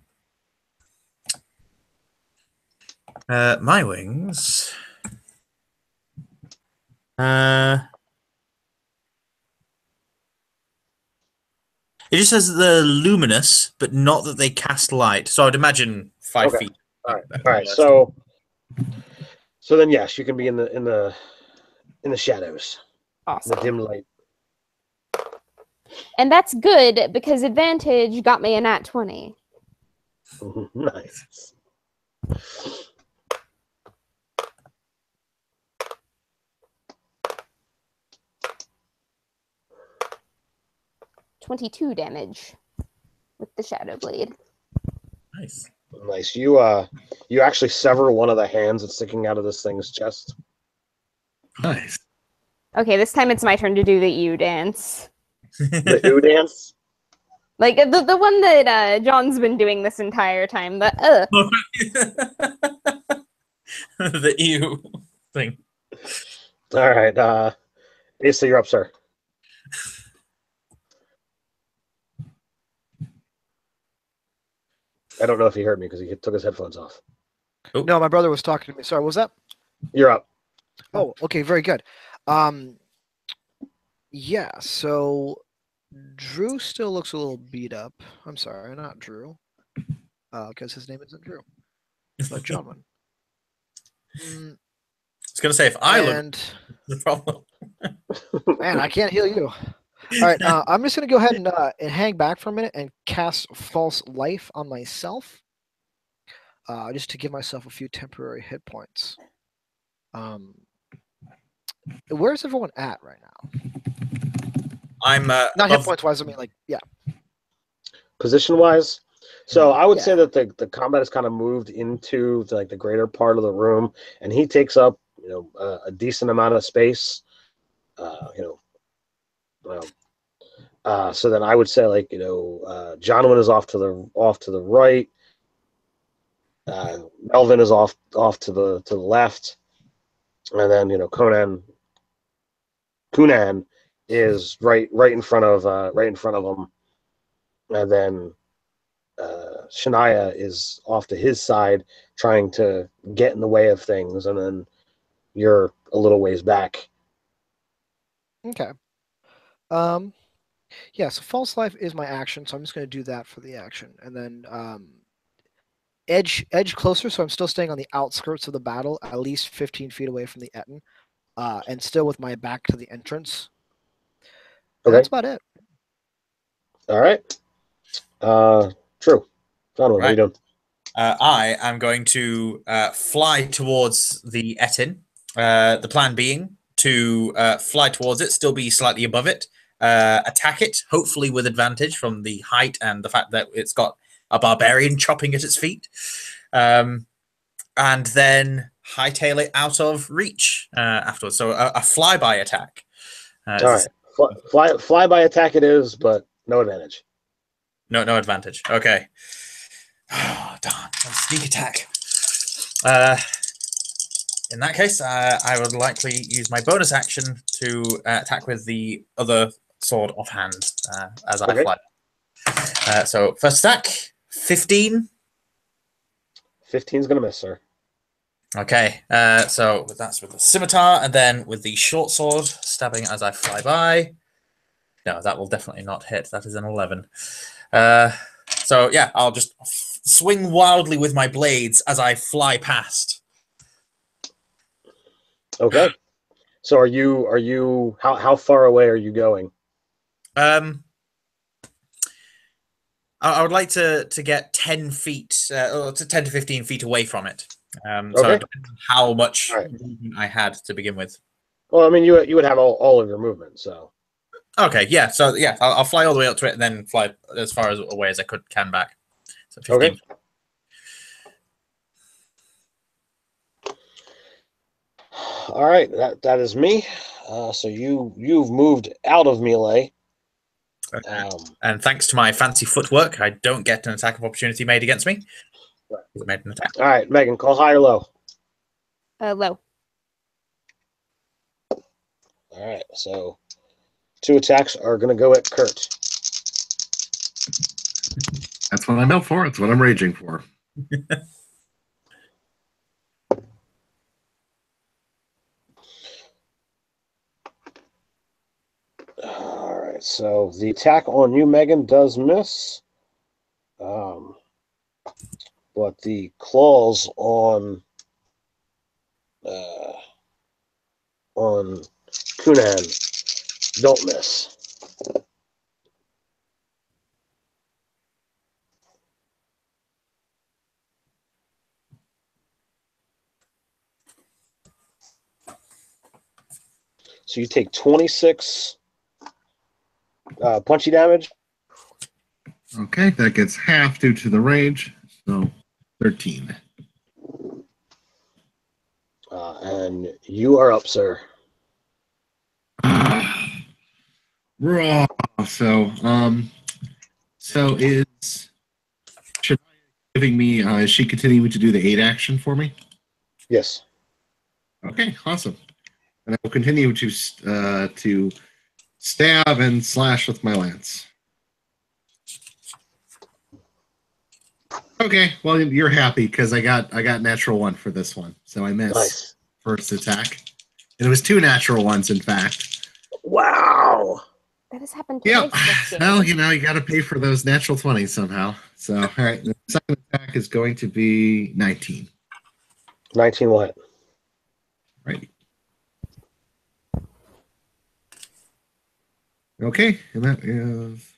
My wings. It just says they're luminous, but not that they cast light. So I'd imagine 5 Okay. feet. All right. So then yes, you can be in the shadows, Awesome. the dim light. And that's good because advantage got me a nat 20. Nice. $22 damage with the Shadow Blade. Nice. Nice. You actually sever one of the hands that's sticking out of this thing's chest. Nice. Okay, this time it's my turn to do the ewe dance. The who dance? Like the one that John's been doing this entire time. The The ew thing. All right. Asa, you're up, sir. I don't know if he heard me because he took his headphones off. No, my brother was talking to me. Sorry, what was that? You're up. Oh, okay, very good. Yeah, so Drew still looks a little beat up. I'm sorry, not Drew, because his name isn't Drew, but Jonwin. I was going to say, if I look, And the problem. man, I can't heal you. All right, I'm just gonna go ahead and hang back for a minute and cast False Life on myself, just to give myself a few temporary hit points. Where's everyone at right now? I'm Not hit points wise. I mean, like, yeah. Position wise, so I would Yeah. say that the combat has kind of moved into like the greater part of the room, and he takes up a decent amount of space. So then I would say like Jonwin is off to the right. Melvin is off to the left, and then Kunan is right in front of him, and then Shania is off to his side, trying to get in the way of things, and then you're a little ways back. Okay. Yeah. So False Life is my action, so I'm just gonna do that for the action, and then edge closer, so I'm still staying on the outskirts of the battle, at least 15 feet away from the Etten, and still with my back to the entrance. And Okay. that's about it. All right. True. Jonwin, what are you doing? I am going to fly towards the Etin. The plan being to fly towards it, still be slightly above it, attack it, hopefully with advantage from the height and the fact that it's got a barbarian chopping at its feet, and then hightail it out of reach afterwards. So a flyby attack. All right. Flyby attack it is, but no advantage. No advantage. Okay. Oh, darn. Sneak attack. In that case, I would likely use my bonus action to attack with the other sword offhand as I fly. So first attack, 15. 15's going to miss, sir. Okay. So that's with the scimitar, and then with the short sword, stabbing as I fly by. No, that will definitely not hit. That is an 11. So yeah, I'll just swing wildly with my blades as I fly past. Okay. So are you how far away are you going? I would like to get 10 feet, or to 10 to 15 feet away from it. So it depends on how much movement I had to begin with. Well, I mean, you would have all of your movement, so. Okay, yeah. So yeah, I'll fly all the way up to it and then fly as far away as I can back. So 15. Okay. All right, that is me. So you've moved out of melee. And thanks to my fancy footwork, I don't get an attack of opportunity made against me. Right. Made an attack. All right, Megan, call high or low. Low. All right, so 2 attacks are going to go at Kurt. That's what I'm out for. It's what I'm raging for. All right, so the attack on you, Megan, does miss. But the claws on Kunan don't miss. So you take 26 punchy damage. Okay, that gets half due to the rage, so 13. And you are up, sir. Raw. So is Shania giving me? Is she continuing to do the 8 action for me? Yes. Okay, awesome. And I will continue to stab and slash with my lance. Okay, well you're happy because I got natural 1 for this one, so I missed Nice. first attack, and it was 2 natural ones in fact. Wow. That has happened Yep. twice this game. Well, you got to pay for those natural 20s somehow. So, all right. The second attack is going to be 19. 19 what? Right. Okay. And that is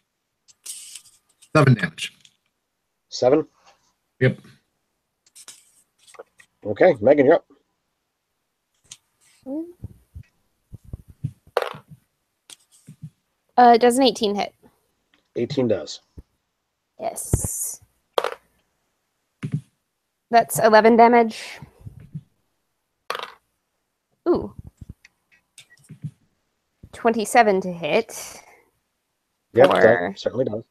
7 damage. 7? Yep. Okay, Megan, you're up. Does an 18 hit? 18 does. Yes. That's 11 damage. Ooh. 27 to hit. Yep, For that certainly does.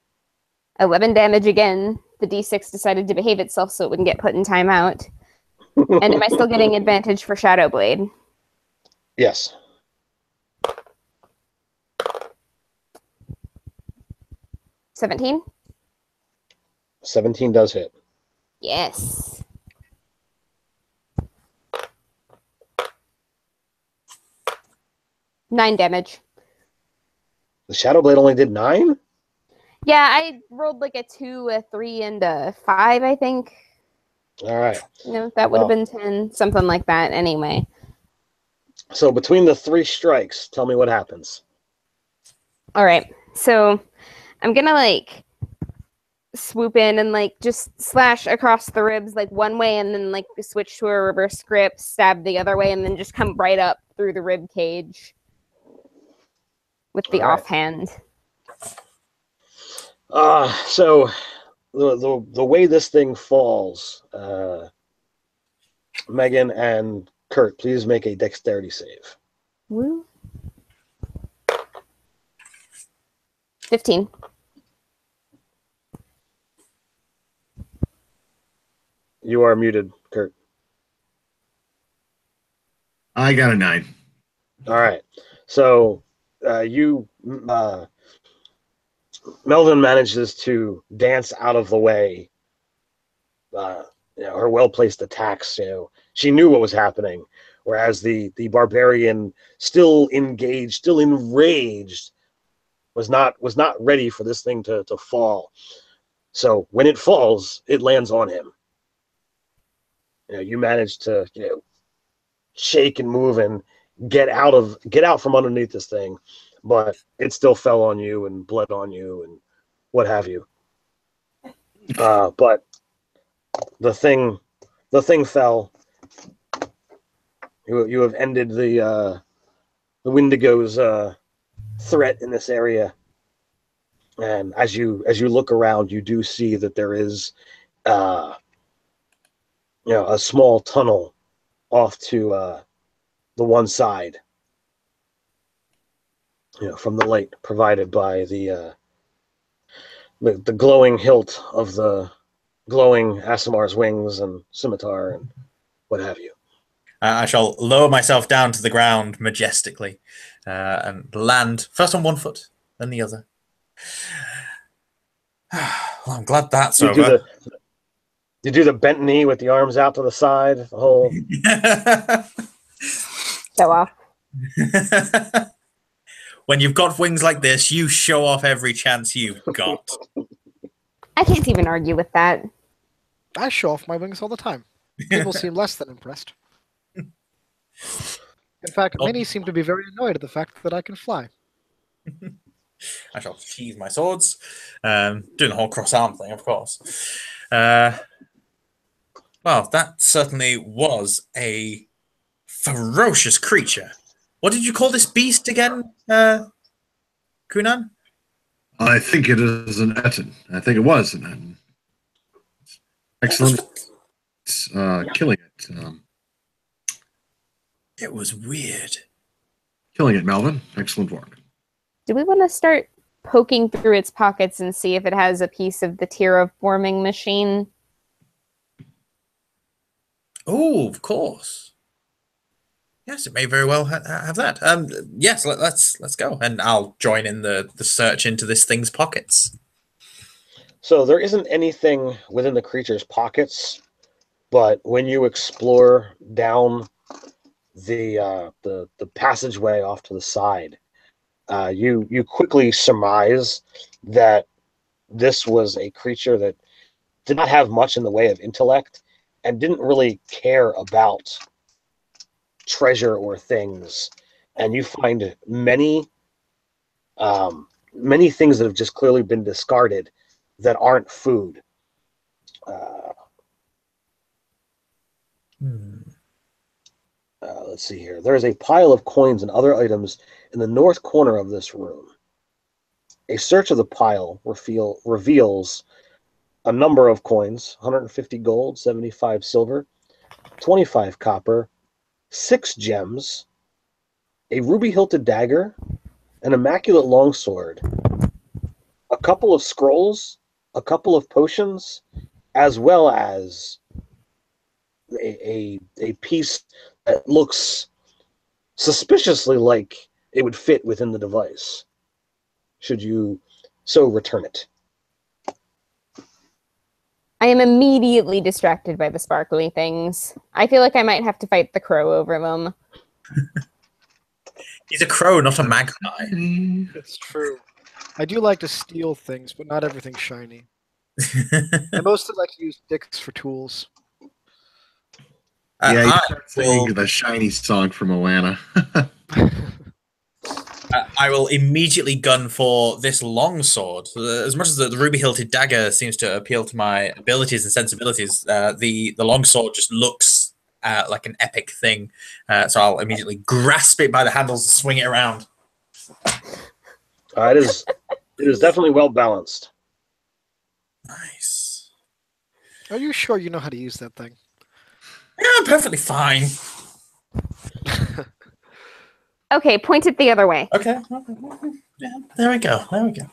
11 damage again. The D6 decided to behave itself so it wouldn't get put in timeout. And am I still getting advantage for Shadow Blade? Yes. $17? 17 does hit. Yes. Nine damage. The Shadow Blade only did 9? Yeah, I rolled like a 2, a 3, and a 5, I think. All right. No, that would have been 10, something like that anyway. So between the 3 strikes, tell me what happens. All right. So I'm going to like swoop in and like just slash across the ribs like one way and then like switch to a reverse grip, stab the other way, and then just come right up through the rib cage with the All right. offhand. So the way this thing falls, Megan and Kurt, please make a dexterity save. Woo. 15. You are muted, Kurt. I got a 9. All right. So Melvin manages to dance out of the way. Her well-placed attacks. She knew what was happening, whereas the barbarian, still engaged, still enraged, was not ready for this thing to fall. So when it falls, it lands on him. You manage to shake and move and get out from underneath this thing, but it still fell on you and bled on you and what have you. But the thing fell. You have ended the Wendigo's threat in this area, and as you look around, you do see that there is a small tunnel off to the one side, from the light provided by the glowing hilt of the glowing Asimar's wings and scimitar and what have you. I shall lower myself down to the ground majestically and land first on one foot, then the other. Well, I'm glad that's over. You do the bent knee with the arms out to the side, the whole. Show off. When you've got wings like this, you show off every chance you've got. I can't even argue with that. I show off my wings all the time. People seem less than impressed. In fact, many seem to be very annoyed at the fact that I can fly. I shall sheathe my swords, doing the whole cross arm thing, of course. Well, that certainly was a ferocious creature. What did you call this beast again, Kunan? I think it is an Etten. I think it was an Etten. Excellent. Killing it. It was weird. Killing it, Melvin. Excellent work. Do we want to start poking through its pockets and see if it has a piece of the terraforming machine? Oh, of course. Yes, it may very well have that. Yes, let's go, and I'll join in the search into this thing's pockets. So there isn't anything within the creature's pockets, but when you explore down the passageway off to the side, You quickly surmise that this was a creature that did not have much in the way of intellect and didn't really care about treasure or things. And you find many things that have just clearly been discarded that aren't food. Let's see here. There is a pile of coins and other items in the north corner of this room. A search of the pile reveals a number of coins: 150 gold, 75 silver, 25 copper, 6 gems, a ruby-hilted dagger, an immaculate longsword, a couple of scrolls, a couple of potions, as well as a piece that looks suspiciously like it would fit within the device, should you so return it. I am immediately distracted by the sparkly things. I feel like I might have to fight the crow over them. He's a crow, not a magpie. It's true. I do like to steal things, but not everything's shiny. I mostly like to use sticks for tools. Yeah, you I start singing will- the shiny song from Moana. I will immediately gun for this longsword. As much as the ruby-hilted dagger seems to appeal to my abilities and sensibilities, the longsword just looks like an epic thing. So I'll immediately grasp it by the handles and swing it around. It is definitely well balanced. Nice. Are you sure you know how to use that thing? Yeah, I'm perfectly fine. Okay, point it the other way. Okay. Yeah, there we go. There we go.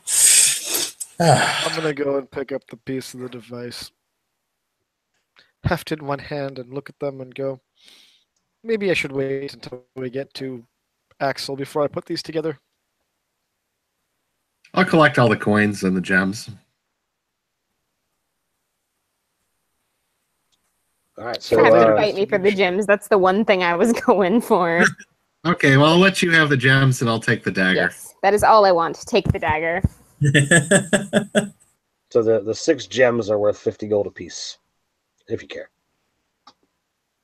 I'm gonna go and pick up the piece of the device, heft it in one hand, and look at them and go, maybe I should wait until we get to Axel before I put these together. I'll collect all the coins and the gems. All right, Have to so fight me for the gems. That's the one thing I was going for. Okay, well, I'll let you have the gems and I'll take the dagger. Yes, that is all I want. Take the dagger. so the 6 gems are worth 50 gold apiece, if you care.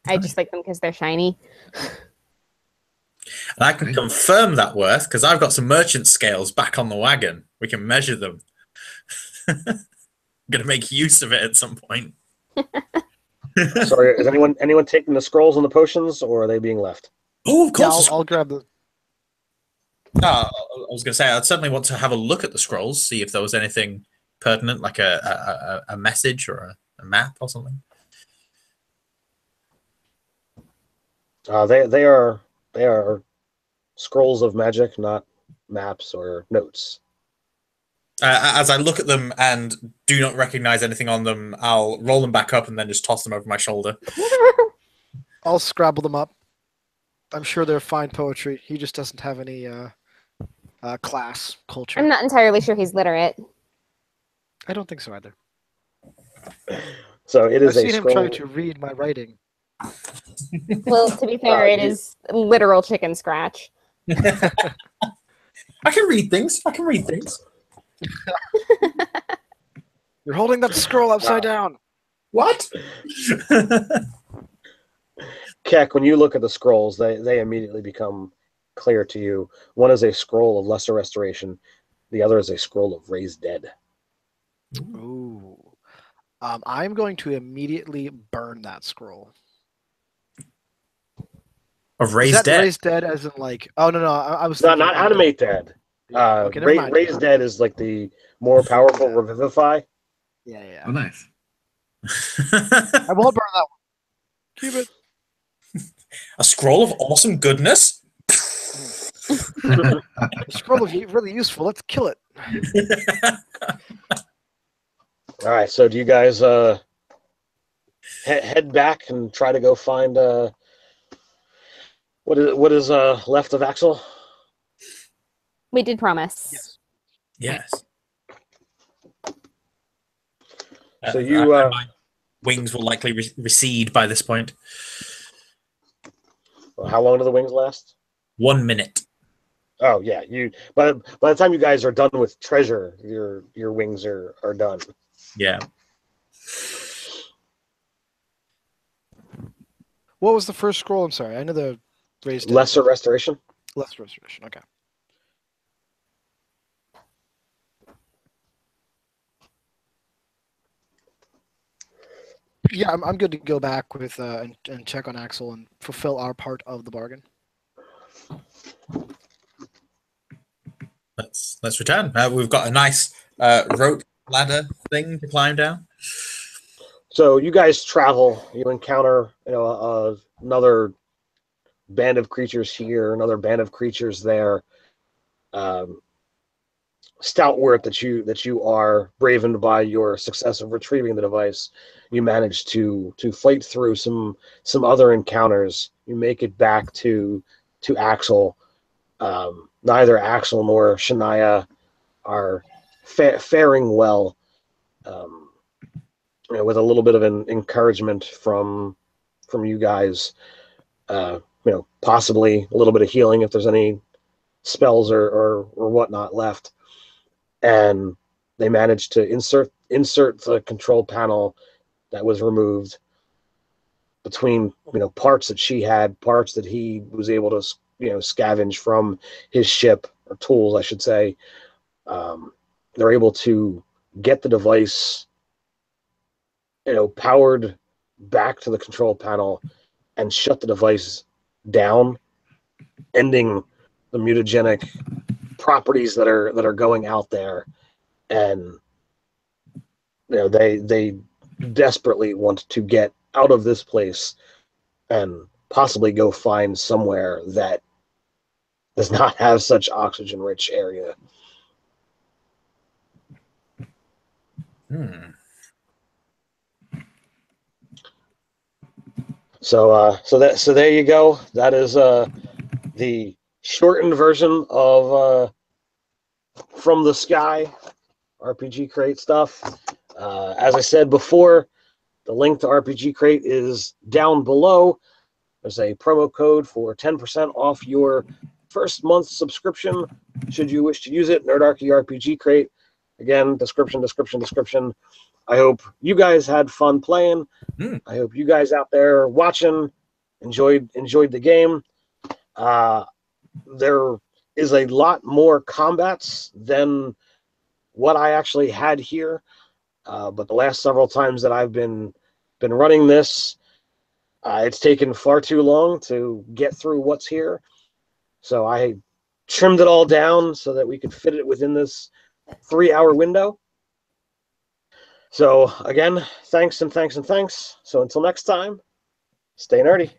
I just like them because they're shiny. And I can confirm that worth because I've got some merchant scales back on the wagon. We can measure them. I'm going to make use of it at some point. Sorry, is anyone taking the scrolls and the potions, or are they being left? Oh, of Yeah, course. I'll grab the. I was going to say, I'd certainly want to have a look at the scrolls, see if there was anything pertinent, like a message or a map or something. They are scrolls of magic, not maps or notes. As I look at them and do not recognize anything on them, I'll roll them back up and then just toss them over my shoulder. I'll scrabble them up. I'm sure they're fine poetry. He just doesn't have any class culture. I'm not entirely sure he's literate. I don't think so either. So it I've is a seen him scroll. try to read my writing. Well, to be fair, it is literal chicken scratch. I can read things. You're holding that scroll upside down. What? Keck, when you look at the scrolls, they immediately become clear to you. One is a scroll of lesser restoration. The other is a scroll of raised dead. Ooh. I'm going to immediately burn that scroll. Of Is raised that dead. raised dead as in like? Oh no, I was Not thinking animate dead. Okay, never mind. Raised dead is like the more powerful revivify. Yeah. Oh, nice. I won't burn that one. Keep it. A scroll of awesome goodness? The scroll is really useful. Let's kill it. All right, so do you guys head back and try to go find what is left of Axel? We did promise. Yes. Yes. So you my wings will likely recede by this point. how long do the wings last? 1 minute. Oh yeah, you. But by the time you guys are done with treasure, your wings are done. Yeah. What was the first scroll? I'm sorry. I know the raised Lesser restoration. Lesser restoration. Okay. Yeah, I'm good to go back with and check on Axel and fulfill our part of the bargain. Let's return. We've got a nice rope ladder thing to climb down. So you guys travel. You encounter, another band of creatures here, another band of creatures there. Stoutwort that you are, bravened by your success of retrieving the device, you manage to fight through some other encounters. You make it back to Axel. Neither Axel nor Shania are faring well. With a little bit of an encouragement from you guys, possibly a little bit of healing if there's any spells or whatnot left. And they managed to insert the control panel that was removed between parts that she had, parts that he was able to scavenge from his ship, or tools I should say. They're able to get the device powered back to the control panel and shut the device down, ending the mutagenic properties that are going out there. And they desperately want to get out of this place and possibly go find somewhere that does not have such oxygen rich area. So there you go. That is the shortened version of From the Sky RPG Crate stuff. As I said before, the link to RPG Crate is down below. There's a promo code for 10% off your first month subscription, should you wish to use it. Nerdarchy RPG Crate. Again, description. I hope you guys had fun playing. I hope you guys out there watching enjoyed the game. There is a lot more combats than what I actually had here, but the last several times that I've been running this, it's taken far too long to get through what's here. So I trimmed it all down so that we could fit it within this 3-hour window. So again, thanks. So until next time, stay nerdy.